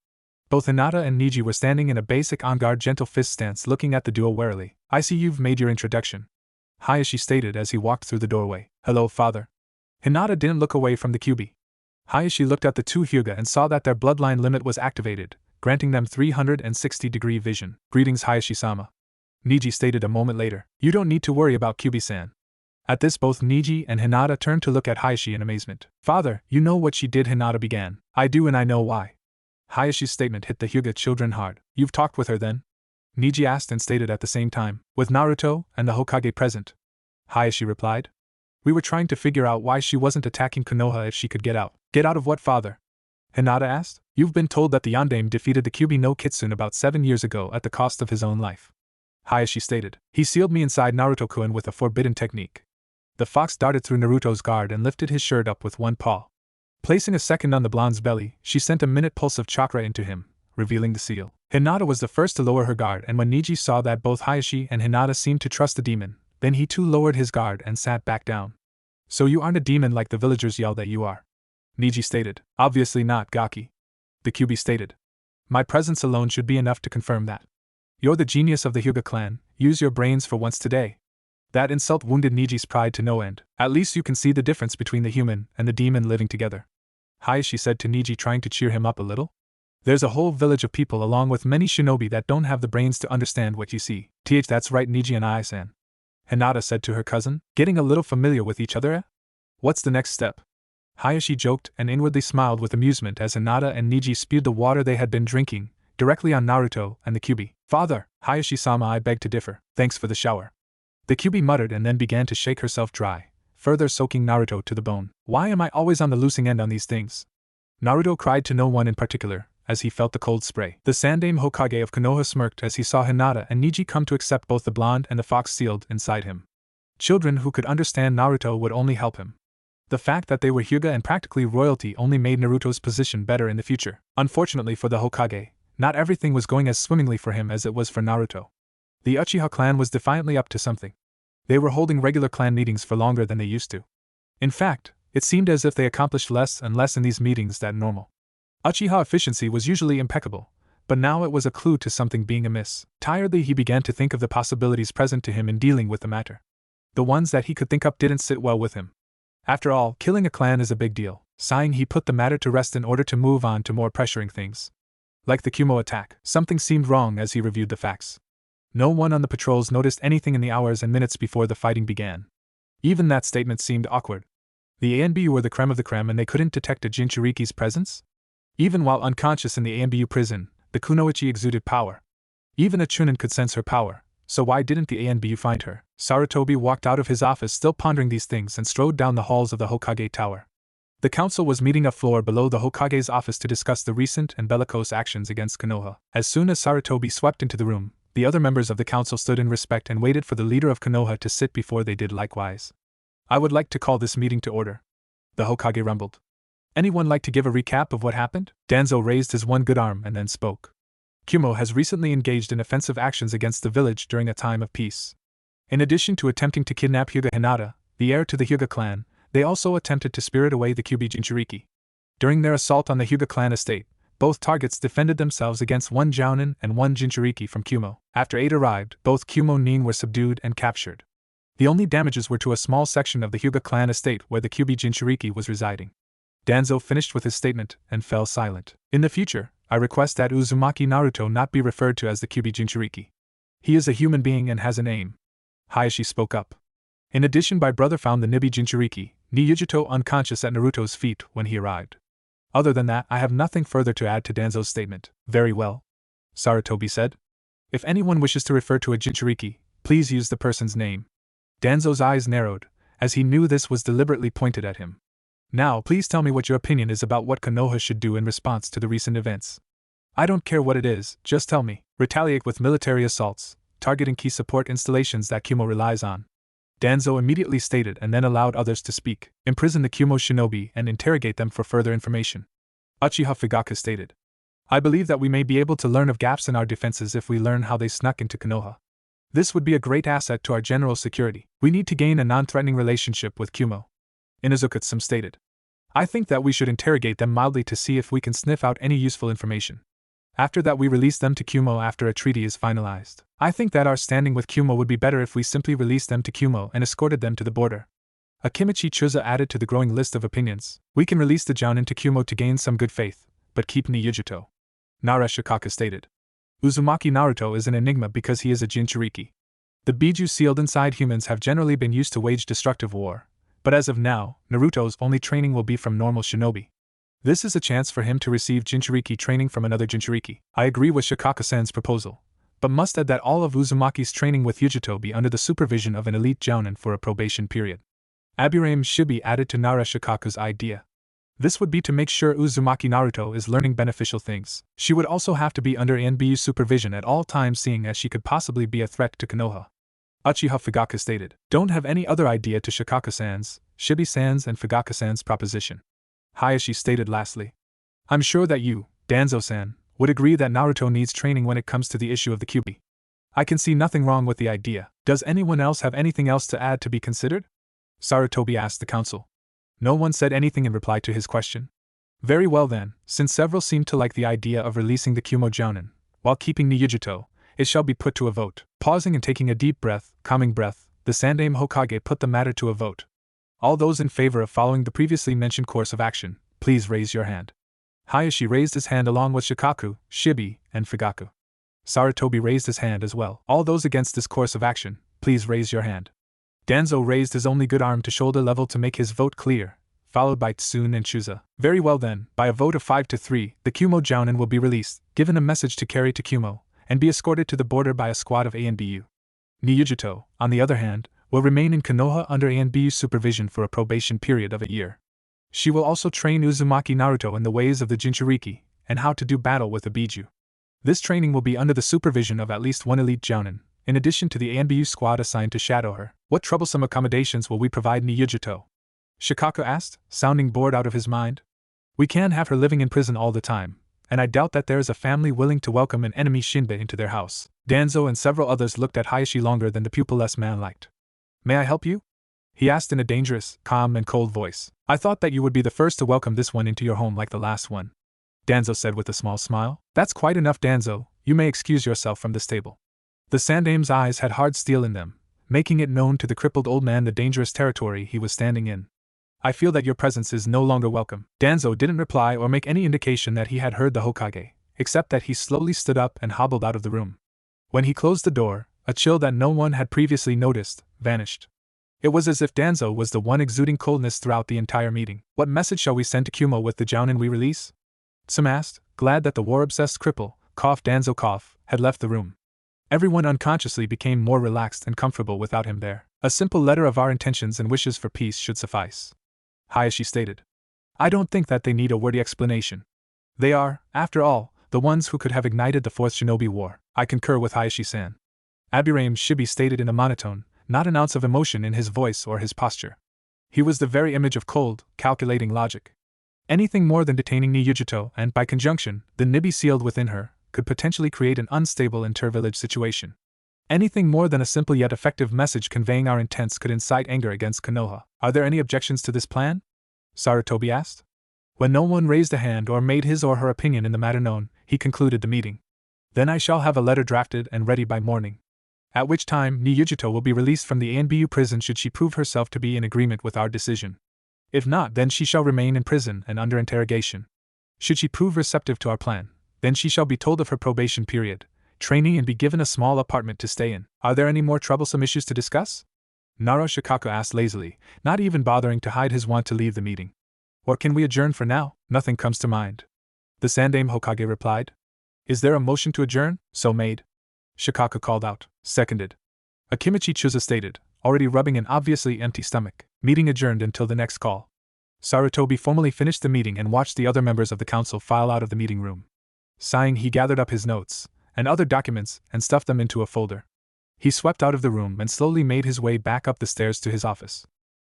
Both Hinata and Neji were standing in a basic on-guard gentle fist stance looking at the duo warily. I see you've made your introduction, Hiashi stated as he walked through the doorway. Hello, father. Hinata didn't look away from the Kyuubi. Hiashi looked at the two Hyuga and saw that their bloodline limit was activated, granting them 360-degree vision. Greetings, Hiashi-sama. Neji stated a moment later. You don't need to worry about Kyuubi-san. At this, both Neji and Hinata turned to look at Hiashi in amazement. Father, you know what she did, Hinata began. I do, and I know why. Hayashi's statement hit the Hyuga children hard. You've talked with her then? Neji asked and stated at the same time. With Naruto and the Hokage present. Hiashi replied. We were trying to figure out why she wasn't attacking Konoha if she could get out. Get out of what, father? Hinata asked. You've been told that the Yondaime defeated the Kyuubi no Kitsune about 7 years ago at the cost of his own life. Hiashi stated. He sealed me inside Naruto-kun with a forbidden technique. The fox darted through Naruto's guard and lifted his shirt up with one paw. Placing a second on the blonde's belly, she sent a minute pulse of chakra into him, revealing the seal. Hinata was the first to lower her guard, and when Neji saw that both Hiashi and Hinata seemed to trust the demon, then he too lowered his guard and sat back down. So you aren't a demon like the villagers yell that you are? Neji stated. Obviously not, Gaki. The Kyuubi stated. My presence alone should be enough to confirm that. You're the genius of the Hyuga clan, use your brains for once today. That insult wounded Neji's pride to no end. At least you can see the difference between the human and the demon living together. Hiashi said to Neji, trying to cheer him up a little. There's a whole village of people along with many shinobi that don't have the brains to understand what you see. That's right, Neji and I-san. Hinata said to her cousin, getting a little familiar with each other, eh? What's the next step? Hiashi joked and inwardly smiled with amusement as Hinata and Neji spewed the water they had been drinking, directly on Naruto and the Kyuubi. Father, Hiashi-sama, I beg to differ. Thanks for the shower. The Kyuubi muttered and then began to shake herself dry, further soaking Naruto to the bone. Why am I always on the losing end on these things? Naruto cried to no one in particular, as he felt the cold spray. The Sandaime Hokage of Konoha smirked as he saw Hinata and Neji come to accept both the blonde and the fox sealed inside him. Children who could understand Naruto would only help him. The fact that they were Hyuga and practically royalty only made Naruto's position better in the future. Unfortunately for the Hokage, not everything was going as swimmingly for him as it was for Naruto. The Uchiha clan was defiantly up to something. They were holding regular clan meetings for longer than they used to. In fact, it seemed as if they accomplished less and less in these meetings than normal. Uchiha efficiency was usually impeccable, but now it was a clue to something being amiss. Tiredly he began to think of the possibilities present to him in dealing with the matter. The ones that he could think up didn't sit well with him. After all, killing a clan is a big deal. Sighing, he put the matter to rest in order to move on to more pressuring things. Like the Kumo attack, something seemed wrong as he reviewed the facts. No one on the patrols noticed anything in the hours and minutes before the fighting began. Even that statement seemed awkward. The ANBU were the creme of the creme and they couldn't detect a Jinchuriki's presence? Even while unconscious in the ANBU prison, the Kunoichi exuded power. Even a Chunin could sense her power, so why didn't the ANBU find her? Sarutobi walked out of his office still pondering these things and strode down the halls of the Hokage Tower. The council was meeting a floor below the Hokage's office to discuss the recent and bellicose actions against Konoha. As soon as Sarutobi swept into the room, the other members of the council stood in respect and waited for the leader of Konoha to sit before they did likewise. I would like to call this meeting to order, the Hokage rumbled. Anyone like to give a recap of what happened? Danzo raised his one good arm and then spoke. Kumo has recently engaged in offensive actions against the village during a time of peace. In addition to attempting to kidnap Hyuga Hinata, the heir to the Hyuga clan, they also attempted to spirit away the Kyuubi Jinchuriki. During their assault on the Hyuga clan estate, both targets defended themselves against one Jounin and one Jinchuriki from Kumo. After aid arrived, both Kumo Nin were subdued and captured. The only damages were to a small section of the Hyuga clan estate where the Kyuubi Jinchuriki was residing. Danzo finished with his statement and fell silent. In the future, I request that Uzumaki Naruto not be referred to as the Kyuubi Jinchuriki. He is a human being and has a name. Hiashi spoke up. In addition, my brother found the Nibi Jinchuriki, Yugito, unconscious at Naruto's feet when he arrived. Other than that, I have nothing further to add to Danzo's statement. Very well, Sarutobi said. If anyone wishes to refer to a Jinchuriki, please use the person's name. Danzo's eyes narrowed, as he knew this was deliberately pointed at him. Now, please tell me what your opinion is about what Konoha should do in response to the recent events. I don't care what it is, just tell me. Retaliate with military assaults, targeting key support installations that Kumo relies on. Danzo immediately stated and then allowed others to speak. Imprison the Kumo shinobi and interrogate them for further information. Uchiha Fugaku stated. I believe that we may be able to learn of gaps in our defenses if we learn how they snuck into Konoha. This would be a great asset to our general security. We need to gain a non-threatening relationship with Kumo. Inazukatsu stated. I think that we should interrogate them mildly to see if we can sniff out any useful information. After that, we release them to Kumo after a treaty is finalized. I think that our standing with Kumo would be better if we simply released them to Kumo and escorted them to the border. Akimichi Chuza added to the growing list of opinions. We can release the Jounin to Kumo to gain some good faith, but keep Yugito. Nara Shikaka stated. Uzumaki Naruto is an enigma because he is a Jinchuriki. The Biju sealed inside humans have generally been used to wage destructive war, but as of now, Naruto's only training will be from normal shinobi. This is a chance for him to receive Jinchuriki training from another Jinchuriki. I agree with Shikaka-san's proposal, but must add that all of Uzumaki's training with Yugito be under the supervision of an elite Jounin for a probation period. Aburame Shibi added to Nara Shikaku's idea. This would be to make sure Uzumaki Naruto is learning beneficial things. She would also have to be under ANBU supervision at all times, seeing as she could possibly be a threat to Konoha. Uchiha Fugaku stated. Don't have any other idea to Shikaka-san's, Shibi-san's and Fugaku-san's proposition. Hiashi stated lastly. I'm sure that you, Danzo-san, would agree that Naruto needs training when it comes to the issue of the Kyuubi. I can see nothing wrong with the idea. Does anyone else have anything else to add to be considered? Sarutobi asked the council. No one said anything in reply to his question. Very well then, since several seemed to like the idea of releasing the Kumo Jounin, while keeping Yugito, it shall be put to a vote. Pausing and taking a deep breath, calming breath, the Sandaime Hokage put the matter to a vote. All those in favor of following the previously mentioned course of action, please raise your hand. Hiashi raised his hand along with Shikaku, Shibi, and Fugaku. Sarutobi raised his hand as well. All those against this course of action, please raise your hand. Danzo raised his only good arm to shoulder level to make his vote clear, followed by Tsun and Chuza. Very well then, by a vote of 5-3, the Kumo Jounin will be released, given a message to carry to Kumo, and be escorted to the border by a squad of ANBU. Yugito, on the other hand, will remain in Konoha under ANBU supervision for a probation period of a year. She will also train Uzumaki Naruto in the ways of the Jinchuriki, and how to do battle with a Biju. This training will be under the supervision of at least one elite jounin, in addition to the ANBU squad assigned to shadow her. What troublesome accommodations will we provide ni Yugito? Shikaku asked, sounding bored out of his mind. We can't have her living in prison all the time, and I doubt that there is a family willing to welcome an enemy Shinbei into their house. Danzo and several others looked at Hiashi longer than the pupilless man liked. May I help you? He asked in a dangerous, calm and cold voice. I thought that you would be the first to welcome this one into your home like the last one. Danzo said with a small smile. That's quite enough, Danzo, you may excuse yourself from this table. The Sandame's eyes had hard steel in them, making it known to the crippled old man the dangerous territory he was standing in. I feel that your presence is no longer welcome. Danzo didn't reply or make any indication that he had heard the Hokage, except that he slowly stood up and hobbled out of the room. When he closed the door, a chill that no one had previously noticed vanished. It was as if Danzo was the one exuding coldness throughout the entire meeting. What message shall we send to Kumo with the jounin we release? Tsum asked, glad that the war-obsessed cripple, Danzo, had left the room. Everyone unconsciously became more relaxed and comfortable without him there. A simple letter of our intentions and wishes for peace should suffice, Hiashi stated. I don't think that they need a wordy explanation. They are, after all, the ones who could have ignited the Fourth Shinobi War. I concur with Hiashi-san. Aburame's Shibi stated in a monotone, not an ounce of emotion in his voice or his posture. He was the very image of cold, calculating logic. Anything more than detaining ni Yugito and, by conjunction, the Nibi sealed within her, could potentially create an unstable inter-village situation. Anything more than a simple yet effective message conveying our intents could incite anger against Konoha. Are there any objections to this plan? Sarutobi asked. When no one raised a hand or made his or her opinion in the matter known, he concluded the meeting. Then I shall have a letter drafted and ready by morning. At which time ni Yugito will be released from the ANBU prison should she prove herself to be in agreement with our decision. If not, then she shall remain in prison and under interrogation. Should she prove receptive to our plan, then she shall be told of her probation period, training and be given a small apartment to stay in. Are there any more troublesome issues to discuss? Nara Shikaku asked lazily, not even bothering to hide his want to leave the meeting. Or can we adjourn for now? Nothing comes to mind. The Sandame Hokage replied. Is there a motion to adjourn? So made. Shikaku called out. Seconded. Akimichi Chusa stated, already rubbing an obviously empty stomach. Meeting adjourned until the next call. Sarutobi formally finished the meeting and watched the other members of the council file out of the meeting room. Sighing, he gathered up his notes and other documents and stuffed them into a folder. He swept out of the room and slowly made his way back up the stairs to his office.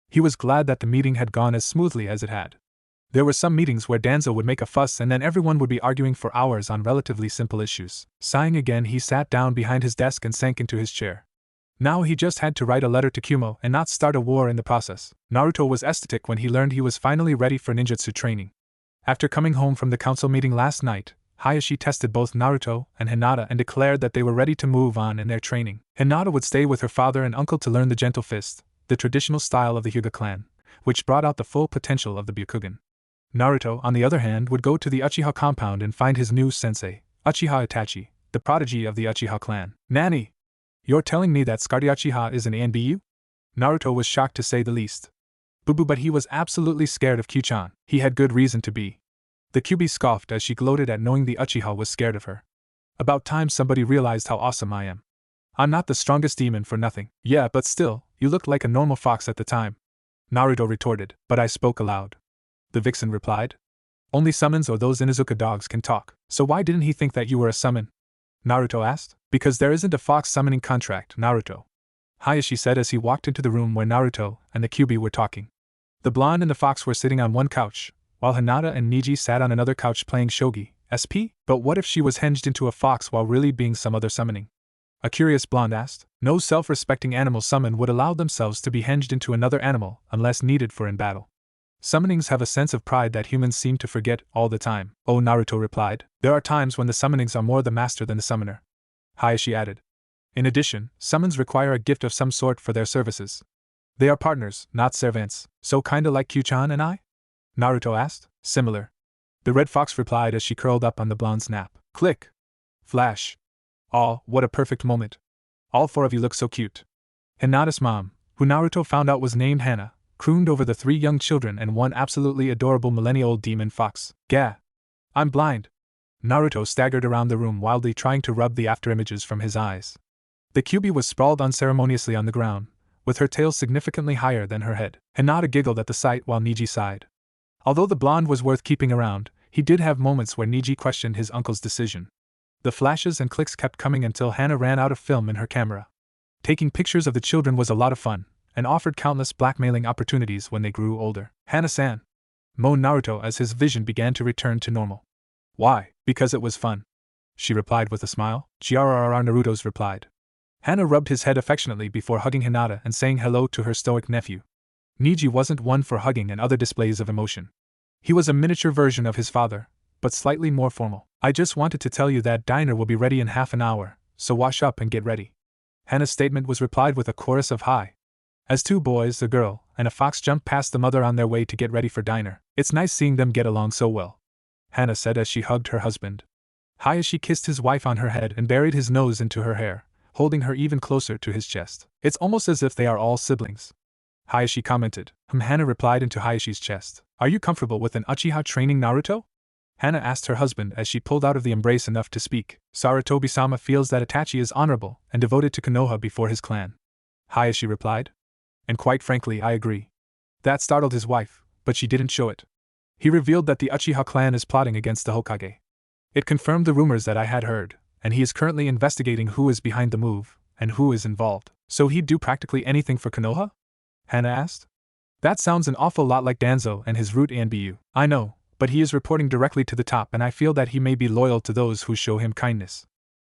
He was glad that the meeting had gone as smoothly as it had. There were some meetings where Danzo would make a fuss and then everyone would be arguing for hours on relatively simple issues. Sighing again, he sat down behind his desk and sank into his chair. Now he just had to write a letter to Kumo and not start a war in the process. Naruto was ecstatic when he learned he was finally ready for ninjutsu training. After coming home from the council meeting last night, Hiashi tested both Naruto and Hinata and declared that they were ready to move on in their training. Hinata would stay with her father and uncle to learn the Gentle Fist, the traditional style of the Hyuga clan, which brought out the full potential of the Byakugan. Naruto, on the other hand, would go to the Uchiha compound and find his new sensei, Uchiha Itachi, the prodigy of the Uchiha clan. Nani! You're telling me that Scardy Uchiha is an ANBU? Naruto was shocked to say the least. Boo-boo, but he was absolutely scared of Q-chan. He had good reason to be. The QB scoffed as she gloated at knowing the Uchiha was scared of her. About time somebody realized how awesome I am. I'm not the strongest demon for nothing. Yeah, but still, you looked like a normal fox at the time. Naruto retorted, but I spoke aloud. The vixen replied. Only summons or those Inuzuka dogs can talk, so why didn't he think that you were a summon? Naruto asked. Because there isn't a fox summoning contract, Naruto. Hiashi said as he walked into the room where Naruto and the QB were talking. The blonde and the fox were sitting on one couch, while Hinata and Niji sat on another couch playing shogi, SP? But what if she was hinged into a fox while really being some other summoning? A curious blonde asked. No self-respecting animal summon would allow themselves to be hinged into another animal unless needed for in battle. Summonings have a sense of pride that humans seem to forget all the time. Oh, Naruto replied. There are times when the summonings are more the master than the summoner. Hiashi added. In addition, summons require a gift of some sort for their services. They are partners, not servants, so kinda like Q-chan and I? Naruto asked. Similar. The red fox replied as she curled up on the blonde's nap. Click. Flash. Aw, what a perfect moment. All four of you look so cute. Hinata's mom, who Naruto found out was named Hannah, crooned over the three young children and one absolutely adorable millennial-old demon fox. Gah. I'm blind. Naruto staggered around the room wildly trying to rub the afterimages from his eyes. The QB was sprawled unceremoniously on the ground, with her tail significantly higher than her head. Hinata giggled at the sight while Niji sighed. Although the blonde was worth keeping around, He did have moments where Niji questioned his uncle's decision. The flashes and clicks kept coming until Hana ran out of film in her camera. Taking pictures of the children was a lot of fun, and offered countless blackmailing opportunities when they grew older. Hana-san, moaned Naruto as his vision began to return to normal. Why? Because it was fun, she replied with a smile. Grrr, Naruto's replied. Hana rubbed his head affectionately before hugging Hinata and saying hello to her stoic nephew. Niji wasn't one for hugging and other displays of emotion. He was a miniature version of his father, but slightly more formal. I just wanted to tell you that dinner will be ready in half an hour, so wash up and get ready. Hana's statement was replied with a chorus of hi. As two boys, a girl, and a fox jumped past the mother on their way to get ready for dinner. It's nice seeing them get along so well, Hana said as she hugged her husband. Hiashi kissed his wife on her head and buried his nose into her hair, holding her even closer to his chest. It's almost as if they are all siblings, Hiashi commented. Hana replied into Hayashi's chest. Are you comfortable with an Uchiha training Naruto? Hana asked her husband as she pulled out of the embrace enough to speak. Sarutobi-sama feels that Itachi is honorable and devoted to Konoha before his clan, Hiashi replied. And quite frankly, I agree. That startled his wife, but she didn't show it. He revealed that the Uchiha clan is plotting against the Hokage. It confirmed the rumors that I had heard, and he is currently investigating who is behind the move, and who is involved. So he'd do practically anything for Konoha? Hana asked. That sounds an awful lot like Danzo and his route Anbu. I know, but he is reporting directly to the top and I feel that he may be loyal to those who show him kindness,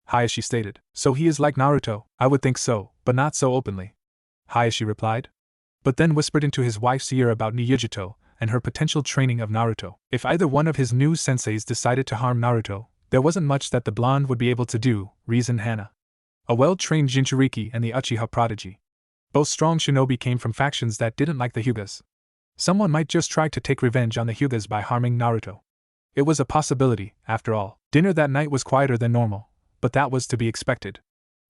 Hiashi stated. So he is like Naruto? I would think so, but not so openly, Hiashi replied. But then whispered into his wife's ear about Yugito and her potential training of Naruto. If either one of his new senseis decided to harm Naruto, there wasn't much that the blonde would be able to do, reasoned Hana. A well-trained Jinchuriki and the Uchiha prodigy. Both strong shinobi came from factions that didn't like the Hyugas. Someone might just try to take revenge on the Hyugas by harming Naruto. It was a possibility, after all. Dinner that night was quieter than normal, but that was to be expected.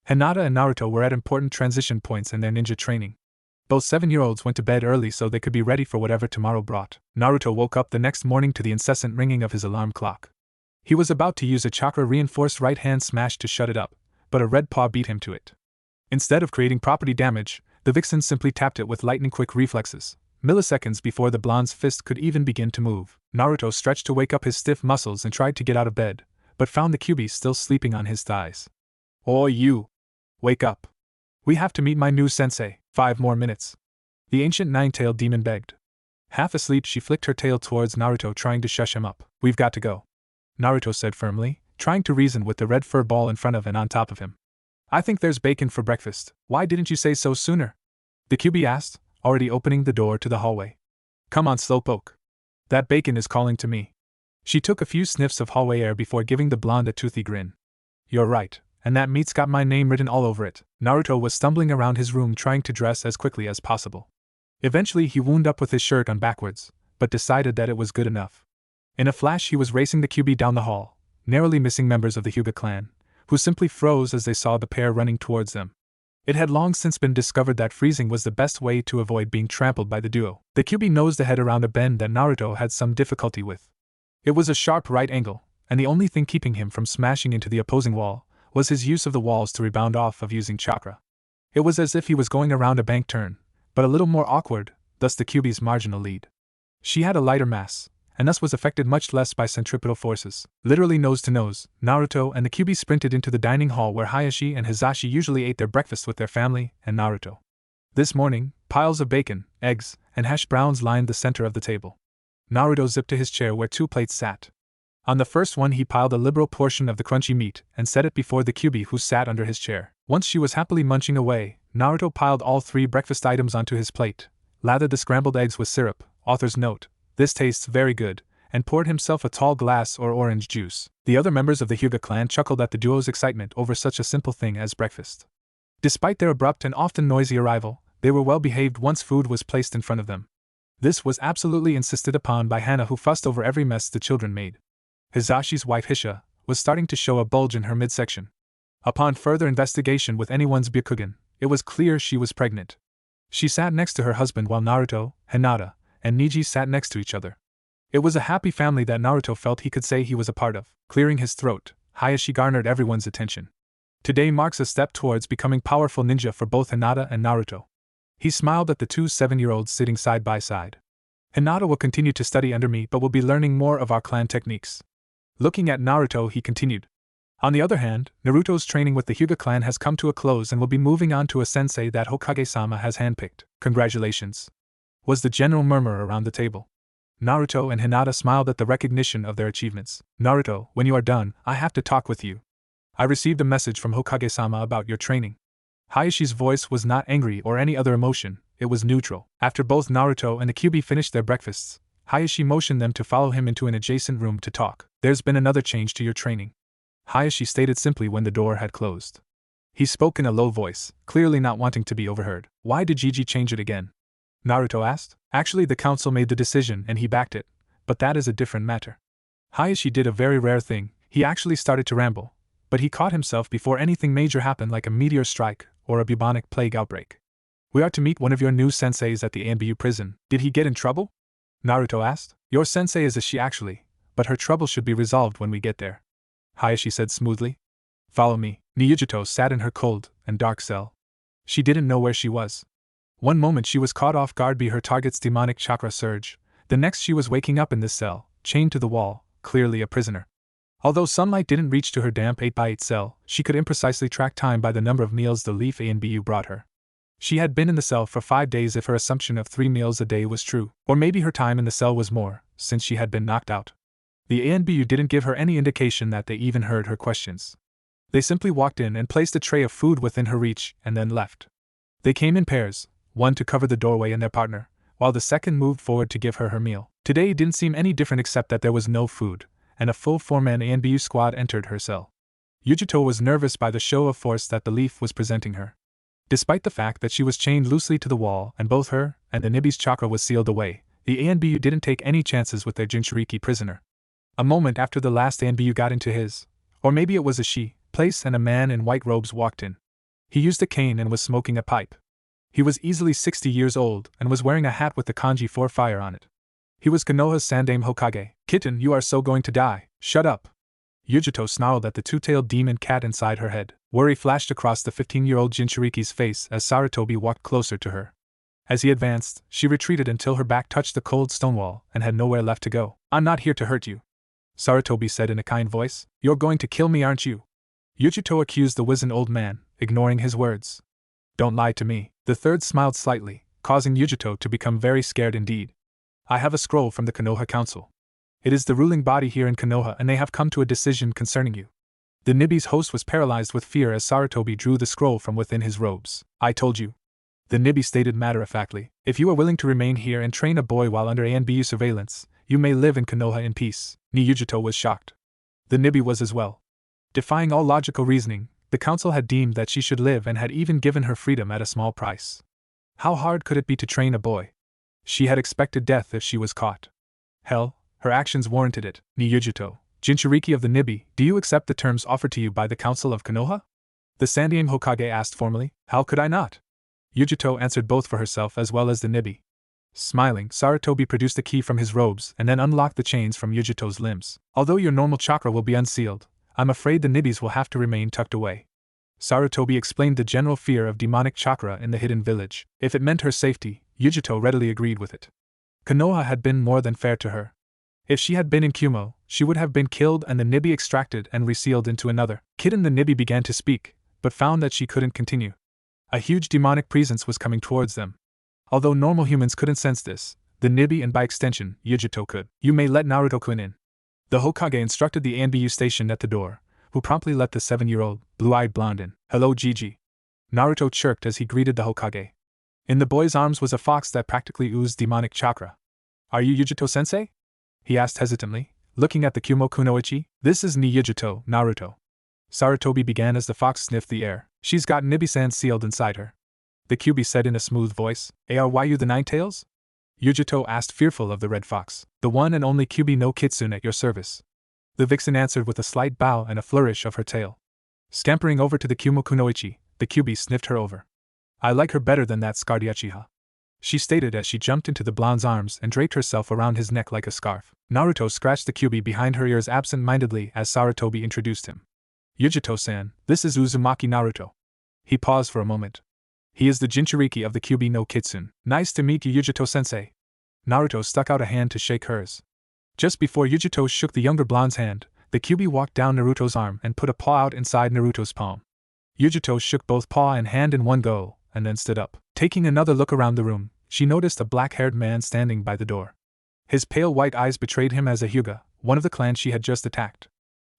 Hinata and Naruto were at important transition points in their ninja training. Both 7-year-olds went to bed early so they could be ready for whatever tomorrow brought. Naruto woke up the next morning to the incessant ringing of his alarm clock. He was about to use a chakra-reinforced right-hand smash to shut it up, but a red paw beat him to it. Instead of creating property damage, the vixen simply tapped it with lightning-quick reflexes, milliseconds before the blonde's fist could even begin to move. Naruto stretched to wake up his stiff muscles and tried to get out of bed, but found the Kyuubi still sleeping on his thighs. "Oi you! Wake up! We have to meet my new sensei, 5 more minutes," the ancient nine-tailed demon begged. Half asleep, she flicked her tail towards Naruto, trying to shush him up. "We've got to go," Naruto said firmly, trying to reason with the red fur ball in front of and on top of him. "I think there's bacon for breakfast. Why didn't you say so sooner?" the Kyuubi asked, already opening the door to the hallway. "Come on, slowpoke. That bacon is calling to me." She took a few sniffs of hallway air before giving the blonde a toothy grin. "You're right, and that meat's got my name written all over it." Naruto was stumbling around his room trying to dress as quickly as possible. Eventually he wound up with his shirt on backwards, but decided that it was good enough. In a flash he was racing the Kyuubi down the hall, narrowly missing members of the Hyuga clan, who simply froze as they saw the pair running towards them. It had long since been discovered that freezing was the best way to avoid being trampled by the duo. The Kyuubi nosed ahead around a bend that Naruto had some difficulty with. It was a sharp right angle, and the only thing keeping him from smashing into the opposing wall was his use of the walls to rebound off of using chakra. It was as if he was going around a bank turn, but a little more awkward, thus the Kyuubi's marginal lead. She had a lighter mass, and thus was affected much less by centripetal forces. Literally nose to nose, Naruto and the Kyuubi sprinted into the dining hall where Hiashi and Hisashi usually ate their breakfast with their family and Naruto. This morning, piles of bacon, eggs, and hash browns lined the center of the table. Naruto zipped to his chair where 2 plates sat. On the first one he piled a liberal portion of the crunchy meat and set it before the Kyuubi who sat under his chair. Once she was happily munching away, Naruto piled all 3 breakfast items onto his plate, lathered the scrambled eggs with syrup, author's note, "This tastes very good," and poured himself a tall glass or orange juice. The other members of the Hyuga clan chuckled at the duo's excitement over such a simple thing as breakfast. Despite their abrupt and often noisy arrival, they were well behaved once food was placed in front of them. This was absolutely insisted upon by Hana, who fussed over every mess the children made. Hisashi's wife Hisha was starting to show a bulge in her midsection. Upon further investigation with anyone's Byakugan, it was clear she was pregnant. She sat next to her husband while Naruto, Hinata, and Niji sat next to each other. It was a happy family that Naruto felt he could say he was a part of. Clearing his throat, Hiashi garnered everyone's attention. Today marks a step towards becoming powerful ninja for both Hinata and Naruto. He smiled at the 2 7-year-olds sitting side by side. Hinata will continue to study under me but will be learning more of our clan techniques. Looking at Naruto, he continued. On the other hand, Naruto's training with the Hyuga clan has come to a close and will be moving on to a sensei that Hokage-sama has handpicked. Congratulations, was the general murmur around the table. Naruto and Hinata smiled at the recognition of their achievements. Naruto, when you are done, I have to talk with you. I received a message from Hokage-sama about your training. Hyashi's voice was not angry or any other emotion, it was neutral. After both Naruto and the Kyuubi finished their breakfasts, Hiashi motioned them to follow him into an adjacent room to talk. There's been another change to your training, Hiashi stated simply when the door had closed. He spoke in a low voice, clearly not wanting to be overheard. Why did Gigi change it again? Naruto asked. Actually, the council made the decision and he backed it, but that is a different matter. Hiashi did a very rare thing, he actually started to ramble, but he caught himself before anything major happened like a meteor strike or a bubonic plague outbreak. We are to meet one of your new senseis at the ANBU prison. Did he get in trouble? Naruto asked. Your sensei is a she actually, but her trouble should be resolved when we get there, Hiashi said smoothly. Follow me. Yugito sat in her cold and dark cell. She didn't know where she was. One moment she was caught off guard by her target's demonic chakra surge, the next she was waking up in this cell, chained to the wall, clearly a prisoner. Although sunlight didn't reach to her damp 8x8 cell, she could imprecisely track time by the number of meals the Leaf ANBU brought her. She had been in the cell for 5 days if her assumption of 3 meals a day was true, or maybe her time in the cell was more, since she had been knocked out. The ANBU didn't give her any indication that they even heard her questions. They simply walked in and placed a tray of food within her reach and then left. They came in pairs, one to cover the doorway and their partner, while the second moved forward to give her her meal. Today didn't seem any different except that there was no food, and a full 4-man ANBU squad entered her cell. Yugito was nervous by the show of force that the Leaf was presenting her. Despite the fact that she was chained loosely to the wall and both her and the Nibi's chakra was sealed away, the ANBU didn't take any chances with their Jinchuriki prisoner. A moment after the last ANBU got into his, or maybe it was a she, place and a man in white robes walked in. He used a cane and was smoking a pipe. He was easily 60 years old and was wearing a hat with the kanji for fire on it. He was Konoha's Sandame Hokage. Kitten, you are so going to die. Shut up. Yugito snarled at the two-tailed demon cat inside her head. Worry flashed across the 15-year-old Jinchuriki's face as Sarutobi walked closer to her. As he advanced, she retreated until her back touched the cold stone wall and had nowhere left to go. I'm not here to hurt you, Sarutobi said in a kind voice. You're going to kill me, aren't you? Yugito accused the wizened old man, ignoring his words. Don't lie to me. The third smiled slightly, causing Yugito to become very scared indeed. I have a scroll from the Konoha Council. It is the ruling body here in Konoha and they have come to a decision concerning you. The Nibi's host was paralyzed with fear as Sarutobi drew the scroll from within his robes. I told you, the Nibi stated matter-of-factly, if you are willing to remain here and train a boy while under ANBU surveillance, you may live in Konoha in peace. Yugito was shocked. The Nibi was as well. Defying all logical reasoning, the council had deemed that she should live and had even given her freedom at a small price. How hard could it be to train a boy? She had expected death if she was caught. Hell, her actions warranted it. Yugito, Jinchuriki of the Nibi, do you accept the terms offered to you by the Council of Konoha? The Sandame Hokage asked formally. How could I not? Yugito answered both for herself as well as the Nibi. Smiling, Sarutobi produced a key from his robes and then unlocked the chains from Yugito's limbs. Although your normal chakra will be unsealed, I'm afraid the Nibis will have to remain tucked away. Sarutobi explained the general fear of demonic chakra in the hidden village. If it meant her safety, Yugito readily agreed with it. Konoha had been more than fair to her. If she had been in Kumo, she would have been killed and the Nibi extracted and resealed into another. Kitten the Nibi began to speak, but found that she couldn't continue. A huge demonic presence was coming towards them. Although normal humans couldn't sense this, the Nibi and by extension, Yugito could. You may let Naruto-kun in. The Hokage instructed the ANBU stationed at the door, who promptly let the 7-year-old, blue-eyed blonde in. Hello Gigi. Naruto chirped as he greeted the Hokage. In the boy's arms was a fox that practically oozed demonic chakra. Are you Yugito-sensei? He asked hesitantly, looking at the Kumo kunoichi. This is ni Yugito, Naruto. Sarutobi began as the fox sniffed the air. She's got Nibi-san sealed inside her. The Kyuubi said in a smooth voice. Aryu the Ninetales? Yugito asked, fearful of the red fox. The one and only Kyuubi no Kitsune at your service. The vixen answered with a slight bow and a flourish of her tail. Scampering over to the Kumo kunoichi, the Kyuubi sniffed her over. I like her better than that scarred Uchiha, she stated as she jumped into the blonde's arms and draped herself around his neck like a scarf. Naruto scratched the Kyuubi behind her ears absent-mindedly as Sarutobi introduced him. Yugito-san, this is Uzumaki Naruto. He paused for a moment. He is the Jinchuriki of the Kyuubi no Kitsune. Nice to meet you, Yugito-sensei. Naruto stuck out a hand to shake hers. Just before Yugito shook the younger blonde's hand, the Kyuubi walked down Naruto's arm and put a paw out inside Naruto's palm. Yugito shook both paw and hand in one go, and then stood up. Taking another look around the room, she noticed a black-haired man standing by the door. His pale white eyes betrayed him as a Hyuga, one of the clans she had just attacked.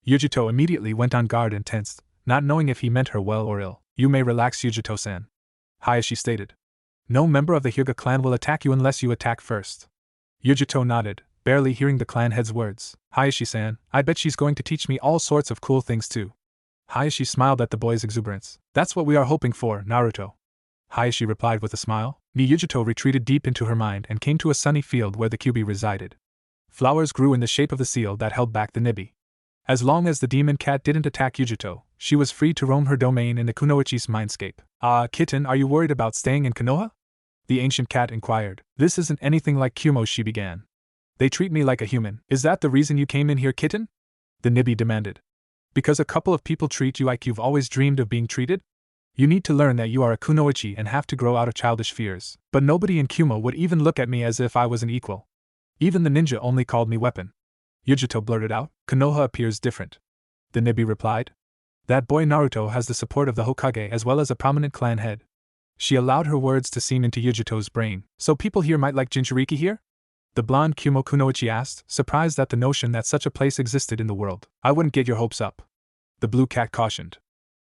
Yugito immediately went on guard and tensed, not knowing if he meant her well or ill. You may relax, Yugito-san, Hiashi stated. No member of the Hyuga clan will attack you unless you attack first. Yugito nodded, barely hearing the clan head's words. Hiashi-san, I bet she's going to teach me all sorts of cool things too. Hiashi smiled at the boy's exuberance. That's what we are hoping for, Naruto. Hiashi replied with a smile. Yugito retreated deep into her mind and came to a sunny field where the Kyuubi resided. Flowers grew in the shape of the seal that held back the Nibi. As long as the demon cat didn't attack Yugito, she was free to roam her domain in the Kunoichi's mindscape. Kitten, are you worried about staying in Konoha? The ancient cat inquired. This isn't anything like Kumo, she began. They treat me like a human. Is that the reason you came in here, kitten? The Nibi demanded. Because a couple of people treat you like you've always dreamed of being treated? You need to learn that you are a Kunoichi and have to grow out of childish fears. But nobody in Kumo would even look at me as if I was an equal. Even the ninja only called me weapon. Yugito blurted out. Konoha appears different. The Nibi replied. That boy Naruto has the support of the Hokage as well as a prominent clan head. She allowed her words to seep into Yugito's brain. So people here might like Jinchuriki here? The blonde Kumo Kunoichi asked, surprised at the notion that such a place existed in the world. I wouldn't get your hopes up. The blue cat cautioned.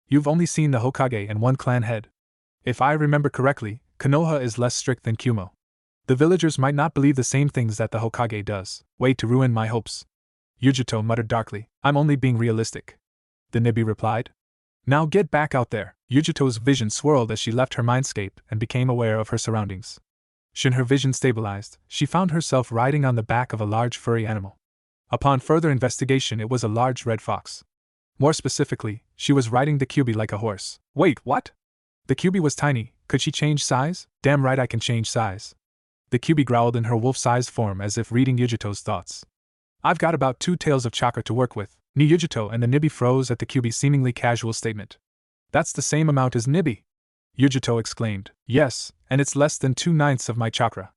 You've only seen the Hokage and one clan head. If I remember correctly, Konoha is less strict than Kumo. The villagers might not believe the same things that the Hokage does. Way to ruin my hopes. Yugito muttered darkly. I'm only being realistic. The Nibi replied. Now get back out there. Yugito's vision swirled as she left her mindscape and became aware of her surroundings. When her vision stabilized, she found herself riding on the back of a large furry animal. Upon further investigation, it was a large red fox. More specifically, she was riding the Kyuubi like a horse. Wait, what? The Kyuubi was tiny. Could she change size? Damn right I can change size. The Kyuubi growled in her wolf-sized form as if reading Yugito's thoughts. I've got about 2 tails of chakra to work with. Yugito and the Nibi froze at the Kyuubi's seemingly casual statement. That's the same amount as Nibi. Yugito exclaimed. Yes, and it's less than 2/9 of my chakra.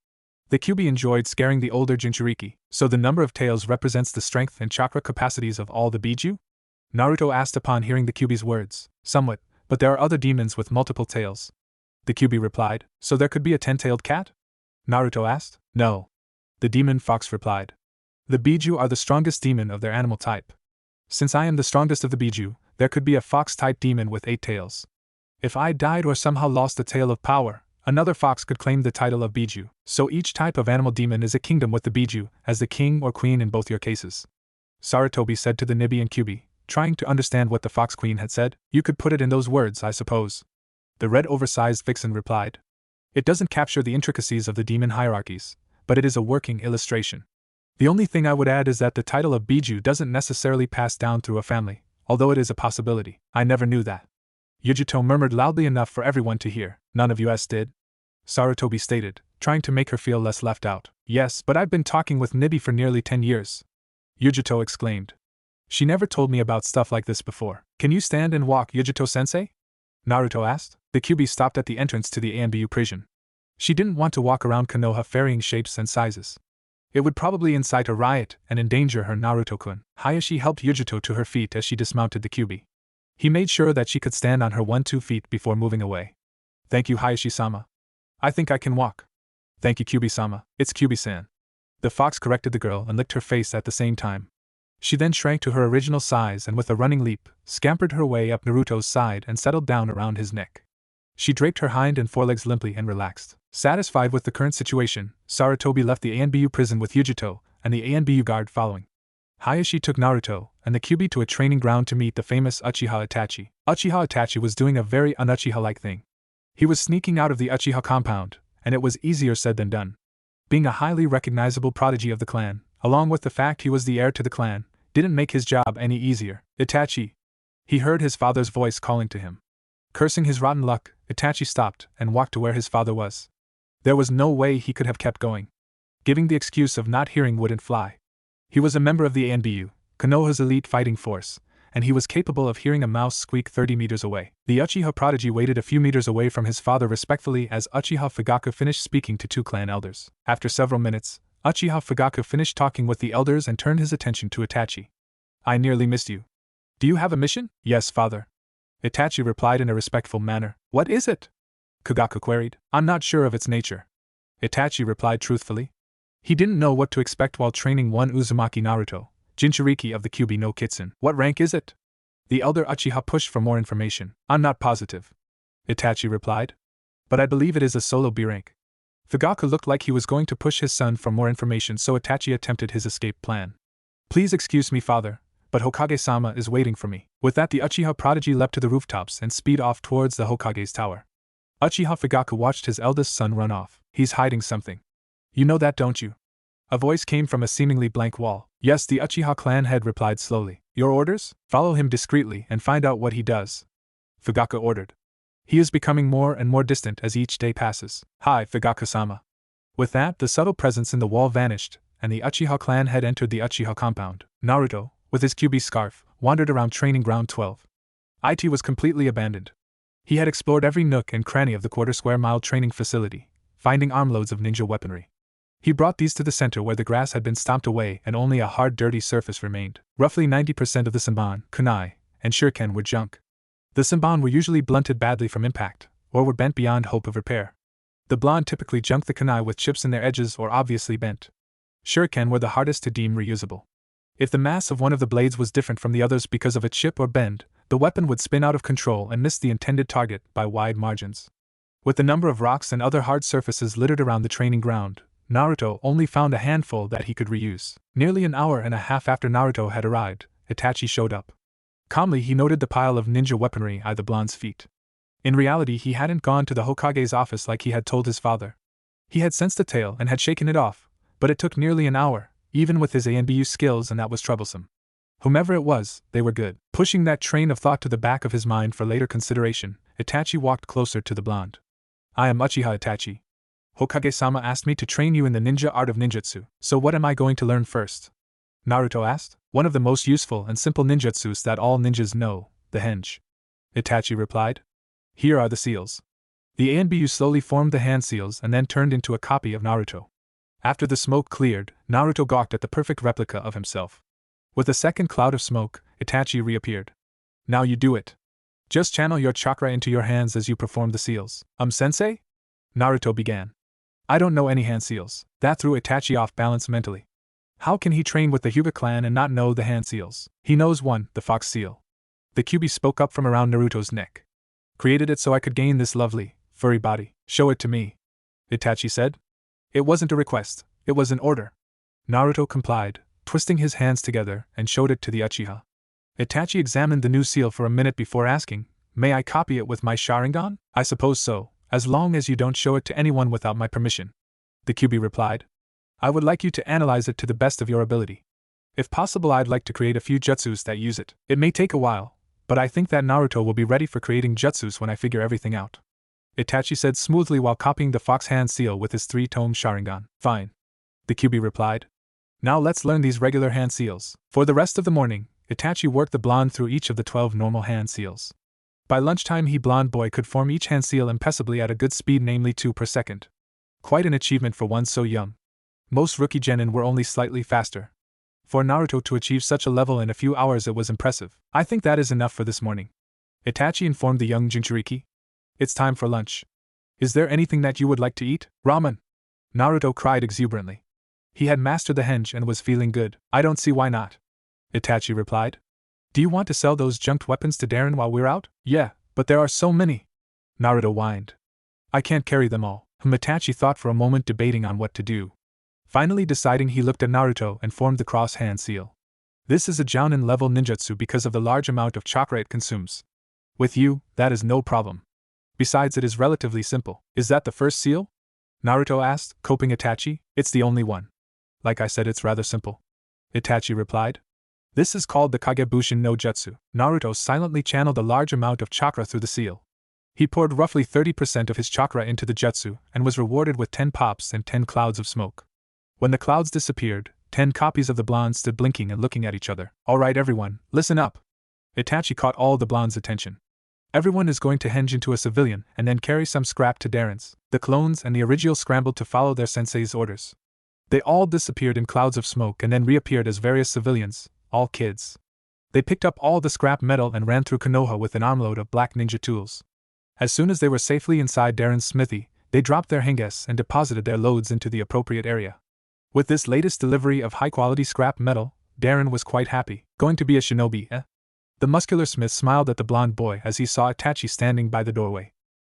The Kyuubi enjoyed scaring the older Jinchuriki. So the number of tails represents the strength and chakra capacities of all the Biju? Naruto asked upon hearing the Kyuubi's words. Somewhat, but there are other demons with multiple tails. The Kyuubi replied. So there could be a 10-tailed cat? Naruto asked. No. The demon fox replied. The Biju are the strongest demon of their animal type. Since I am the strongest of the Biju, there could be a fox-type demon with 8 tails. If I died or somehow lost a tail of power, another fox could claim the title of Biju. So each type of animal demon is a kingdom with the Biju, as the king or queen in both your cases. Sarutobi said to the Nibi and Kyuubi, trying to understand what the fox queen had said. You could put it in those words, I suppose. The red oversized vixen replied. It doesn't capture the intricacies of the demon hierarchies, but it is a working illustration. The only thing I would add is that the title of Biju doesn't necessarily pass down through a family, although it is a possibility. I never knew that. Yugito murmured loudly enough for everyone to hear. None of us did? Sarutobi stated, trying to make her feel less left out. Yes, but I've been talking with Nibi for nearly 10 years. Yugito exclaimed. She never told me about stuff like this before. Can you stand and walk, Yugito-sensei? Naruto asked. The Kyuubi stopped at the entrance to the ANBU prison. She didn't want to walk around Konoha varying shapes and sizes. It would probably incite a riot and endanger her Naruto-kun. Hiashi helped Yugito to her feet as she dismounted the Kyuubi. He made sure that she could stand on her 1-2 feet before moving away. Thank you, Hiashi-sama. I think I can walk. Thank you, Kyuubi-sama. It's Kyuubi-san. The fox corrected the girl and licked her face at the same time. She then shrank to her original size and with a running leap, scampered her way up Naruto's side and settled down around his neck. She draped her hind and forelegs limply and relaxed. Satisfied with the current situation, Sarutobi left the ANBU prison with Yugito, and the ANBU guard following. Hiashi took Naruto and the Kyuubi to a training ground to meet the famous Uchiha Itachi. Uchiha Itachi was doing a very un-Uchiha-like thing. He was sneaking out of the Uchiha compound, and it was easier said than done. Being a highly recognizable prodigy of the clan, along with the fact he was the heir to the clan, didn't make his job any easier. Itachi! He heard his father's voice calling to him. Cursing his rotten luck, Itachi stopped and walked to where his father was. There was no way he could have kept going. Giving the excuse of not hearing wouldn't fly. He was a member of the ANBU, Konoha's elite fighting force, and he was capable of hearing a mouse squeak 30 meters away. The Uchiha prodigy waited a few meters away from his father respectfully as Uchiha Fugaku finished speaking to two clan elders. After several minutes, Uchiha Fugaku finished talking with the elders and turned his attention to Itachi. I nearly missed you. Do you have a mission? Yes, father. Itachi replied in a respectful manner. What is it? Fugaku queried. I'm not sure of its nature. Itachi replied truthfully. He didn't know what to expect while training one Uzumaki Naruto, Jinchuriki of the Kyuubi no Kitsun. What rank is it? The elder Uchiha pushed for more information. I'm not positive. Itachi replied. But I believe it is a solo B rank. Fugaku looked like he was going to push his son for more information, so Itachi attempted his escape plan. Please excuse me, father, but Hokage-sama is waiting for me. With that, the Uchiha prodigy leapt to the rooftops and speed off towards the Hokage's tower. Uchiha Fugaku watched his eldest son run off. He's hiding something. You know that, don't you? A voice came from a seemingly blank wall. Yes, the Uchiha clan head replied slowly. Your orders? Follow him discreetly and find out what he does. Fugaku ordered. He is becoming more and more distant as each day passes. Hi, Fugaku-sama. With that, the subtle presence in the wall vanished, and the Uchiha clan head entered the Uchiha compound. Naruto, with his Kyuubi scarf, wandered around Training Ground 12. IT was completely abandoned. He had explored every nook and cranny of the quarter-square-mile training facility, finding armloads of ninja weaponry. He brought these to the center where the grass had been stomped away and only a hard, dirty surface remained. Roughly 90% of the senbon, kunai, and shuriken were junk. The senbon were usually blunted badly from impact, or were bent beyond hope of repair. The blonde typically junked the kunai with chips in their edges or obviously bent. Shuriken were the hardest to deem reusable. If the mass of one of the blades was different from the others because of a chip or bend, the weapon would spin out of control and miss the intended target by wide margins. With the number of rocks and other hard surfaces littered around the training ground, Naruto only found a handful that he could reuse. Nearly an hour and a half after Naruto had arrived, Itachi showed up. Calmly, he noted the pile of ninja weaponry at the blonde's feet. In reality, he hadn't gone to the Hokage's office like he had told his father. He had sensed the tale and had shaken it off, but it took nearly an hour, even with his ANBU skills, and that was troublesome. Whomever it was, they were good. Pushing that train of thought to the back of his mind for later consideration, Itachi walked closer to the blonde. I am Uchiha Itachi. Hokage-sama asked me to train you in the ninja art of ninjutsu, so what am I going to learn first? Naruto asked. One of the most useful and simple ninjutsus that all ninjas know, the henge. Itachi replied. Here are the seals. The ANBU slowly formed the hand seals and then turned into a copy of Naruto. After the smoke cleared, Naruto gawked at the perfect replica of himself. With a second cloud of smoke, Itachi reappeared. Now you do it. Just channel your chakra into your hands as you perform the seals. Sensei? Naruto began. I don't know any hand seals. That threw Itachi off balance mentally. How can he train with the Hyuga clan and not know the hand seals? He knows one, the fox seal. The Kyuubi spoke up from around Naruto's neck. Created it so I could gain this lovely, furry body. Show it to me. Itachi said. It wasn't a request, it was an order. Naruto complied, twisting his hands together, and showed it to the Uchiha. Itachi examined the new seal for a minute before asking, May I copy it with my Sharingan? I suppose so, as long as you don't show it to anyone without my permission. The Kyuubi replied. I would like you to analyze it to the best of your ability. If possible, I'd like to create a few jutsus that use it. It may take a while, but I think that Naruto will be ready for creating jutsus when I figure everything out. Itachi said smoothly while copying the fox hand seal with his 3-tome Sharingan. Fine. The Kyuubi replied. Now let's learn these regular hand seals. For the rest of the morning, Itachi worked the blonde through each of the 12 normal hand seals. By lunchtime, blonde boy could form each hand seal impeccably at a good speed, namely 2 per second. Quite an achievement for one so young. Most rookie genin were only slightly faster. For Naruto to achieve such a level in a few hours, it was impressive. I think that is enough for this morning. Itachi informed the young Jinchuriki. It's time for lunch. Is there anything that you would like to eat? Ramen! Naruto cried exuberantly. He had mastered the henge and was feeling good. I don't see why not. Itachi replied. Do you want to sell those junked weapons to Darren while we're out? Yeah, but there are so many. Naruto whined. I can't carry them all. Itachi thought for a moment, debating on what to do. Finally deciding, he looked at Naruto and formed the cross hand seal. This is a Jounin level ninjutsu because of the large amount of chakra it consumes. With you, that is no problem. Besides, it is relatively simple. Is that the first seal? Naruto asked, coping Itachi. It's the only one. Like I said, it's rather simple. Itachi replied. This is called the Kagebushin no Jutsu. Naruto silently channeled a large amount of chakra through the seal. He poured roughly 30% of his chakra into the jutsu and was rewarded with 10 pops and 10 clouds of smoke. When the clouds disappeared, 10 copies of the blonde stood blinking and looking at each other. Alright everyone, listen up. Itachi caught all the blonde's attention. Everyone is going to henge into a civilian and then carry some scrap to Darren's. The clones and the original scrambled to follow their sensei's orders. They all disappeared in clouds of smoke and then reappeared as various civilians, all kids. They picked up all the scrap metal and ran through Konoha with an armload of black ninja tools. As soon as they were safely inside Darren's smithy, they dropped their henges and deposited their loads into the appropriate area. With this latest delivery of high-quality scrap metal, Darren was quite happy. Going to be a shinobi, eh? The muscular smith smiled at the blonde boy as he saw Itachi standing by the doorway.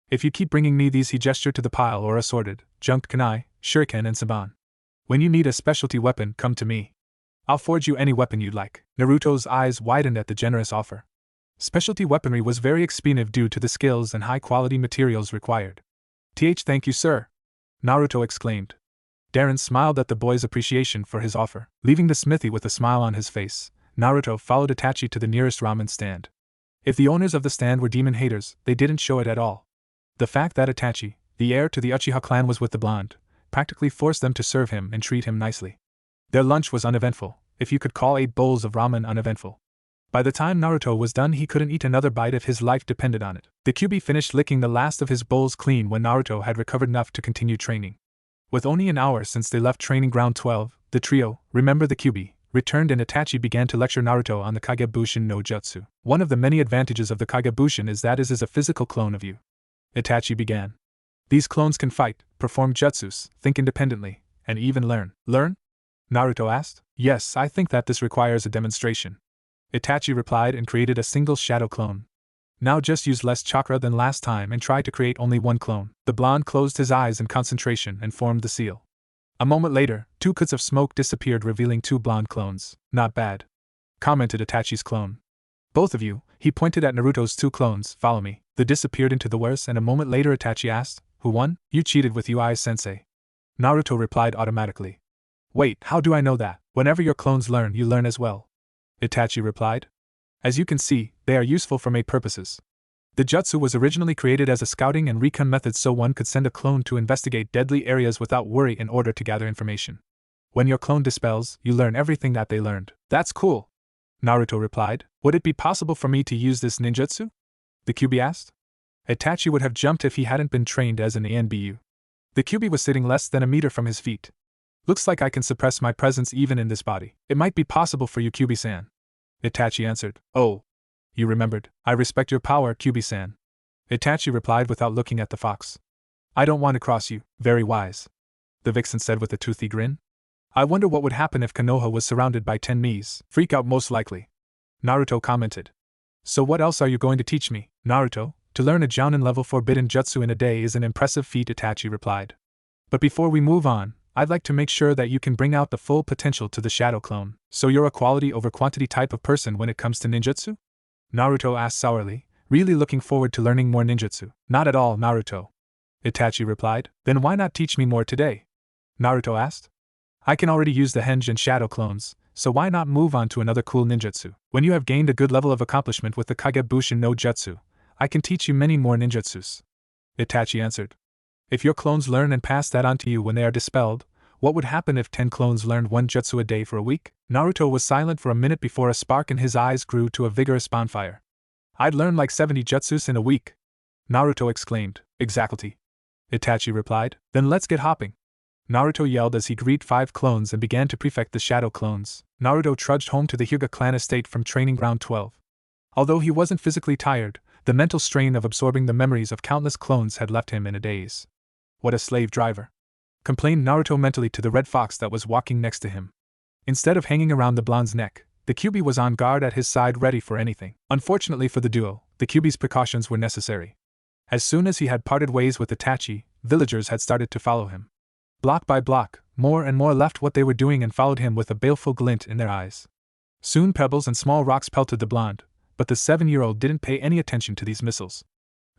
If you keep bringing me these, he gestured to the pile or assorted, junked kunai, shuriken and saban. When you need a specialty weapon, come to me. I'll forge you any weapon you'd like. Naruto's eyes widened at the generous offer. Specialty weaponry was very expensive due to the skills and high-quality materials required. Thank you, sir, Naruto exclaimed. Darren smiled at the boy's appreciation for his offer. Leaving the smithy with a smile on his face, Naruto followed Itachi to the nearest ramen stand. If the owners of the stand were demon haters, they didn't show it at all. The fact that Itachi, the heir to the Uchiha clan, was with the blonde, practically forced them to serve him and treat him nicely. Their lunch was uneventful, if you could call 8 bowls of ramen uneventful. By the time Naruto was done, he couldn't eat another bite if his life depended on it. The Kyuubi finished licking the last of his bowls clean when Naruto had recovered enough to continue training. With only an hour since they left training ground 12, the trio, remember the Kyuubi, returned and Itachi began to lecture Naruto on the Kagebushin no Jutsu. One of the many advantages of the Kagebushin is that it is a physical clone of you. Itachi began. These clones can fight, perform jutsus, think independently, and even learn. Learn? Naruto asked. Yes, I think that this requires a demonstration. Itachi replied and created a single shadow clone. Now just use less chakra than last time and try to create only one clone. The blonde closed his eyes in concentration and formed the seal. A moment later, 2 cuts of smoke disappeared, revealing 2 blonde clones. Not bad, commented Itachi's clone. Both of you, he pointed at Naruto's 2 clones, follow me. They disappeared into the worse, and a moment later Itachi asked, who won? You cheated with UI-sensei. Naruto replied automatically. Wait, how do I know that? Whenever your clones learn, you learn as well. Itachi replied. As you can see, they are useful for mate purposes. The jutsu was originally created as a scouting and recon method so one could send a clone to investigate deadly areas without worry in order to gather information. When your clone dispels, you learn everything that they learned. That's cool, Naruto replied. Would it be possible for me to use this ninjutsu? The Kyuubi asked. Itachi would have jumped if he hadn't been trained as an ANBU. The Kyuubi was sitting less than a meter from his feet. Looks like I can suppress my presence even in this body. It might be possible for you, Kyuubi-san. Itachi answered. Oh. You remembered. I respect your power, Kyuubi-san. Itachi replied without looking at the fox. I don't want to cross you. Very wise, the vixen said with a toothy grin. I wonder what would happen if Konoha was surrounded by 10 Miis. Freak out most likely, Naruto commented. So what else are you going to teach me, Naruto? To learn a Jounin level forbidden jutsu in a day is an impressive feat, Itachi replied. But before we move on, I'd like to make sure that you can bring out the full potential to the shadow clone. So you're a quality over quantity type of person when it comes to ninjutsu? Naruto asked sourly, really looking forward to learning more ninjutsu. Not at all, Naruto, Itachi replied. Then why not teach me more today? Naruto asked. I can already use the henge and shadow clones, so why not move on to another cool ninjutsu? When you have gained a good level of accomplishment with the Kagebushin no Jutsu, I can teach you many more ninjutsus, Itachi answered. If your clones learn and pass that on to you when they are dispelled, what would happen if 10 clones learned 1 jutsu a day for a week? Naruto was silent for a minute before a spark in his eyes grew to a vigorous bonfire. I'd learn like 70 jutsus in a week, Naruto exclaimed. Exactly, Itachi replied. Then let's get hopping, Naruto yelled as he greeted 5 clones and began to prefect the shadow clones. Naruto trudged home to the Hyuga clan estate from training ground 12. Although he wasn't physically tired, the mental strain of absorbing the memories of countless clones had left him in a daze. What a slave driver, complained Naruto mentally to the red fox that was walking next to him. Instead of hanging around the blonde's neck, the Kyuubi was on guard at his side ready for anything. Unfortunately for the duo, the Kyuubi's precautions were necessary. As soon as he had parted ways with Itachi, villagers had started to follow him. Block by block, more and more left what they were doing and followed him with a baleful glint in their eyes. Soon pebbles and small rocks pelted the blonde, but the 7-year-old didn't pay any attention to these missiles.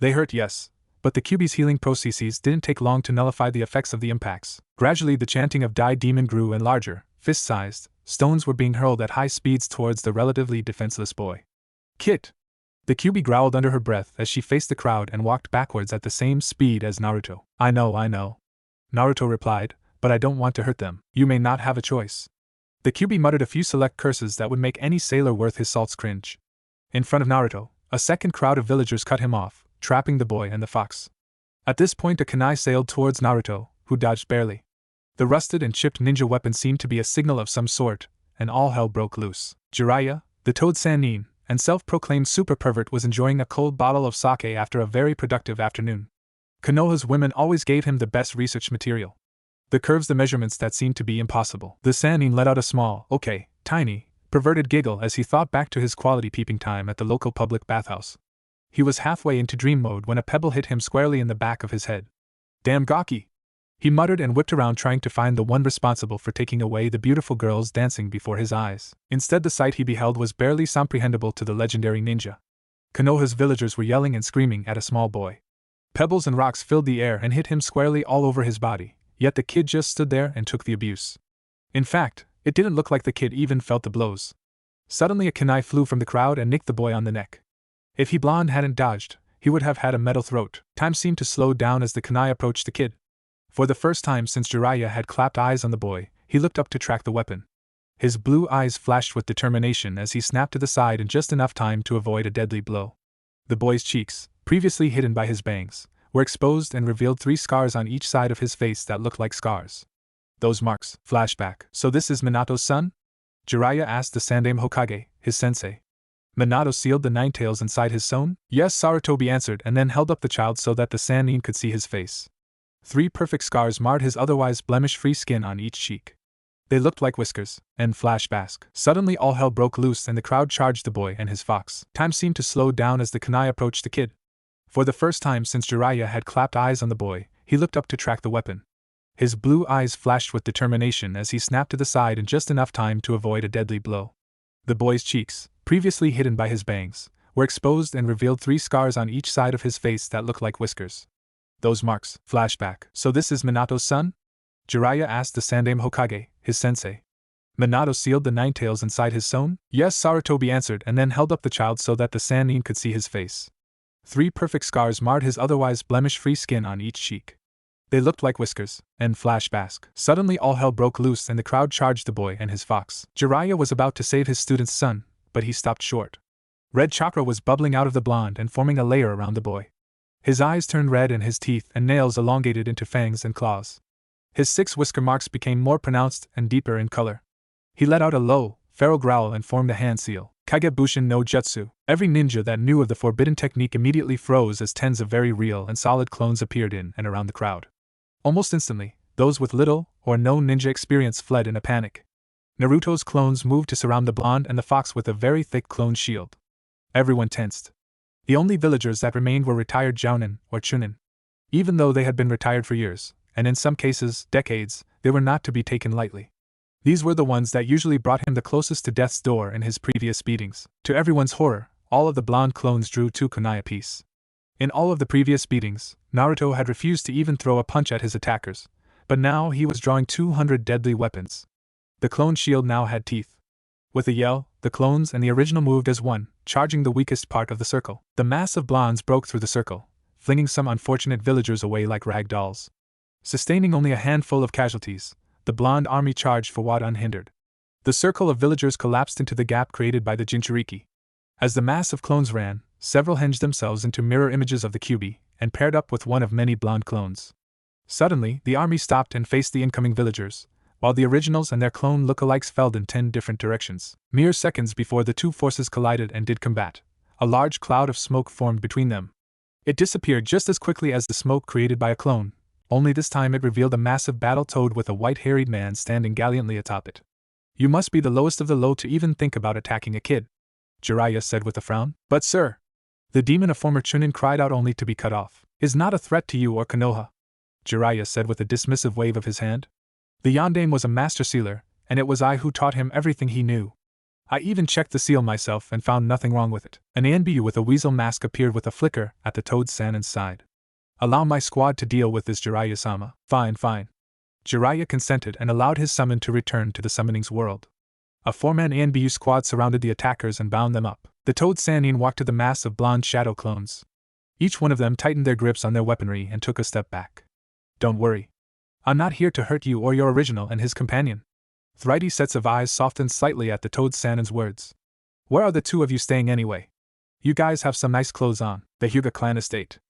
They hurt, yes, but the Kyuubi's healing processes didn't take long to nullify the effects of the impacts. Gradually the chanting of Die Demon grew and larger, fist-sized, stones were being hurled at high speeds towards the relatively defenseless boy. Kit! The Kyuubi growled under her breath as she faced the crowd and walked backwards at the same speed as Naruto. I know, Naruto replied, but I don't want to hurt them. You may not have a choice. The Kyuubi muttered a few select curses that would make any sailor worth his salts cringe. In front of Naruto, a second crowd of villagers cut him off, trapping the boy and the fox. At this point, a kunai sailed towards Naruto, who dodged barely. The rusted and chipped ninja weapon seemed to be a signal of some sort, and all hell broke loose. Jiraiya, the Toad Sannin, and self-proclaimed super pervert, was enjoying a cold bottle of sake after a very productive afternoon. Konoha's women always gave him the best research material. The curves, the measurements that seemed to be impossible. The Sannin let out a small, okay, tiny, perverted giggle as he thought back to his quality peeping time at the local public bathhouse. He was halfway into dream mode when a pebble hit him squarely in the back of his head. Damn gawky! He muttered and whipped around trying to find the one responsible for taking away the beautiful girls dancing before his eyes. Instead, the sight he beheld was barely comprehensible to the legendary ninja. Konoha's villagers were yelling and screaming at a small boy. Pebbles and rocks filled the air and hit him squarely all over his body, yet the kid just stood there and took the abuse. In fact, it didn't look like the kid even felt the blows. Suddenly a kunai flew from the crowd and nicked the boy on the neck. If he blonde hadn't dodged, he would have had a metal throat. Time seemed to slow down as the kunai approached the kid. For the first time since Jiraiya had clapped eyes on the boy, he looked up to track the weapon. His blue eyes flashed with determination as he snapped to the side in just enough time to avoid a deadly blow. The boy's cheeks, previously hidden by his bangs, were exposed and revealed 3 scars on each side of his face that looked like scars. Those marks. Flashback. So this is Minato's son? Jiraiya asked the Sandaime Hokage, his sensei. Minato sealed the 9 tails inside his son? Yes, Sarutobi answered and then held up the child so that the Sannin could see his face. 3 perfect scars marred his otherwise blemish-free skin on each cheek. They looked like whiskers. And flashback. Suddenly all hell broke loose and the crowd charged the boy and his fox. Time seemed to slow down as the kunai approached the kid. For the first time since Jiraiya had clapped eyes on the boy, he looked up to track the weapon. His blue eyes flashed with determination as he snapped to the side in just enough time to avoid a deadly blow. The boy's cheeks, previously hidden by his bangs, were exposed and revealed 3 scars on each side of his face that looked like whiskers. Those marks. Flashback. So this is Minato's son? Jiraiya asked the Sandaime Hokage, his sensei. Minato sealed the 9 tails inside his son? Yes, Sarutobi answered and then held up the child so that the Sannin could see his face. 3 perfect scars marred his otherwise blemish-free skin on each cheek. They looked like whiskers. And flashback. Suddenly all hell broke loose and the crowd charged the boy and his fox. Jiraiya was about to save his student's son, but he stopped short. Red chakra was bubbling out of the blonde and forming a layer around the boy. His eyes turned red and his teeth and nails elongated into fangs and claws. His 6 whisker marks became more pronounced and deeper in color. He let out a low, feral growl and formed a hand seal. Kagebushin no Jutsu. Every ninja that knew of the forbidden technique immediately froze as tens of very real and solid clones appeared in and around the crowd. Almost instantly, those with little or no ninja experience fled in a panic. Naruto's clones moved to surround the blonde and the fox with a very thick clone shield. Everyone tensed. The only villagers that remained were retired jounin or chunin. Even though they had been retired for years, and in some cases, decades, they were not to be taken lightly. These were the ones that usually brought him the closest to death's door in his previous beatings. To everyone's horror, all of the blonde clones drew 2 kunai apiece. In all of the previous beatings, Naruto had refused to even throw a punch at his attackers, but now he was drawing 200 deadly weapons. The clone shield now had teeth. With a yell, the clones and the original moved as one, charging the weakest part of the circle. The mass of blondes broke through the circle, flinging some unfortunate villagers away like rag dolls. Sustaining only a handful of casualties, the blonde army charged forward unhindered. The circle of villagers collapsed into the gap created by the Jinchuriki. As the mass of clones ran, several hinged themselves into mirror images of the Kyuubi, and paired up with one of many blonde clones. Suddenly, the army stopped and faced the incoming villagers, while the originals and their clone lookalikes fell in 10 different directions. Mere seconds before the 2 forces collided and did combat, a large cloud of smoke formed between them. It disappeared just as quickly as the smoke created by a clone, only this time it revealed a massive battle toad with a white-haired man standing gallantly atop it. You must be the lowest of the low to even think about attacking a kid, Jiraiya said with a frown. But sir, the demon, a former chunin, cried out only to be cut off. Is not a threat to you or Konoha, Jiraiya said with a dismissive wave of his hand. The yondaime was a master sealer, and it was I who taught him everything he knew. I even checked the seal myself and found nothing wrong with it. An ANBU with a weasel mask appeared with a flicker at the Toad Sannin's side. Allow my squad to deal with this, Jiraiya-sama. Fine. Jiraiya consented and allowed his summon to return to the summoning's world. A 4-man ANBU squad surrounded the attackers and bound them up. The Toad Sannin walked to the mass of blonde shadow clones. Each one of them tightened their grips on their weaponry and took a step back. Don't worry. I'm not here to hurt you or your original and his companion. 3D sets of eyes softened slightly at the Toad Sannin's words. Where are the 2 of you staying anyway? You guys have some nice clothes on. The Hyuga clan estate.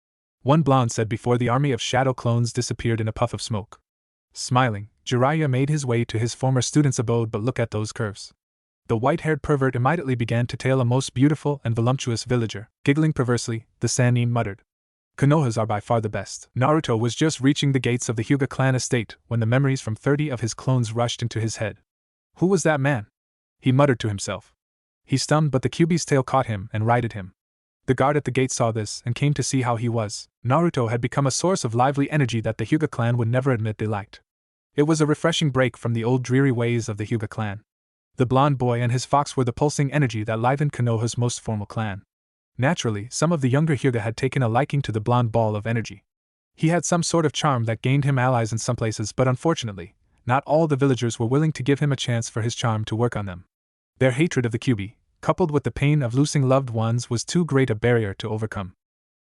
One blonde said before the army of shadow clones disappeared in a puff of smoke. Smiling, Jiraiya made his way to his former student's abode, but look at those curves. The white-haired pervert immediately began to tail a most beautiful and voluptuous villager. Giggling perversely, the Sannin muttered, Konohas are by far the best. Naruto was just reaching the gates of the Hyuga clan estate when the memories from 30 of his clones rushed into his head. Who was that man? He muttered to himself. He stumbled, but the Kyuubi's tail caught him and righted him. The guard at the gate saw this and came to see how he was. Naruto had become a source of lively energy that the Hyuga clan would never admit they lacked. It was a refreshing break from the old dreary ways of the Hyuga clan. The blonde boy and his fox were the pulsing energy that livened Konoha's most formal clan. Naturally, some of the younger Hyuga had taken a liking to the blonde ball of energy. He had some sort of charm that gained him allies in some places, but unfortunately, not all the villagers were willing to give him a chance for his charm to work on them. Their hatred of the Kyuubi, coupled with the pain of losing loved ones, was too great a barrier to overcome.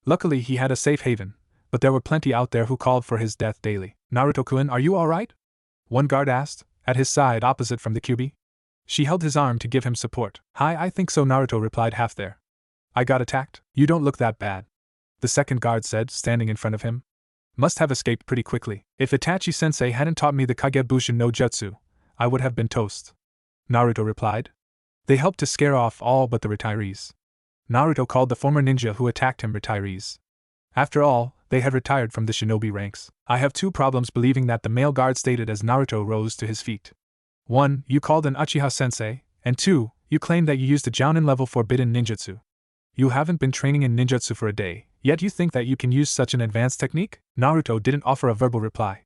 Luckily, he had a safe haven, but there were plenty out there who called for his death daily. Naruto-kun, are you alright? One guard asked, at his side opposite from the Kyuubi. She held his arm to give him support. Hi, I think so, Naruto replied half there. I got attacked? You don't look that bad. The second guard said, standing in front of him. Must have escaped pretty quickly. If Itachi-sensei hadn't taught me the Kagebushin no Jutsu, I would have been toast. Naruto replied. They helped to scare off all but the retirees. Naruto called the former ninja who attacked him retirees. After all, they had retired from the shinobi ranks. I have two problems believing that, the male guard stated as Naruto rose to his feet. 1. You called an Uchiha-sensei, and 2. You claimed that you used a Jounin-level forbidden ninjutsu. You haven't been training in ninjutsu for a day, yet you think that you can use such an advanced technique? Naruto didn't offer a verbal reply.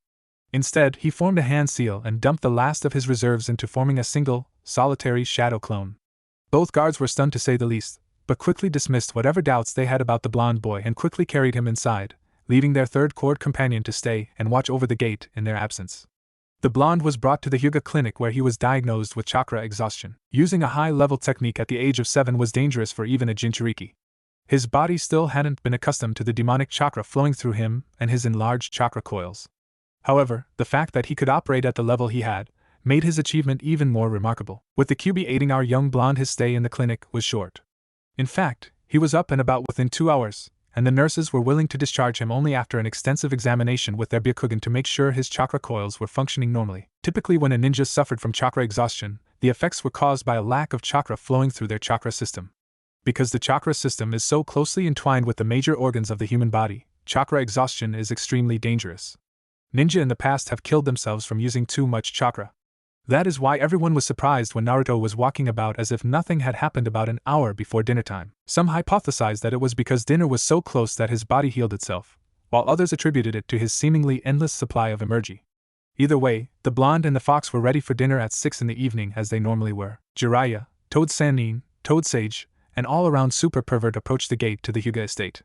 Instead, he formed a hand seal and dumped the last of his reserves into forming a single, solitary shadow clone. Both guards were stunned to say the least, but quickly dismissed whatever doubts they had about the blonde boy and quickly carried him inside, leaving their third court companion to stay and watch over the gate in their absence. The blonde was brought to the Hyuga clinic where he was diagnosed with chakra exhaustion. Using a high-level technique at the age of 7 was dangerous for even a Jinchuriki. His body still hadn't been accustomed to the demonic chakra flowing through him and his enlarged chakra coils. However, the fact that he could operate at the level he had made his achievement even more remarkable. With the Kyuubi aiding our young blonde, his stay in the clinic was short. In fact, he was up and about within 2 hours, and the nurses were willing to discharge him only after an extensive examination with their Byakugan to make sure his chakra coils were functioning normally. Typically, when a ninja suffered from chakra exhaustion, the effects were caused by a lack of chakra flowing through their chakra system. Because the chakra system is so closely entwined with the major organs of the human body, chakra exhaustion is extremely dangerous. Ninja in the past have killed themselves from using too much chakra. That is why everyone was surprised when Naruto was walking about as if nothing had happened about an hour before dinner time. Some hypothesized that it was because dinner was so close that his body healed itself, while others attributed it to his seemingly endless supply of energy. Either way, the blonde and the fox were ready for dinner at 6 in the evening as they normally were. Jiraiya, Toad Sannin, Toad Sage, and all-around super pervert approached the gate to the Hyuga estate.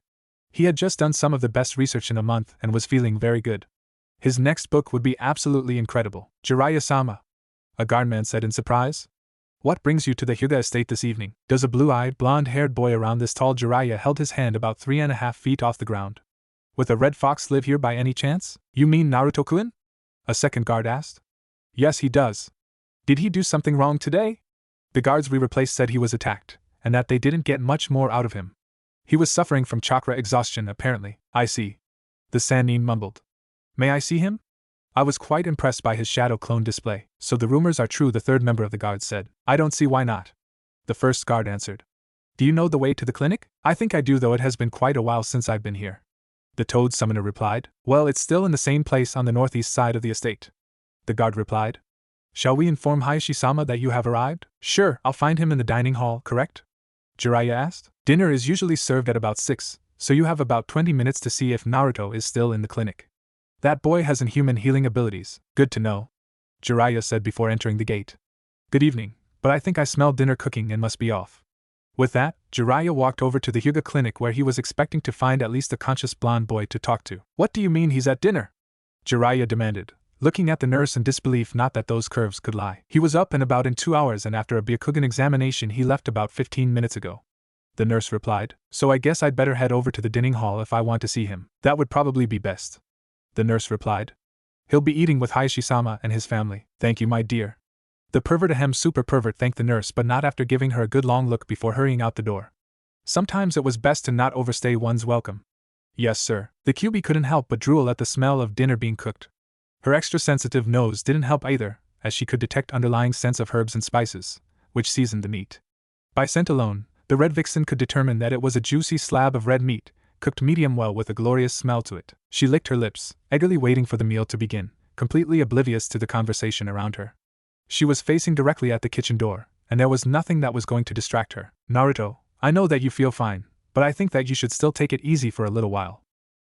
He had just done some of the best research in a month and was feeling very good. His next book would be absolutely incredible. Jiraiya-sama, a guardman said in surprise. What brings you to the Hyuga estate this evening? Does a blue-eyed, blonde-haired boy around this tall? Jiraiya held his hand about 3.5 feet off the ground. With a red fox live here by any chance? You mean Naruto-kun? A second guard asked. Yes, he does. Did he do something wrong today? The guards we replaced said he was attacked, and that they didn't get much more out of him. He was suffering from chakra exhaustion, apparently. I see. The Sannin mumbled. May I see him? I was quite impressed by his shadow clone display. So the rumors are true, the third member of the guard said. I don't see why not. The first guard answered. Do you know the way to the clinic? I think I do, though it has been quite a while since I've been here. The Toad Summoner replied. Well, it's still in the same place on the northeast side of the estate. The guard replied. Shall we inform Hiashi-sama that you have arrived? Sure, I'll find him in the dining hall, correct? Jiraiya asked. Dinner is usually served at about 6, so you have about 20 minutes to see if Naruto is still in the clinic. That boy has inhuman healing abilities. Good to know, Jiraiya said before entering the gate. Good evening, but I think I smell dinner cooking and must be off. With that, Jiraiya walked over to the Hyuga clinic where he was expecting to find at least a conscious blonde boy to talk to. What do you mean he's at dinner? Jiraiya demanded, looking at the nurse in disbelief. Not that those curves could lie. He was up and about in 2 hours, and after a Byakugan examination he left about 15 minutes ago. The nurse replied. So I guess I'd better head over to the dining hall if I want to see him. That would probably be best. The nurse replied. He'll be eating with Hiashi-sama and his family. Thank you, my dear. The pervert super pervert thanked the nurse, but not after giving her a good long look before hurrying out the door. Sometimes it was best to not overstay one's welcome. Yes, sir. The QB couldn't help but drool at the smell of dinner being cooked. Her extra-sensitive nose didn't help either, as she could detect underlying scents of herbs and spices, which seasoned the meat. By scent alone, the Red Vixen could determine that it was a juicy slab of red meat, cooked medium well with a glorious smell to it. She licked her lips, eagerly waiting for the meal to begin, completely oblivious to the conversation around her. She was facing directly at the kitchen door, and there was nothing that was going to distract her. Naruto, I know that you feel fine, but I think that you should still take it easy for a little while.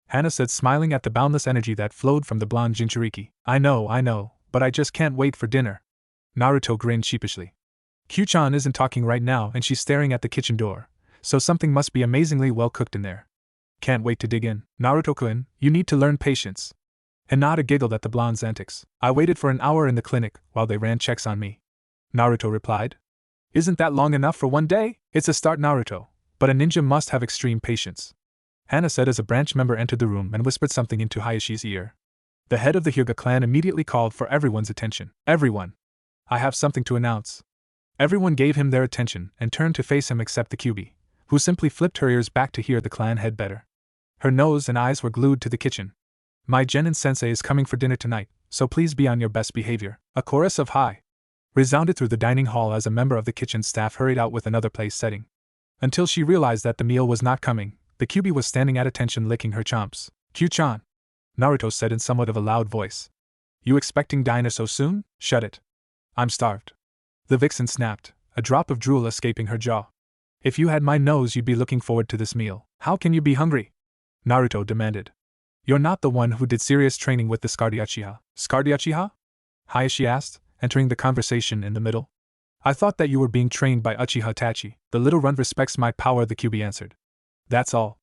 Hana said, smiling at the boundless energy that flowed from the blonde Jinchuriki. I know, but I just can't wait for dinner. Naruto grinned sheepishly. Q-chan isn't talking right now and she's staring at the kitchen door, so something must be amazingly well cooked in there. Can't wait to dig in. Naruto-kun, you need to learn patience. Hinata giggled at the blonde's antics. I waited for an hour in the clinic while they ran checks on me. Naruto replied. Isn't that long enough for one day? It's a start, Naruto, but a ninja must have extreme patience. Hana said as a branch member entered the room and whispered something into Hiashi's ear. The head of the Hyuga clan immediately called for everyone's attention. Everyone! I have something to announce. Everyone gave him their attention and turned to face him except the QB, who simply flipped her ears back to hear the clan head better. Her nose and eyes were glued to the kitchen. My Genin-sensei is coming for dinner tonight, so please be on your best behavior. A chorus of "Hi" resounded through the dining hall as a member of the kitchen staff hurried out with another place setting. Until she realized that the meal was not coming, the QB was standing at attention licking her chomps. Q-chan, Naruto said in somewhat of a loud voice. You expecting dinner so soon? Shut it. I'm starved. The vixen snapped, a drop of drool escaping her jaw. If you had my nose, you'd be looking forward to this meal. How can you be hungry? Naruto demanded. You're not the one who did serious training with the Scarred Uchiha. Scarred Uchiha? Hiashi asked, entering the conversation in the middle. I thought that you were being trained by Uchiha Itachi. The little runt respects my power, the QB answered. That's all.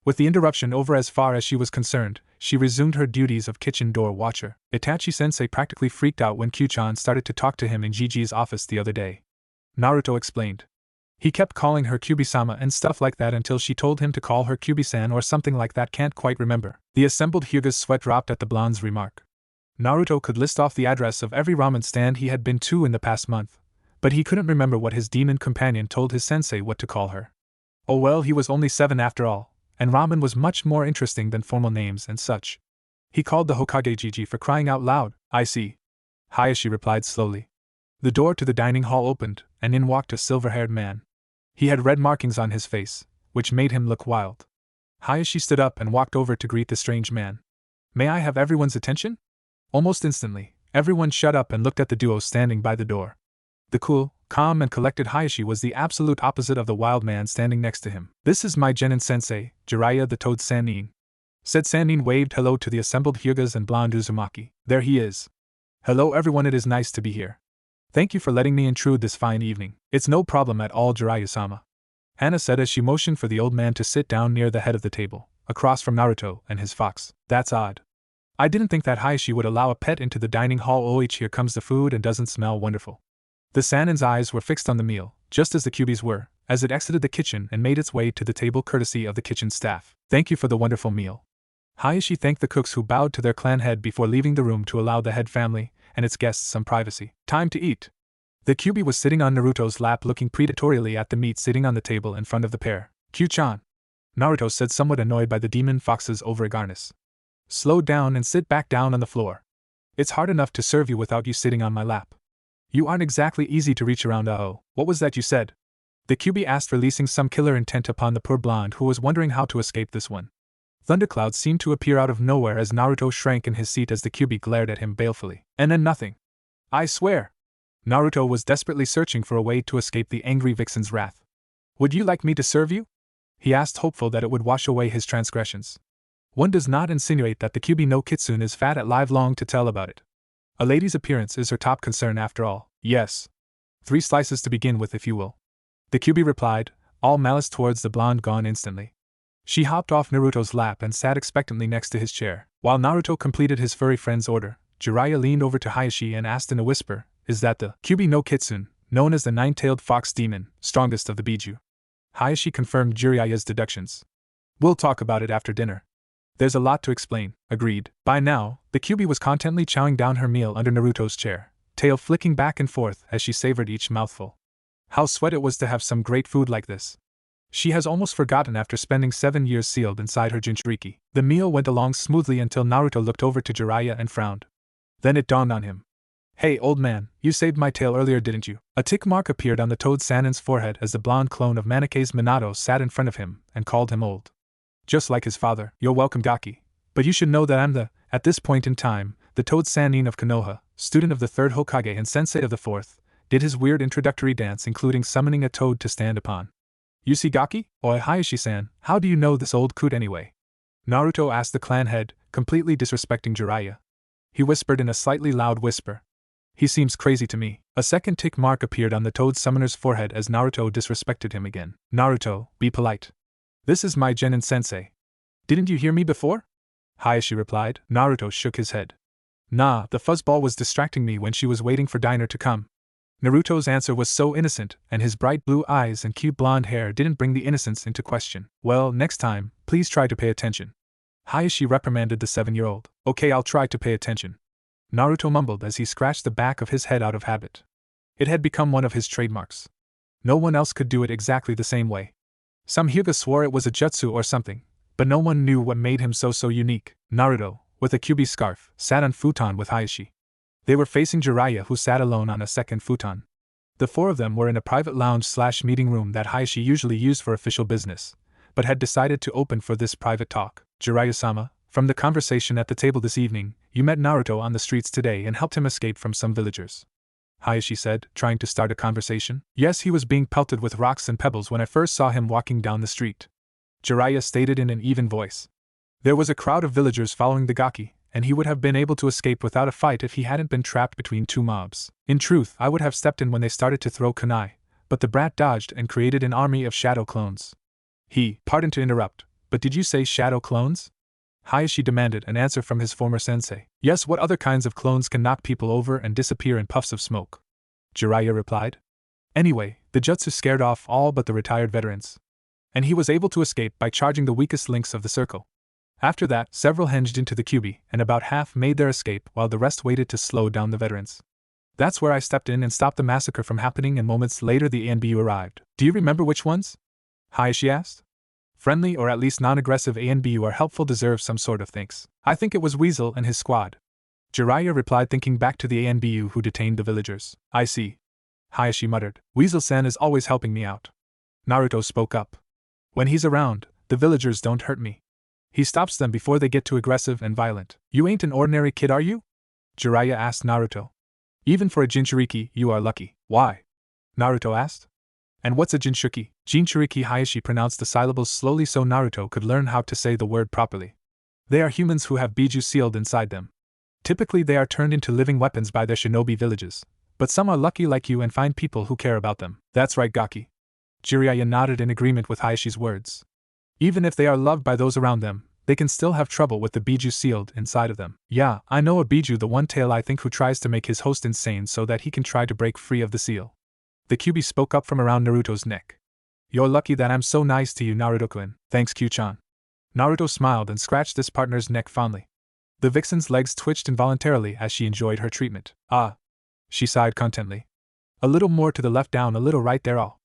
With the interruption over as far as she was concerned, she resumed her duties of kitchen door watcher. Itachi-sensei practically freaked out when Q-chan started to talk to him in Gigi's office the other day. Naruto explained. He kept calling her Kyubi-sama and stuff like that until she told him to call her Kyubi-san or something like that, can't quite remember. The assembled Hyuga's sweat dropped at the blonde's remark. Naruto could list off the address of every ramen stand he had been to in the past month, but he couldn't remember what his demon companion told his sensei what to call her. Oh well, he was only 7 after all, and ramen was much more interesting than formal names and such. He called the Hokage Gigi for crying out loud. I see. Hiashi replied slowly. The door to the dining hall opened, and in walked a silver-haired man. He had red markings on his face, which made him look wild. Hiashi stood up and walked over to greet the strange man. May I have everyone's attention? Almost instantly, everyone shut up and looked at the duo standing by the door. The cool, calm and collected Hiashi was the absolute opposite of the wild man standing next to him. This is my Genin-sensei, Jiraiya the Toad Sannin. Said Sannin waved hello to the assembled Hyugas and blonde Uzumaki. There he is. Hello everyone, it is nice to be here. Thank you for letting me intrude this fine evening. It's no problem at all, Jiraiya-sama. Hana said as she motioned for the old man to sit down near the head of the table, across from Naruto and his fox. That's odd. I didn't think that Hiashi would allow a pet into the dining hall. Oh, here comes the food and doesn't smell wonderful. The Sannin's eyes were fixed on the meal, just as the QB's were, as it exited the kitchen and made its way to the table courtesy of the kitchen staff. Thank you for the wonderful meal. Hiashi thanked the cooks who bowed to their clan head before leaving the room to allow the head family and its guests some privacy. Time to eat. The QB was sitting on Naruto's lap looking predatorily at the meat sitting on the table in front of the pair. Q-chan, Naruto said, somewhat annoyed by the demon fox's over-eagerness. Slow down and sit back down on the floor. It's hard enough to serve you without you sitting on my lap. You aren't exactly easy to reach around. Oh, what was that you said? The QB asked, releasing some killer intent upon the poor blonde who was wondering how to escape this one. Thunderclouds seemed to appear out of nowhere as Naruto shrank in his seat as the QB glared at him balefully. And then nothing. I swear. Naruto was desperately searching for a way to escape the angry vixen's wrath. Would you like me to serve you? He asked, hopeful that it would wash away his transgressions. One does not insinuate that the QB no Kitsune is fat at live long to tell about it. A lady's appearance is her top concern after all. Yes. 3 slices to begin with, if you will. The QB replied, all malice towards the blonde gone instantly. She hopped off Naruto's lap and sat expectantly next to his chair. While Naruto completed his furry friend's order, Jiraiya leaned over to Hiashi and asked in a whisper, is that the QB no Kitsune, known as the nine-tailed fox demon, strongest of the Biju? Hiashi confirmed Jiraiya's deductions. We'll talk about it after dinner. There's a lot to explain. Agreed. By now, the QB was contentedly chowing down her meal under Naruto's chair, tail flicking back and forth as she savored each mouthful. How sweet it was to have some great food like this. She has almost forgotten after spending 7 years sealed inside her Jinchuriki. The meal went along smoothly until Naruto looked over to Jiraiya and frowned. Then it dawned on him. Hey, old man, you saved my tail earlier, didn't you? A tick mark appeared on the Toad Sannin's forehead as the blonde clone of Manake's Minato sat in front of him and called him old. Just like his father. You're welcome, Gaki. But you should know that I'm at this point in time, the Toad Sannin of Konoha, student of the 3rd Hokage and sensei of the 4th, did his weird introductory dance including summoning a toad to stand upon. You see, Gaki? Oi, Hiashi-san, how do you know this old coot anyway? Naruto asked the clan head, completely disrespecting Jiraiya. He whispered in a slightly loud whisper. He seems crazy to me. A second tick mark appeared on the Toad Summoner's forehead as Naruto disrespected him again. Naruto, be polite. This is my Genin sensei. Didn't you hear me before? Hiashi replied. Naruto shook his head. Nah, the fuzzball was distracting me when she was waiting for Diner to come. Naruto's answer was so innocent, and his bright blue eyes and cute blonde hair didn't bring the innocence into question. Well, next time, please try to pay attention. Hiashi reprimanded the 7-year-old. Okay, I'll try to pay attention. Naruto mumbled as he scratched the back of his head out of habit. It had become one of his trademarks. No one else could do it exactly the same way. Some Hyuga swore it was a jutsu or something, but no one knew what made him so unique. Naruto, with a Kyuubi scarf, sat on futon with Hiashi. They were facing Jiraiya, who sat alone on a second futon. The 4 of them were in a private lounge/meeting room that Hiashi usually used for official business, but had decided to open for this private talk. Jiraiya-sama, from the conversation at the table this evening, you met Naruto on the streets today and helped him escape from some villagers. Hiashi said, trying to start a conversation. Yes, he was being pelted with rocks and pebbles when I first saw him walking down the street. Jiraiya stated in an even voice. There was a crowd of villagers following the Gaki, and he would have been able to escape without a fight if he hadn't been trapped between 2 mobs. In truth, I would have stepped in when they started to throw kunai, but the brat dodged and created an army of shadow clones. Pardon to interrupt, but did you say shadow clones? Hiashi demanded an answer from his former sensei. Yes, what other kinds of clones can knock people over and disappear in puffs of smoke? Jiraiya replied. Anyway, the jutsu scared off all but the retired veterans. And he was able to escape by charging the weakest links of the circle. After that, several hinged into the Kyuubi, and about half made their escape while the rest waited to slow down the veterans. That's where I stepped in and stopped the massacre from happening, and moments later the ANBU arrived. Do you remember which ones? Hiashi asked. Friendly or at least non-aggressive ANBU are helpful, deserve some sort of thanks. I think it was Weasel and his squad. Jiraiya replied, thinking back to the ANBU who detained the villagers. I see. Hiashi muttered. Weasel-san is always helping me out. Naruto spoke up. When he's around, the villagers don't hurt me. He stops them before they get too aggressive and violent. You ain't an ordinary kid, are you? Jiraiya asked Naruto. Even for a Jinchuriki, you are lucky. Why? Naruto asked. And what's a Jinchuriki? Jinchuriki. Hiashi pronounced the syllables slowly so Naruto could learn how to say the word properly. They are humans who have biju sealed inside them. Typically they are turned into living weapons by their shinobi villages, but some are lucky like you and find people who care about them. That's right, Gaki. Jiraiya nodded in agreement with Hayashi's words. Even if they are loved by those around them, they can still have trouble with the biju sealed inside of them. Yeah, I know a biju, the one tail I think, who tries to make his host insane so that he can try to break free of the seal. The Kyuubi spoke up from around Naruto's neck. You're lucky that I'm so nice to you, Naruto-kun. Thanks, Q-chan. Naruto smiled and scratched his partner's neck fondly. The vixen's legs twitched involuntarily as she enjoyed her treatment. Ah. She sighed contently. A little more to the left, down a little right there, all.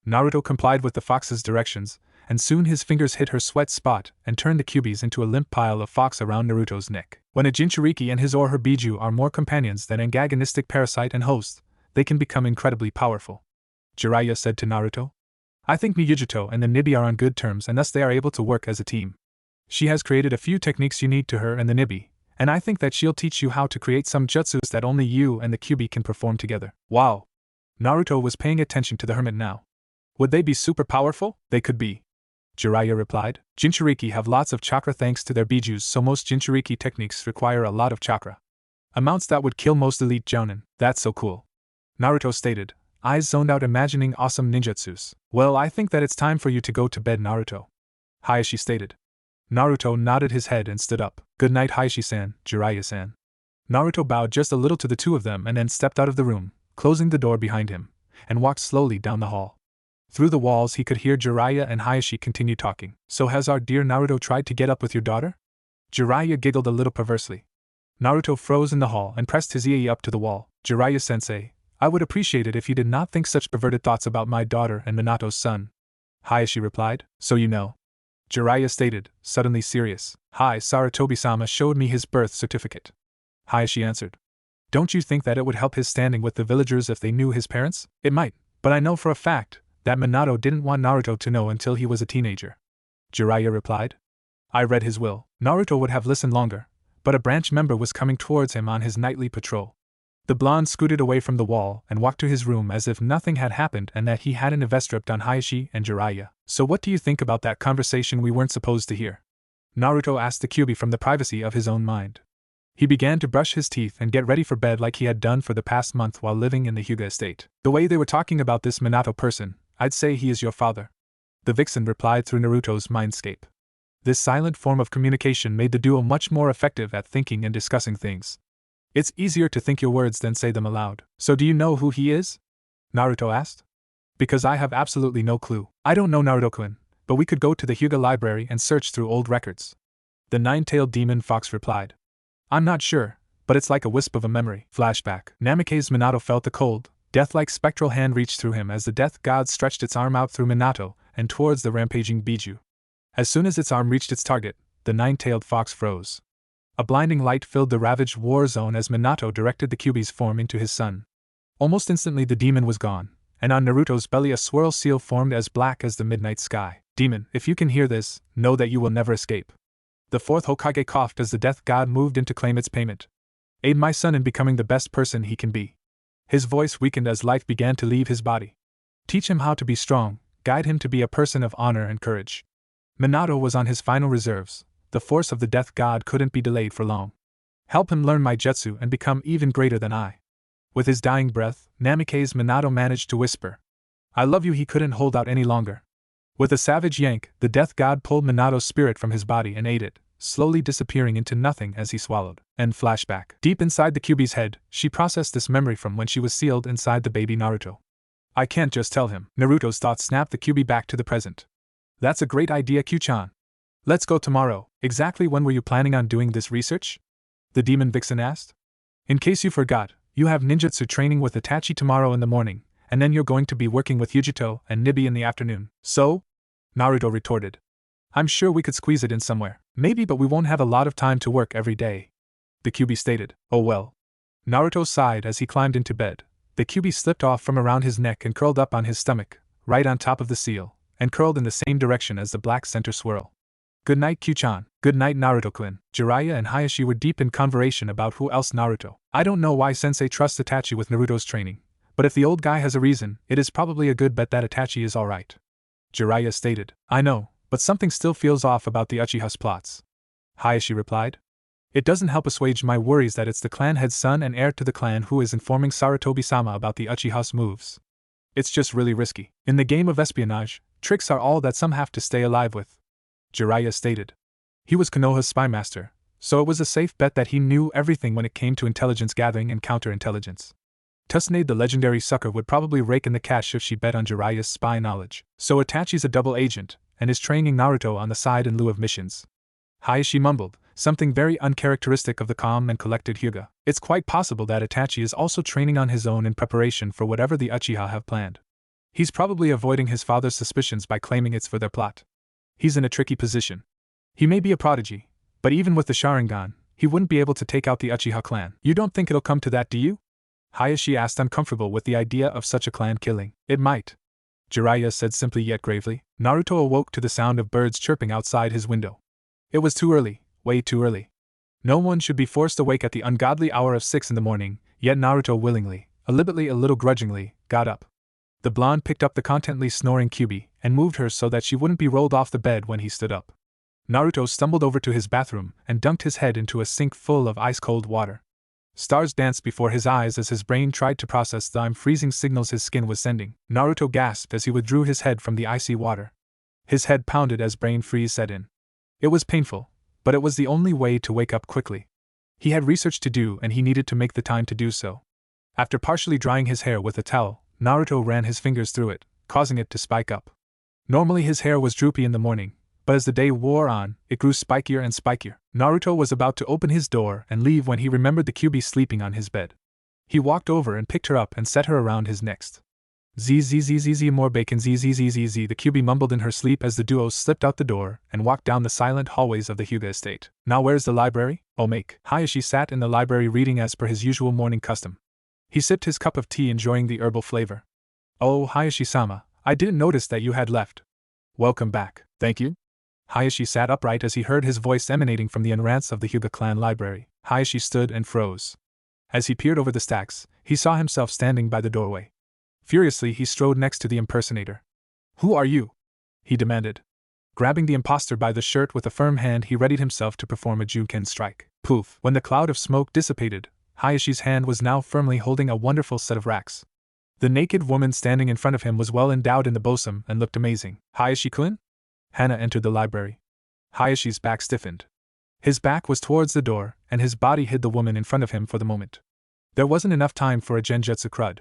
Naruto complied with the fox's directions, and soon his fingers hit her sweat spot and turned the Kyuubis into a limp pile of fox around Naruto's neck. When a Jinchuriki and his or her biju are more companions than antagonistic parasite and host, they can become incredibly powerful. Jiraiya said to Naruto. I think Yugito and the Nibi are on good terms, and thus they are able to work as a team. She has created a few techniques unique to her and the Nibi, and I think that she'll teach you how to create some jutsus that only you and the Kyuubi can perform together. Wow! Naruto was paying attention to the hermit now. Would they be super powerful? They could be. Jiraiya replied. Jinchuriki have lots of chakra thanks to their bijus, so most Jinchuriki techniques require a lot of chakra. Amounts that would kill most elite jounin. That's so cool. Naruto stated, eyes zoned out imagining awesome ninjutsus. Well, I think that it's time for you to go to bed, Naruto. Hiashi stated. Naruto nodded his head and stood up. Good night, Hiashi-san, Jiraiya-san. Naruto bowed just a little to the two of them and then stepped out of the room, closing the door behind him, and walked slowly down the hall. Through the walls he could hear Jiraiya and Hiashi continue talking. So has our dear Naruto tried to get up with your daughter? Jiraiya giggled a little perversely. Naruto froze in the hall and pressed his ear up to the wall. Jiraiya-sensei, I would appreciate it if you did not think such perverted thoughts about my daughter and Minato's son. Hiashi replied. So you know. Jiraiya stated, suddenly serious. Hi, Sarutobi-sama showed me his birth certificate. Hiashi answered. Don't you think that it would help his standing with the villagers if they knew his parents? It might, but I know for a fact that Minato didn't want Naruto to know until he was a teenager. Jiraiya replied. I read his will. Naruto would have listened longer, but a branch member was coming towards him on his nightly patrol. The blonde scooted away from the wall and walked to his room as if nothing had happened and that he hadn't eavesdropped on Hiashi and Jiraiya. So what do you think about that conversation we weren't supposed to hear? Naruto asked the Kyuubi from the privacy of his own mind. He began to brush his teeth and get ready for bed like he had done for the past month while living in the Hyuga estate. The way they were talking about this Minato person, I'd say he is your father. The vixen replied through Naruto's mindscape. This silent form of communication made the duo much more effective at thinking and discussing things. It's easier to think your words than say them aloud. So do you know who he is? Naruto asked. Because I have absolutely no clue. I don't know Naruto-kun, but we could go to the Hyuga library and search through old records. The nine-tailed demon fox replied. I'm not sure, but it's like a wisp of a memory. Flashback. Namikaze Minato felt the cold, death-like spectral hand reach through him as the death god stretched its arm out through Minato and towards the rampaging Biju. As soon as its arm reached its target, the nine-tailed fox froze. A blinding light filled the ravaged war zone as Minato directed the Kyuubi's form into his son. Almost instantly the demon was gone, and on Naruto's belly a swirl seal formed as black as the midnight sky. Demon, if you can hear this, know that you will never escape. The fourth Hokage coughed as the death god moved in to claim its payment. Aid my son in becoming the best person he can be. His voice weakened as life began to leave his body. Teach him how to be strong, guide him to be a person of honor and courage. Minato was on his final reserves. The force of the death god couldn't be delayed for long. Help him learn my jutsu and become even greater than I. With his dying breath, Namikaze Minato managed to whisper. I love you. He couldn't hold out any longer. With a savage yank, the death god pulled Minato's spirit from his body and ate it, slowly disappearing into nothing as he swallowed. And flashback. Deep inside the Kyuubi's head, she processed this memory from when she was sealed inside the baby Naruto. I can't just tell him. Naruto's thoughts snapped the Kyuubi back to the present. That's a great idea, Q-chan. Let's go tomorrow. Exactly when were you planning on doing this research? The demon vixen asked. In case you forgot, you have ninjutsu training with Itachi tomorrow in the morning, and then you're going to be working with Yugito and Nibi in the afternoon. So? Naruto retorted. I'm sure we could squeeze it in somewhere. Maybe, but we won't have a lot of time to work every day. The Kyuubi stated. Oh well. Naruto sighed as he climbed into bed. The Kyuubi slipped off from around his neck and curled up on his stomach, right on top of the seal, and curled in the same direction as the black center swirl. Good night, Q-chan. Good night, Naruto-kun. Jiraiya and Hiashi were deep in conversation about who else Naruto. I don't know why Sensei trusts Itachi with Naruto's training, but if the old guy has a reason, it is probably a good bet that Itachi is alright. Jiraiya stated. I know, but something still feels off about the Uchiha's plots. Hiashi replied. It doesn't help assuage my worries that it's the clan head's son and heir to the clan who is informing Sarutobi-sama about the Uchiha's moves. It's just really risky. In the game of espionage, tricks are all that some have to stay alive with. Jiraiya stated. He was Konoha's spy master, so it was a safe bet that he knew everything when it came to intelligence gathering and counterintelligence. Tsunade the legendary sucker would probably rake in the cash if she bet on Jiraiya's spy knowledge. So Itachi's a double agent, and is training Naruto on the side in lieu of missions. Hiashi mumbled, something very uncharacteristic of the calm and collected Hyuga. It's quite possible that Itachi is also training on his own in preparation for whatever the Uchiha have planned. He's probably avoiding his father's suspicions by claiming it's for their plot. He's in a tricky position. He may be a prodigy, but even with the Sharingan, he wouldn't be able to take out the Uchiha clan. You don't think it'll come to that, do you? Hiashi asked, uncomfortable with the idea of such a clan killing. It might. Jiraiya said simply yet gravely. Naruto awoke to the sound of birds chirping outside his window. It was too early, way too early. No one should be forced awake at the ungodly hour of 6 in the morning, yet Naruto willingly, a little grudgingly, got up. The blonde picked up the contently snoring Kyuubi and moved her so that she wouldn't be rolled off the bed when he stood up. Naruto stumbled over to his bathroom and dunked his head into a sink full of ice-cold water. Stars danced before his eyes as his brain tried to process the freezing signals his skin was sending. Naruto gasped as he withdrew his head from the icy water. His head pounded as brain freeze set in. It was painful, but it was the only way to wake up quickly. He had research to do and he needed to make the time to do so. After partially drying his hair with a towel, Naruto ran his fingers through it, causing it to spike up. Normally his hair was droopy in the morning, but as the day wore on, it grew spikier and spikier. Naruto was about to open his door and leave when he remembered the Kyuubi sleeping on his bed. He walked over and picked her up and set her around his neck. Zzz, more bacon, zzz. The QB mumbled in her sleep as the duo slipped out the door and walked down the silent hallways of the Hyuga estate. Now where's the library? Oh, make. Hiashi sat in the library reading as per his usual morning custom. He sipped his cup of tea, enjoying the herbal flavor. Oh, Hiashi-sama, I didn't notice that you had left. Welcome back. Thank you. Hiashi sat upright as he heard his voice emanating from the entrance of the Hyuga clan library. Hiashi stood and froze. As he peered over the stacks, he saw himself standing by the doorway. Furiously, he strode next to the impersonator. Who are you? He demanded. Grabbing the imposter by the shirt with a firm hand, he readied himself to perform a Juken strike. Poof! When the cloud of smoke dissipated, Hayashi's hand was now firmly holding a wonderful set of racks. The naked woman standing in front of him was well endowed in the bosom and looked amazing. Hayashi-kun? Hana entered the library. Hayashi's back stiffened. His back was towards the door, and his body hid the woman in front of him for the moment. There wasn't enough time for a genjutsu crud.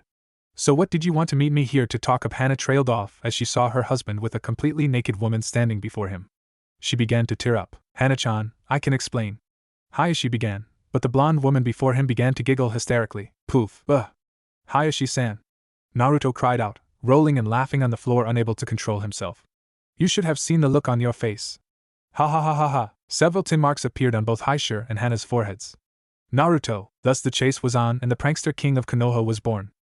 So what did you want to meet me here to talk of? Hana trailed off as she saw her husband with a completely naked woman standing before him. She began to tear up. Hana-chan, I can explain. Hayashi began, but the blonde woman before him began to giggle hysterically. Poof! Ugh! Hayashi-san! Naruto cried out, rolling and laughing on the floor, unable to control himself. You should have seen the look on your face. Ha ha ha ha ha! Several tin marks appeared on both Haishir and Hana's foreheads. Naruto, thus the chase was on and the prankster king of Konoha was born.